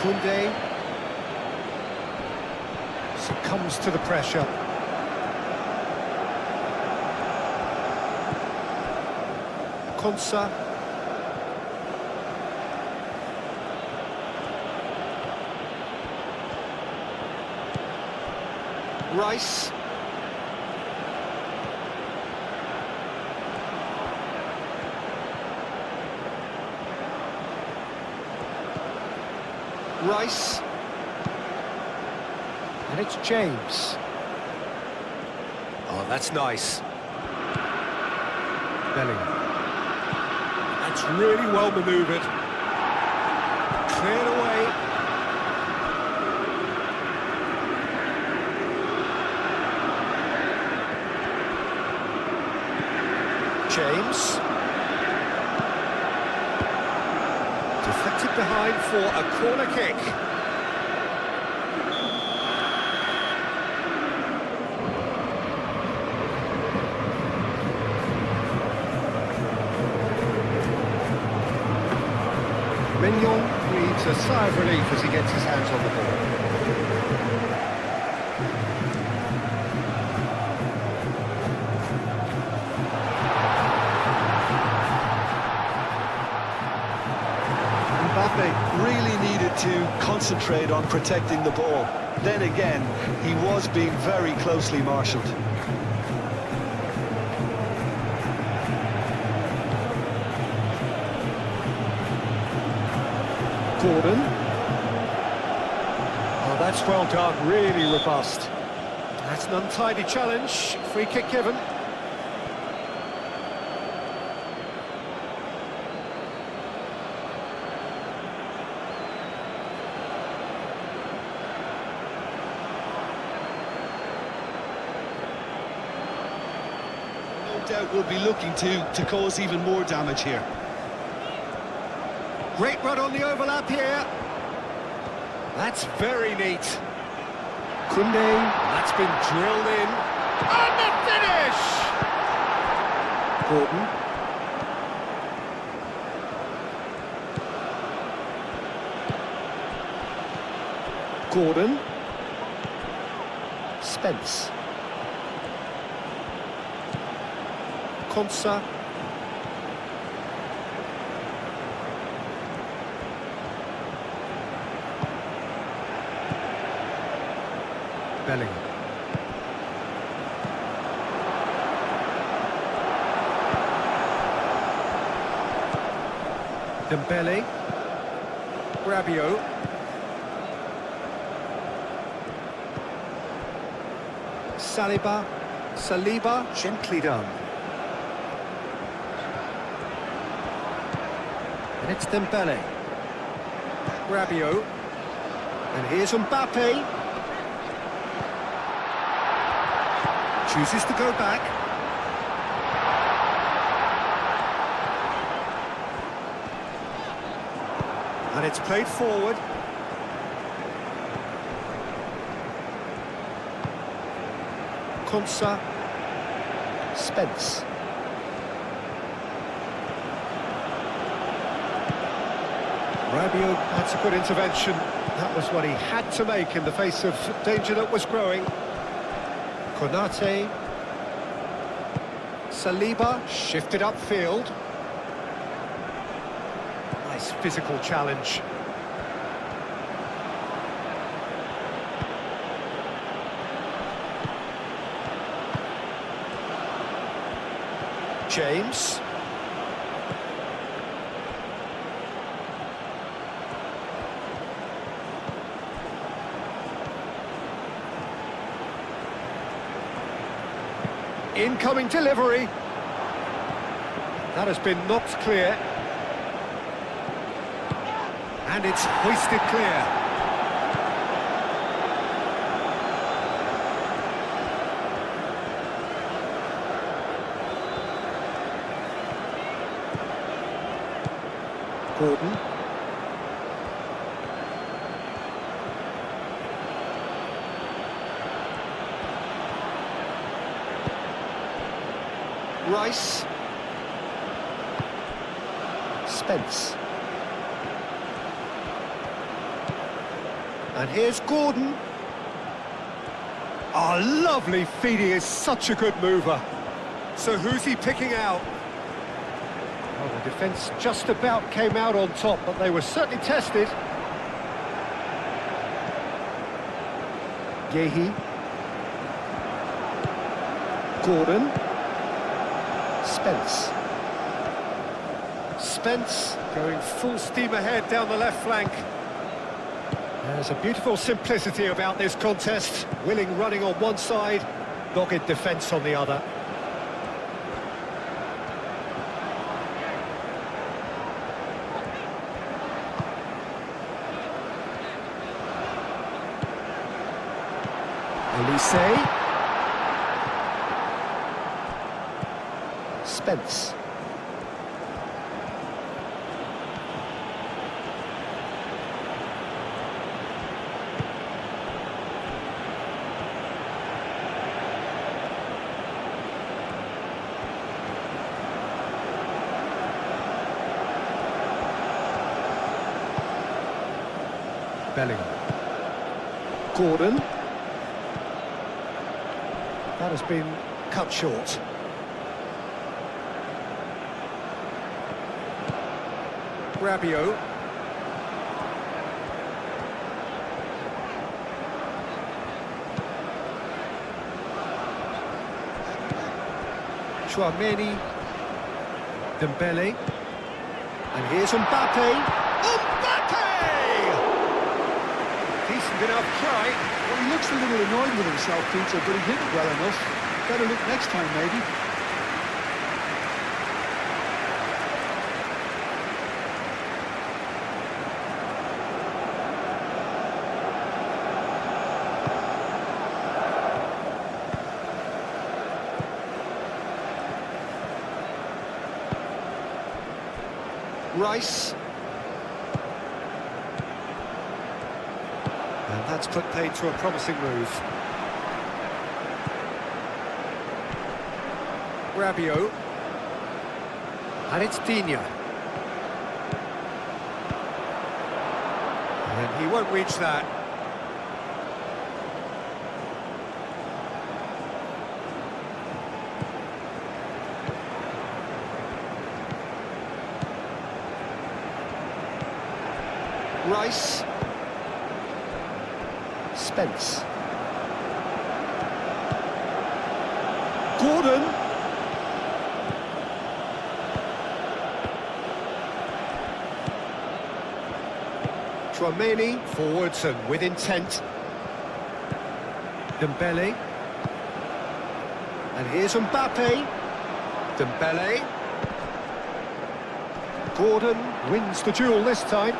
Koundé succumbs to the pressure. Konsa. Rice. Rice. And it's James. Oh, that's nice. Bellingham. That's really well manoeuvred. Cleared away. James. Deflected behind for a corner kick. Mignon breathes a sigh of relief as he gets his hands on the ball. Mbappe really needed to concentrate on protecting the ball. Then again, he was being very closely marshalled. Gordon. Oh, that's well done, really robust. That's an untidy challenge, free kick given. No doubt we'll be looking to cause even more damage here. Great run on the overlap here. That's very neat. Kunde, that's been drilled in. And the finish! Gordon. Gordon. Spence. Konsa. Bellingham. Dembele. Rabiot. Saliba, gently done. And it's Dembele. Rabiot. And here's Mbappe. Chooses to go back. And it's played forward. Konsa. Spence. Rabiot, that's a good intervention. That was what he had to make in the face of danger that was growing. Konate. Saliba, shifted upfield. Nice physical challenge. James. Incoming delivery. That has been knocked clear. And it's hoisted clear. Gordon. Rice. Spence. And here's Gordon. Oh, lovely feed, he is such a good mover. So who's he picking out? Well, the defence just about came out on top, but they were certainly tested. Yehi. Gordon. Spence. Spence going full steam ahead down the left flank. There's a beautiful simplicity about this contest. Willing running on one side, dogged defence on the other. Elise. Spence. Bellingham. Gordon. That has been cut short. Rabiot. Chouameni, Dembele, and here's Mbappe. Mbappe! Decent enough try. Well, he looks a little annoyed with himself, Peter, but he hit it well enough. Better look next time, maybe. Rice. And that's put paid to a promising move. Rabiot. And it's Dina. And he won't reach that. Rice. Spence. Gordon. Chouameni forwards and with intent. Dembele. And here's Mbappe. Dembele. Gordon wins the duel this time.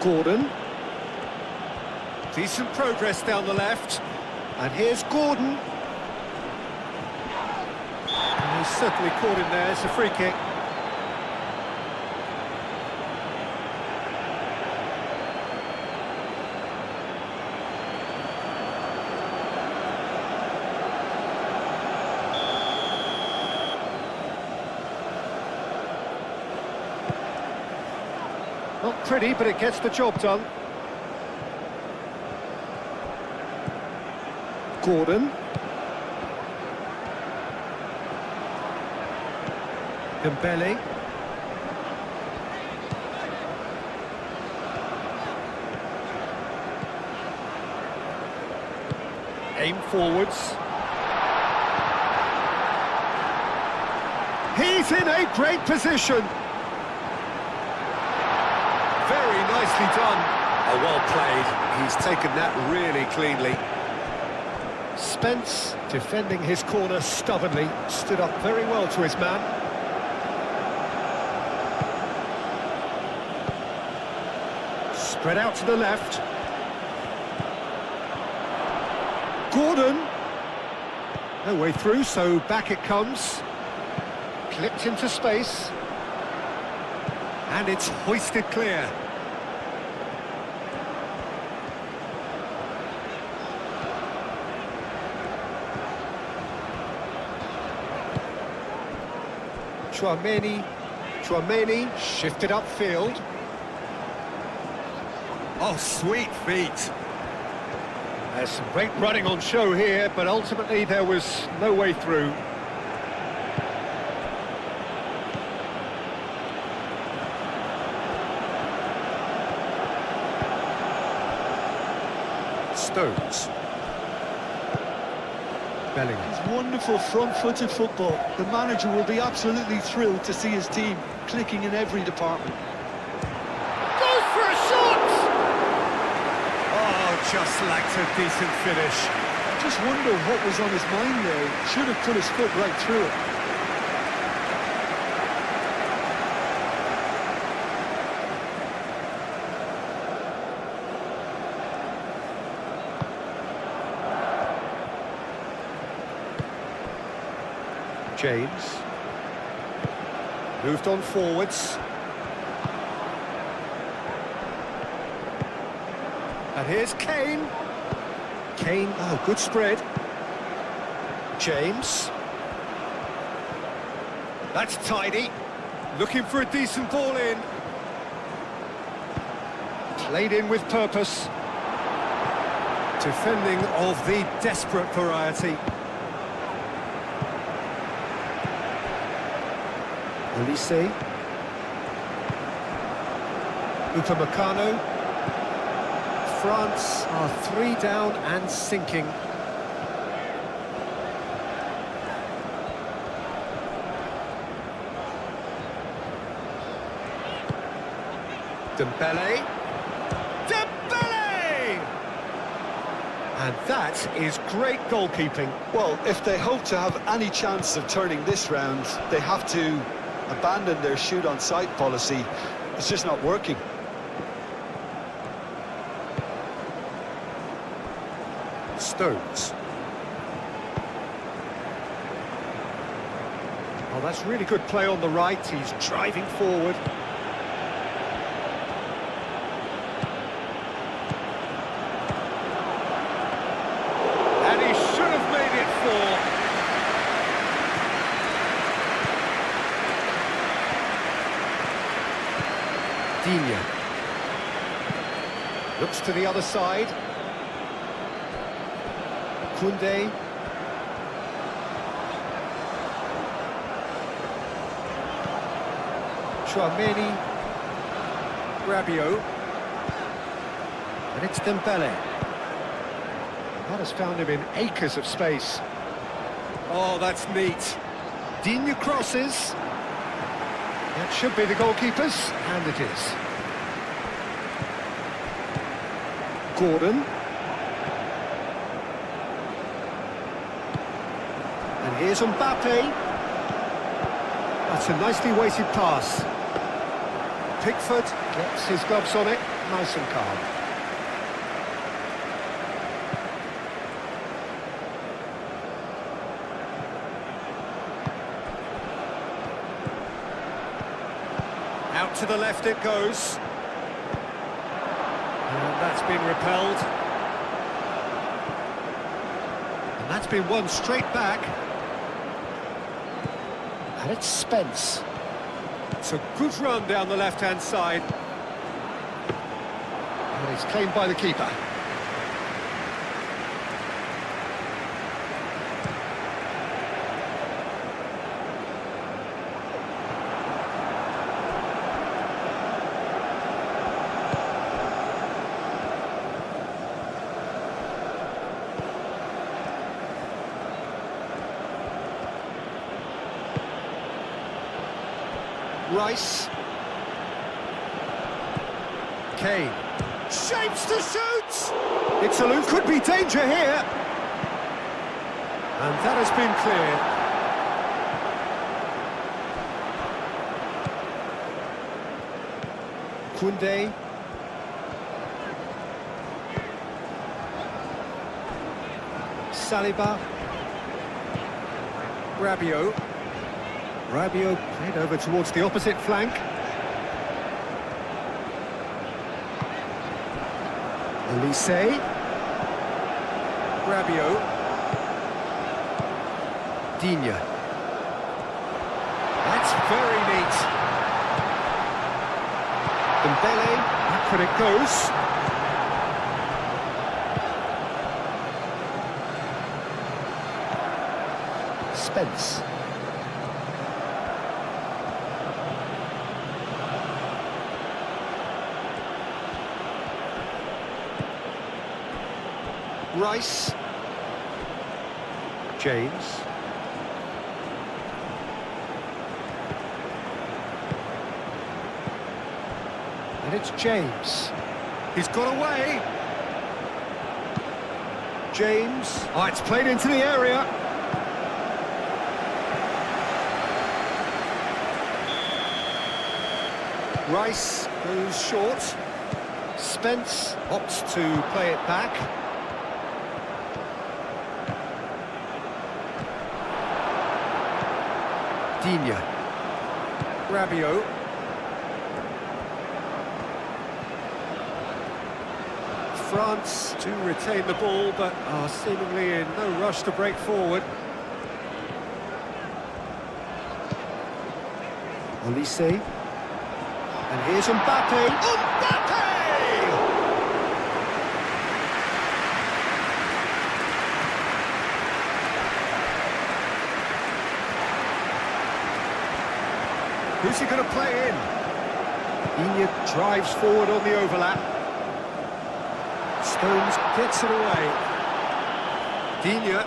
Gordon. Decent progress down the left. And here's Gordon. And he's certainly caught him there. It's a free kick. Not pretty, but it gets the job done. Gordon. Dembele. Aim forwards. He's in a great position. Very nicely done. Oh, well played. He's taken that really cleanly. Spence, defending his corner stubbornly, stood up very well to his man. Spread out to the left. Gordon. No way through, so back it comes. Clipped into space. And it's hoisted clear. Chouameni shifted upfield. Oh, sweet feet. There's some great running on show here, but ultimately there was no way through. Stones. Bellingham. It's wonderful front-footed football. The manager will be absolutely thrilled to see his team clicking in every department. Goes for a shot! Oh, just lacked a decent finish. I just wonder what was on his mind there. He should have put his foot right through it. James. Moved on forwards. And here's Kane. Kane, oh, good spread. James. That's tidy. Looking for a decent ball in. Played in with purpose. Defending of the desperate variety. Olise. Upamecano. France are 3 down and sinking. Dembele. Dembele! And that is great goalkeeping. Well, if they hope to have any chance of turning this round, they have to abandon their shoot-on-sight policy. It's just not working. Stones. Oh, that's really good play on the right. He's driving forward. And he should have made it 4. Digne. Looks to the other side. Koundé. Chouameni. Rabiot. And it's Dembele. That has found him in acres of space. Oh, that's neat. Digne crosses. That should be the goalkeeper's, and it is. Gordon. And here's Mbappe. That's a nicely weighted pass. Pickford gets his gloves on it, nice and calm. Out to the left it goes. And that's been repelled. And that's been won straight back. And it's Spence. It's a good run down the left-hand side. And it's claimed by the keeper. Rice. Kane. Shapes to shoot! It's a loop, could be danger here. And that has been cleared. Koundé. Saliba. Rabiot. Rabiot played over towards the opposite flank. Elise. Rabiot. Digne. That's very neat. Dembele, back when it goes. Spence. Rice. James. And it's James. He's got away. James. Oh, it's played into the area. Rice goes short. Spence opts to play it back. Digne. Rabiot. France to retain the ball, but are seemingly in no rush to break forward. Elise. And here's Mbappe. Mbappe! Who's he going to play in? Digne drives forward on the overlap. Stones gets it away. Digne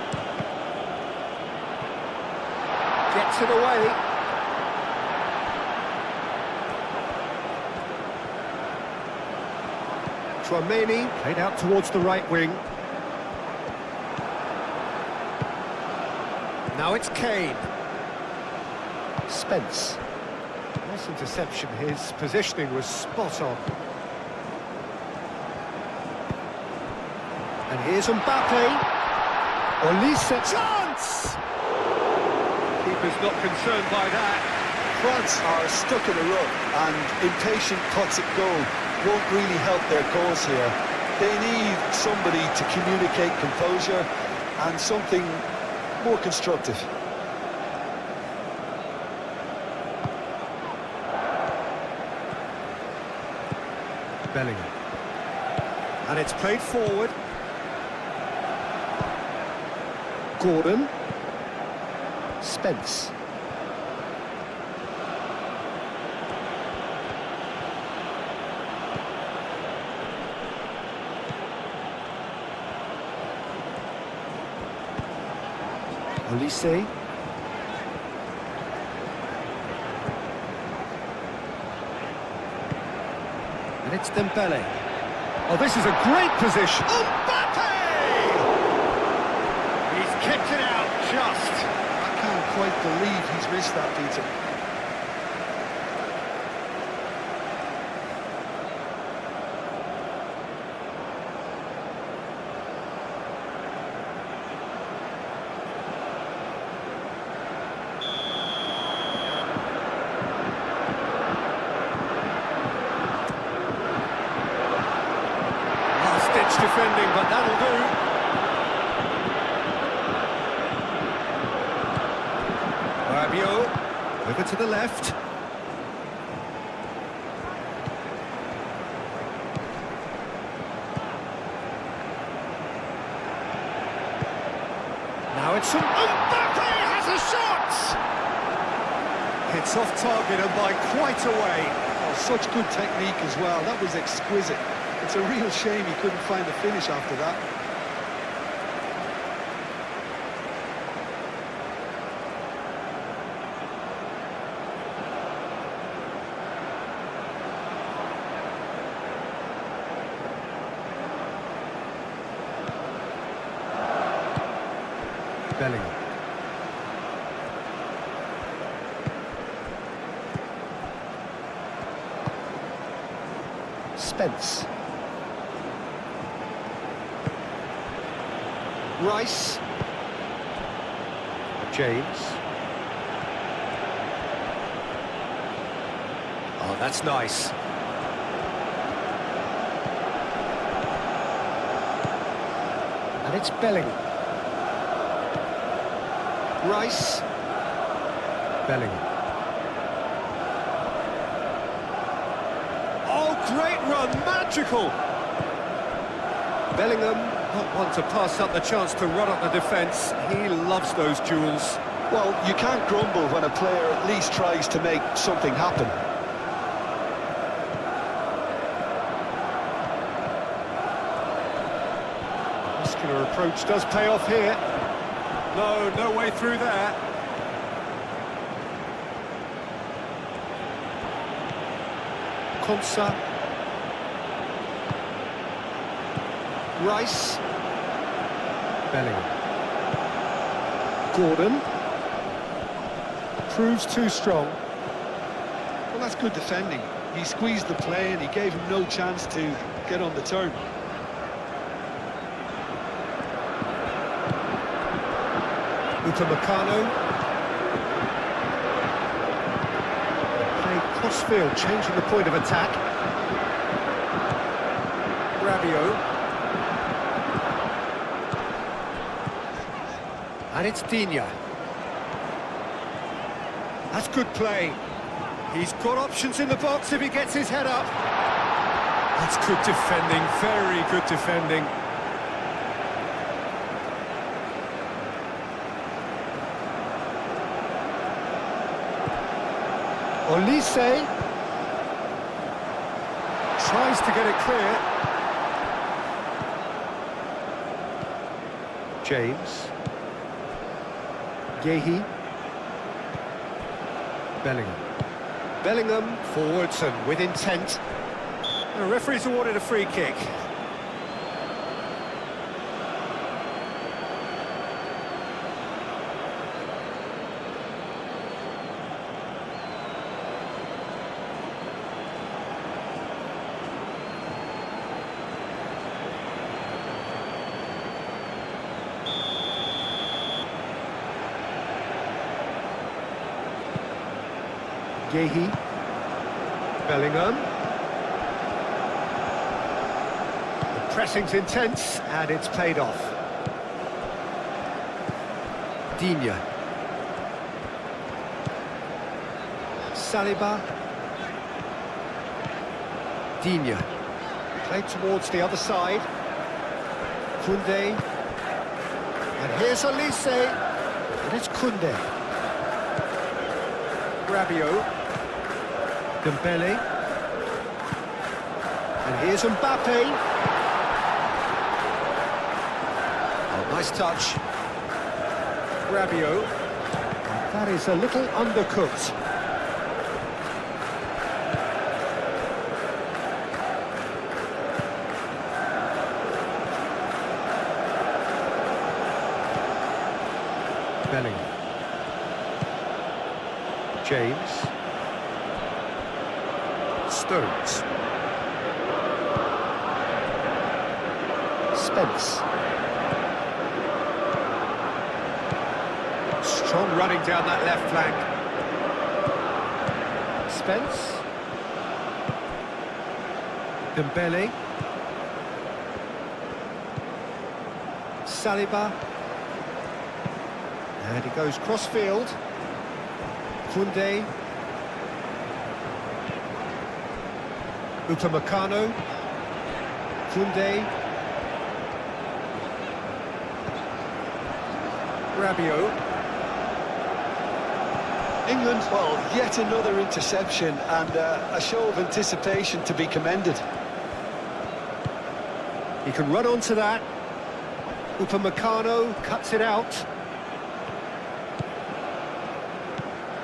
gets it away. Tchouameni played out towards the right wing. Now it's Kane. Spence. Nice interception. His positioning was spot on. And here's Mbappe. Olise. Chance! Keeper's not concerned by that. France are stuck in a rut, and impatient pots at goal won't really help their cause here. They need somebody to communicate composure and something more constructive. Bellingham. And it's played forward. Gordon. Spence. Olise. And it's Dembele. Oh, this is a great position. Mbappe! He's kicked it out just. I can't quite believe he's missed that, Peter. Defending, but that'll do. Rabiot, over to the left. Now it's Mbappe has a shot! It's off target and by quite a way. Oh, such good technique as well. That was exquisite. It's a real shame he couldn't find the finish after that. Bellingham. Spence. Rice. James. Oh, that's nice. And it's Bellingham. Rice. Bellingham. Oh, great run, magical! Bellingham, not one to pass up the chance to run up the defence. He loves those duels. Well, you can't grumble when a player at least tries to make something happen. Muscular approach does pay off here. No way through there. Konsa. Rice. Bellingham. Gordon. Proves too strong. Well, that's good defending. He squeezed the play and he gave him no chance to get on the turn. Upamecano. Played cross-field, changing the point of attack. Rabiot. And it's Digne. That's good play. He's got options in the box if he gets his head up. That's good defending, very good defending. Olise tries to get it clear. James. Yehi. Bellingham. Bellingham forwards and with intent. The referee's awarded a free kick. Yehi. Bellingham. The pressing's intense and it's paid off. Digne. Saliba. Digne. Played towards the other side. Koundé. And here's Elise. And it's Koundé. Rabiot. Dembele. And here's Mbappe. Oh, nice touch. Rabiot. That is a little undercooked. Bellingham. James. Stones. Spence. Strong running down that left flank. Spence. Dembele. Saliba. And he goes cross-field. Koundé. Upamecano. Koundé. Rabiot. England, well, yet another interception and a show of anticipation to be commended. He can run onto that. Upamecano cuts it out.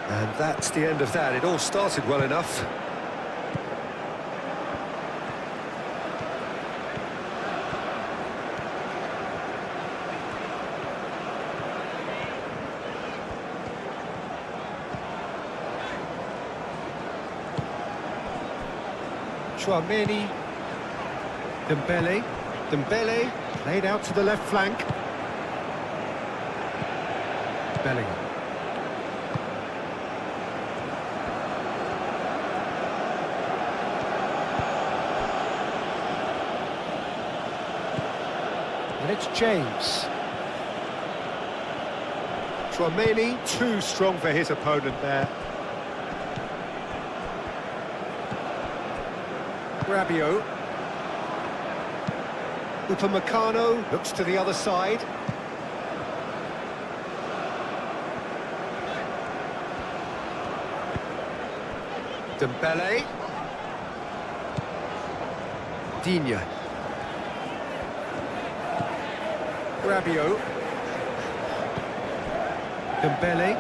And that's the end of that. It all started well enough. Chouameni. Dembele. Dembele played out to the left flank. Bellingham. And it's James. Chouameni, too strong for his opponent there. Rabiot. Upamecano looks to the other side. Dembele. Digne. Rabiot. Dembele.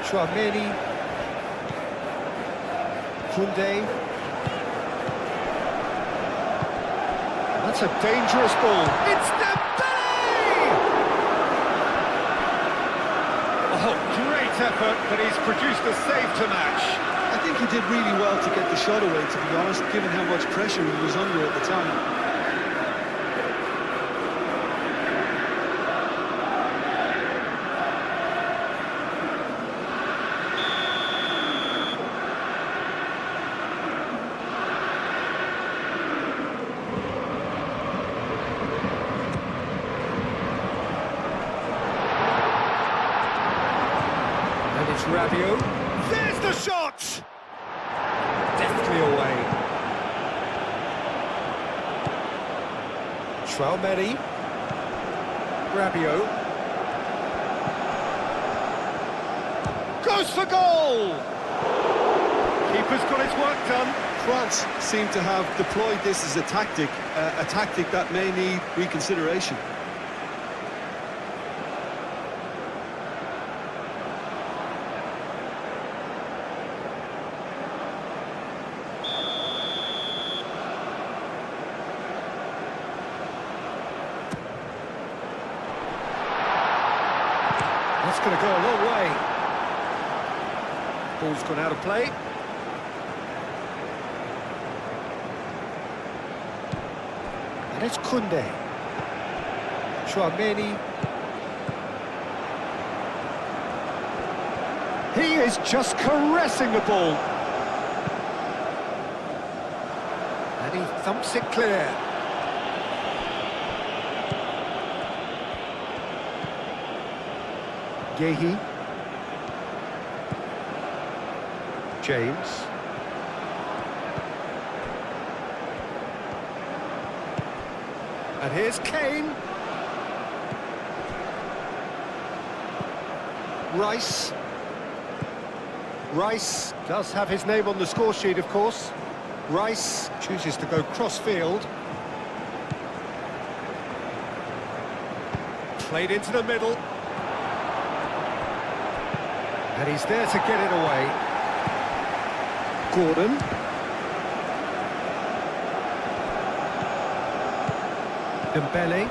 Chouameni. Koundé. That's a dangerous ball. It's Dembele! Oh, great effort, but he's produced a save to match. I think he did really well to get the shot away, to be honest, given how much pressure he was under at the time. It's Rabiot. There's the shot! Deftly away. Chouameni. Rabiot. Goes for goal! Keeper's got his work done. France seem to have deployed this as a tactic that may need reconsideration. going to go a long way. Ball's gone out of play. And it's Kunde. Chouameni. He is just caressing the ball. And he thumps it clear. Yehi. James. And here's Kane. Rice. Rice does have his name on the score sheet, of course. Rice chooses to go cross-field. Played into the middle. And he's there to get it away. Gordon. Dembele.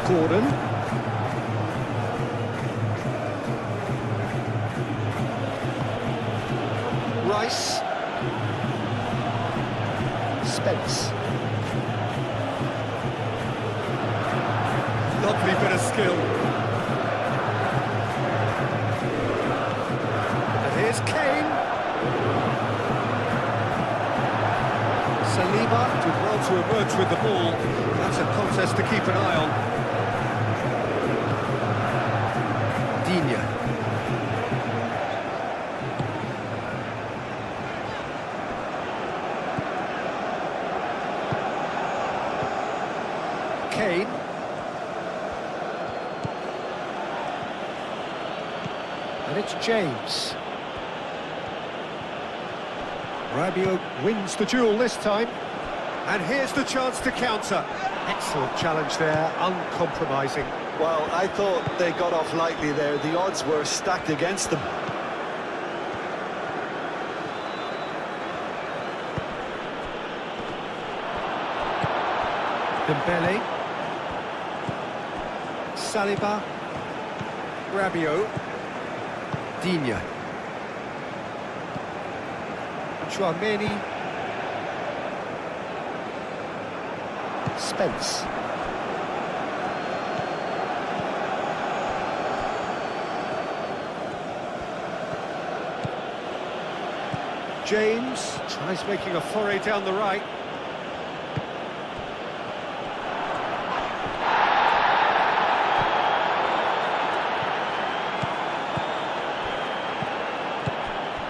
Gordon. Rice. Spence. Lovely bit of skill. And here's Kane. Saliba did well to emerge with the ball. That's a contest to keep an eye on. Digne. Kane. And it's James. Rabiot wins the duel this time. And here's the chance to counter. Excellent challenge there, uncompromising. Well, I thought they got off lightly there. The odds were stacked against them. Dembele. Saliba. Rabiot. Digne. Chouameni. Spence. James tries making a foray down the right.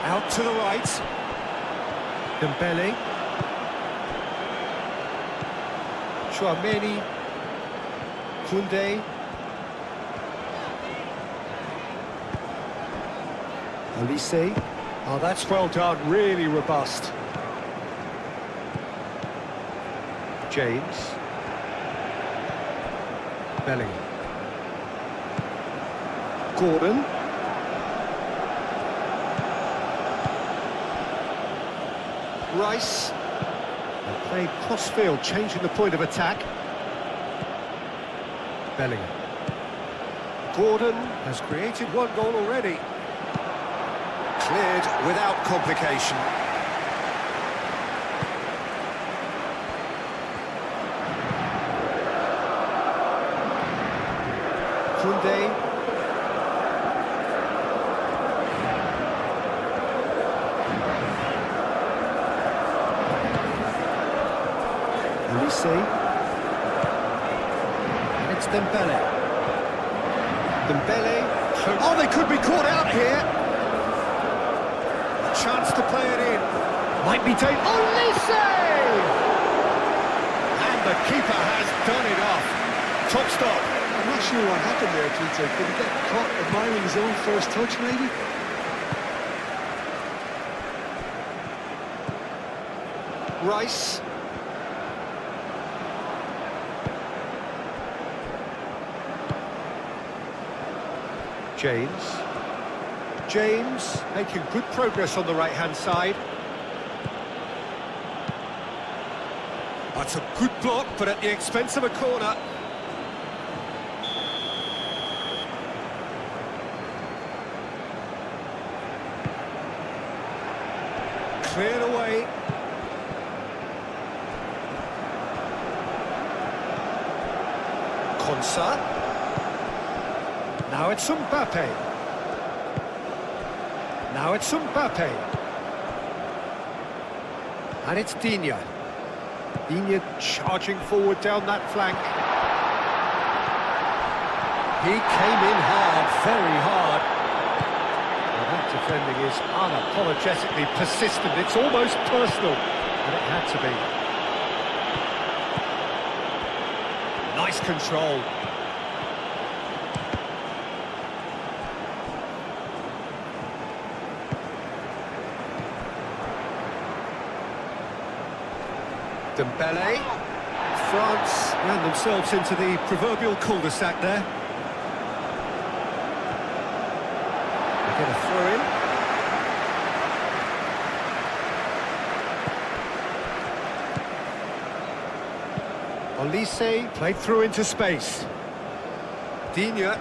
Out to the right. Dembele. Chouameni. Kunde. Olise. Oh, that's well done, really robust. James. Bellingham. Gordon. Rice. And played cross-field, changing the point of attack. Bellingham. Gordon has created one goal already. Cleared without complication. Kunde. Olise. And it's Dembele. Dembele. Oh, they could be caught out here. Chance to play it in. Might be taken. Olise! And the keeper has done it off. Top stop. I'm not sure what happened there, Peter. Did he get caught admiring his own first touch, maybe? Rice. James. James making good progress on the right-hand side. That's a good block, but at the expense of a corner. cleared away. Konsa. Now it's Mbappe. Now it's Mbappe. And it's Digne. Digne charging forward down that flank. He came in hard, very hard. Well, that defending is unapologetically persistent. It's almost personal, and it had to be. Nice control. Dembele. France ran themselves into the proverbial cul-de-sac there. They get a throw in. Olise played through into space. Digne.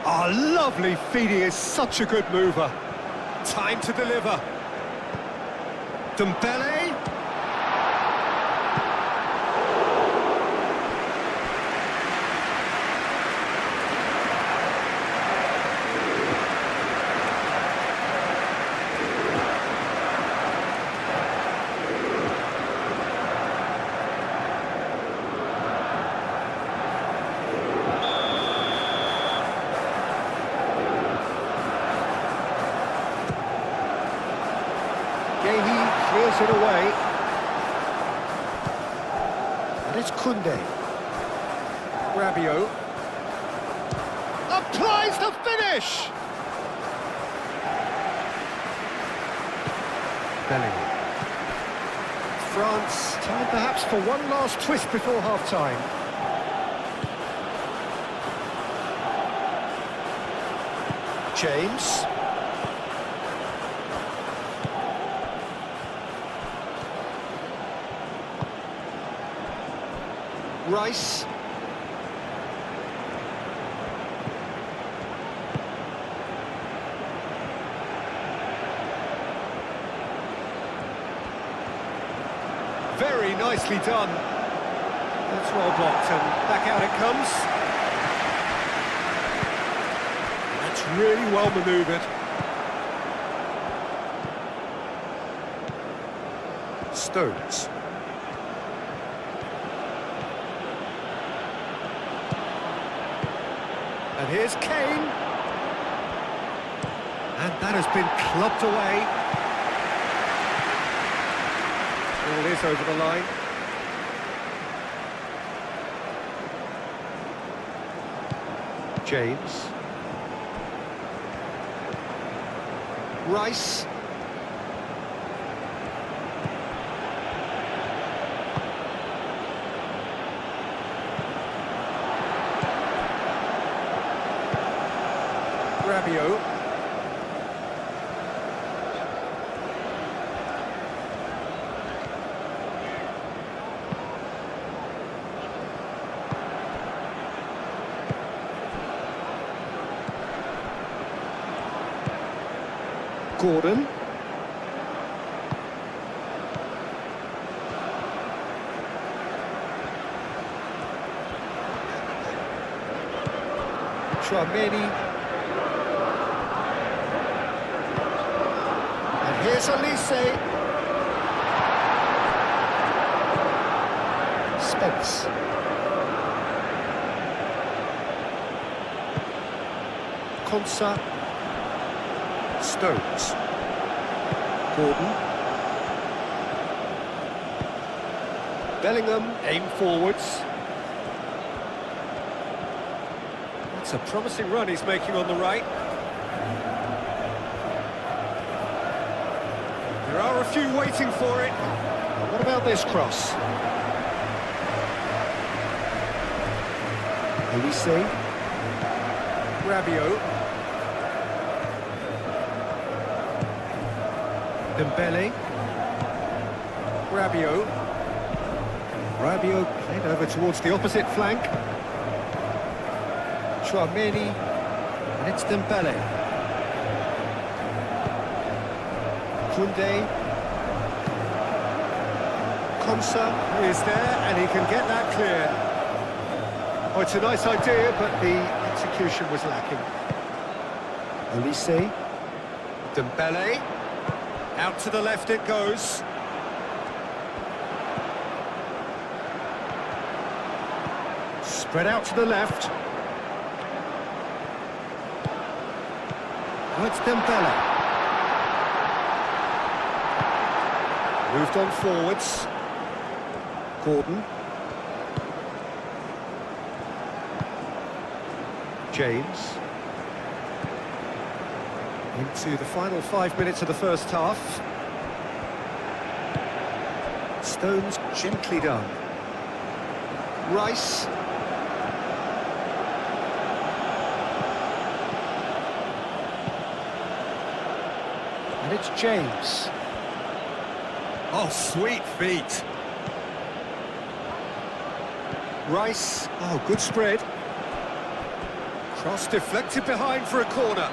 Oh, lovely feeding, is such a good mover. Time to deliver. Dembele. Clears it away. And it's Koundé. Rabiot. Applies the finish! Bellingham. France time perhaps for one last twist before half-time. James. Rice. Very nicely done. That's well blocked, and back out it comes. That's really well manoeuvred. Stones. And here's Kane. And that has been clubbed away. Ball is over the line. James. Rice. Rabiot. Gordon. Tchouaméni. Here's Olise. Spence. Konsa. Stones. Gordon. Bellingham aim forwards. That's a promising run he's making on the right. There are a few waiting for it. What about this cross? Olise. Rabiot. Dembele. Rabiot. Rabiot played over towards the opposite flank. Tchouaméni. And it's Dembele. Koundé. Konsa is there, and he can get that clear. Oh, it's a nice idea, but the execution was lacking. Olise. Dembele. Out to the left it goes. Spread out to the left. Oh, it's Dembele. Moved on forwards. Gordon. James. Into the final 5 minutes of the first half. Stones gently done. Rice. And it's James. Oh, sweet feet. Rice. Oh, good spread. Cross deflected behind for a corner.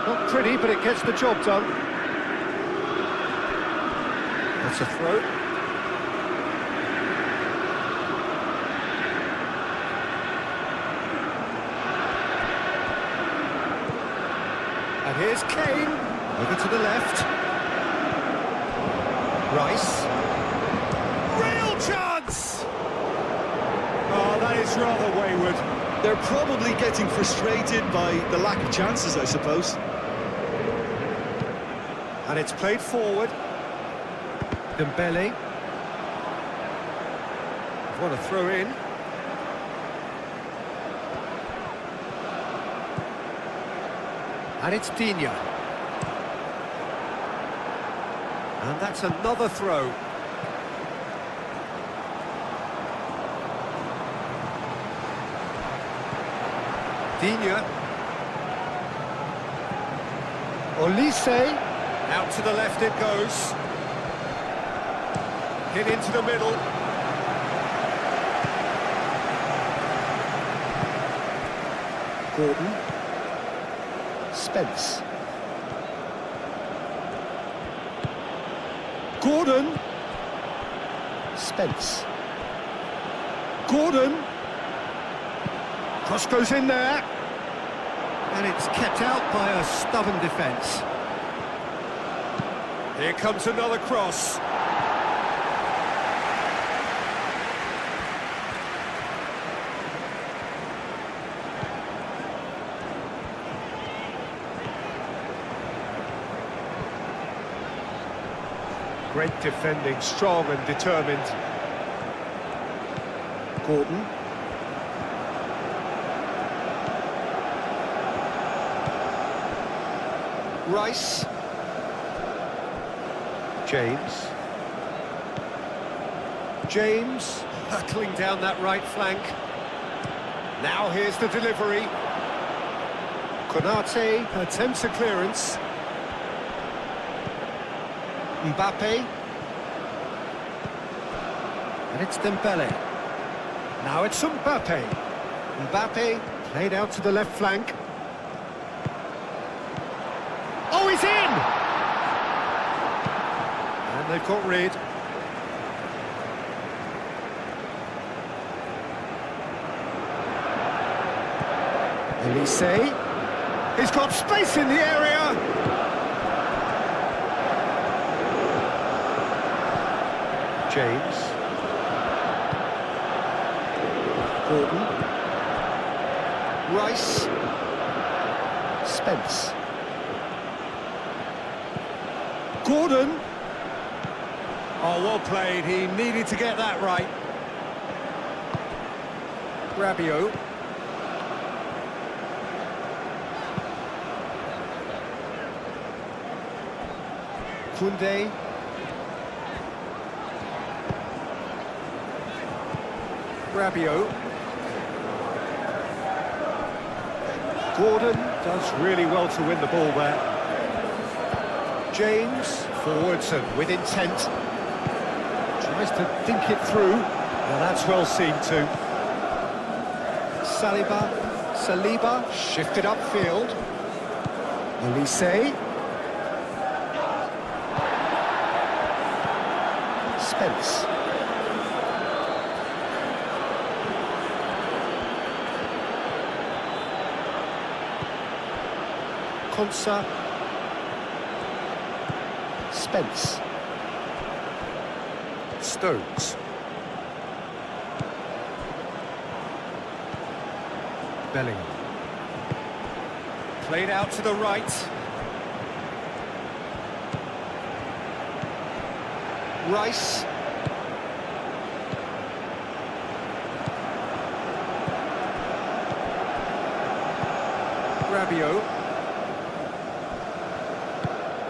Not pretty, but it gets the job done. That's a throw. And here's Kane. Over to the left. Rice. Real chance! Oh, that is rather wayward. They're probably getting frustrated by the lack of chances, I suppose. And it's played forward. Dembele. Want to throw in. And it's Digne. And that's another throw. Digne. Olise. Out to the left it goes. Hit into the middle. Gordon. Spence. Gordon. Spence. Gordon. Cross goes in there. And it's kept out by a stubborn defence. Here comes another cross. Great defending, strong and determined. Gordon. Rice. James. James hurtling down that right flank. Now here's the delivery. Konate attempts a clearance. Mbappe. And it's Dembele. Now it's Mbappe. Mbappe played out to the left flank. Oh, he's in! And they've got rid. Olise. He's got space in the area! James. Gordon. Rice. Spence. Gordon. Oh, well played. He needed to get that right. Rabiot. Koundé. Rabiot. Gordon does really well to win the ball there. James, forwards and with intent. Tries Tries to think it through. Now that's well seen too. Saliba, shifted upfield. Olise. Spence. Konsa. Spence. Stones. Bellingham. Played out to the right. Rice. Rabiot.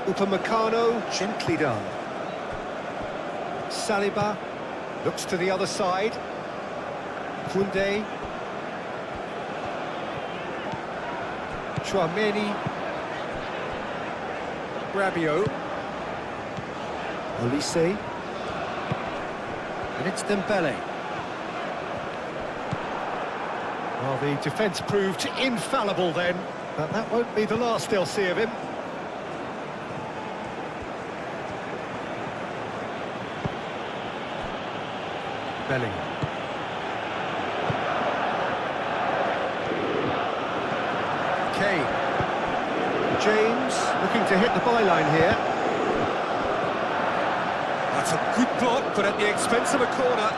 Upamecano, gently done. Saliba looks to the other side. Koundé. Chouameni. Rabiot. Olise. And it's Dembele. Well, the defence proved infallible then, but that won't be the last they'll see of him. Bellingham. Kane. James looking to hit the byline here. That's a good block, but at the expense of a corner.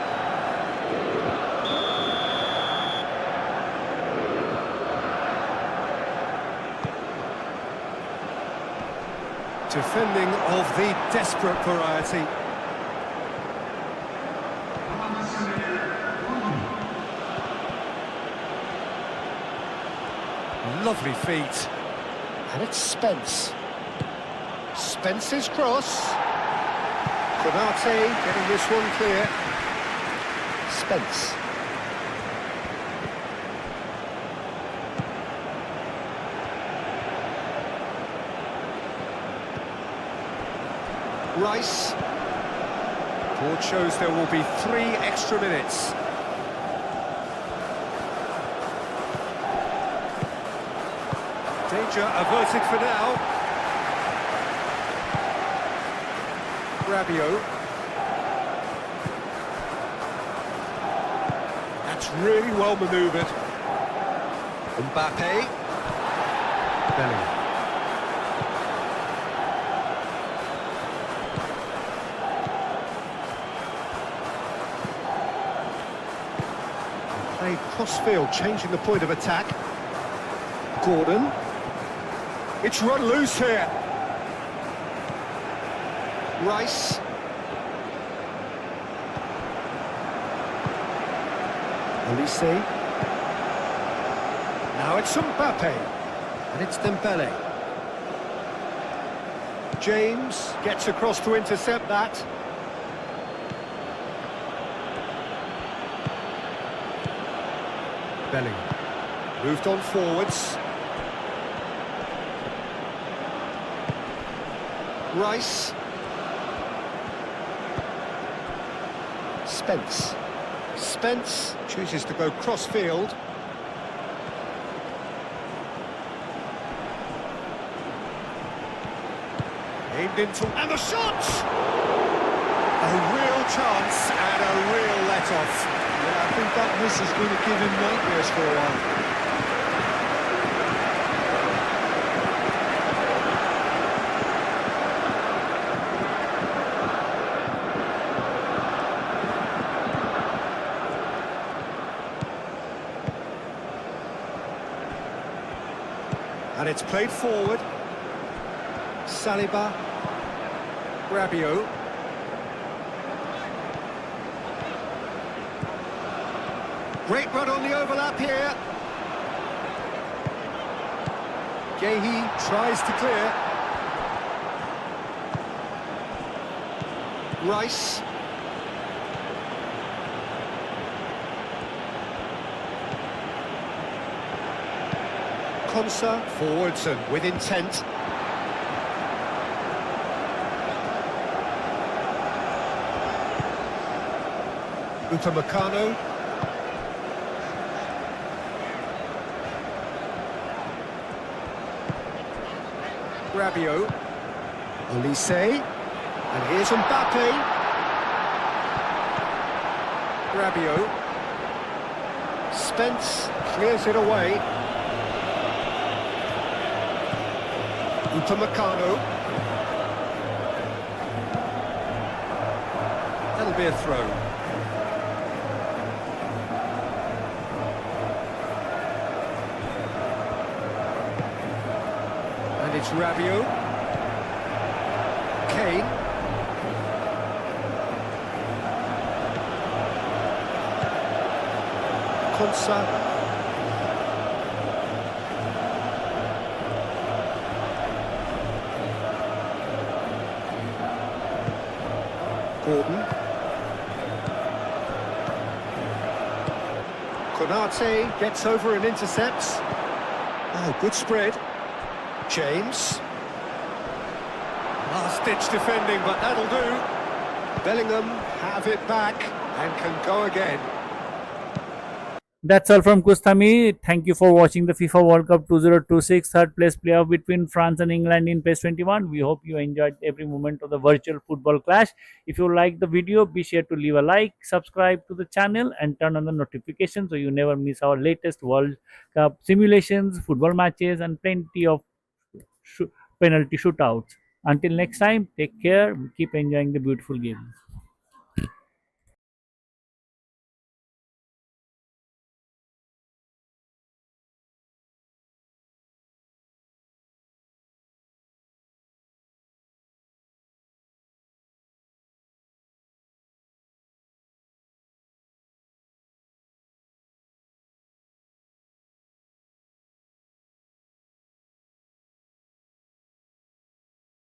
Defending of the desperate variety. Lovely feet. And it's Spence. Spence's cross. Konate getting this one clear. Spence. Rice. Board shows there will be 3 extra minutes. Danger averted for now. Rabiot. That's really well manoeuvred. Mbappe. Bellingham. Played cross-field, changing the point of attack. Gordon. It's run loose here. Rice. Olise. Now it's Mbappe. And it's Dembele. James gets across to intercept that. Bellingham. Moved on forwards. Rice. Spence. Spence chooses to go cross-field. Aimed into... And the shot! A real chance and a real let-off. Yeah, I think that miss is going to give him nightmares for a while. And it's played forward. Saliba. Rabiot. Great run on the overlap here. Gehi tries to clear. Rice. Konsa forwards and with intent. Upamecano. Rabiot. Olise. And here's Mbappe. Rabiot. Spence clears it away. Upamecano. That'll be a throw. And it's Rabiot. Kane. Konsa. Gordon. Konate gets over and intercepts. Oh, good spread. James. Last-ditch defending, but that'll do. Bellingham have it back and can go again. That's all from Kustami. Thank you for watching the FIFA World Cup 2026 third place playoff between France and England in PES 21. We hope you enjoyed every moment of the virtual football clash. If you like the video, be sure to leave a like, subscribe to the channel and turn on the notifications so you never miss our latest World Cup simulations, football matches and plenty of penalty shootouts. Until next time, take care. Keep enjoying the beautiful game.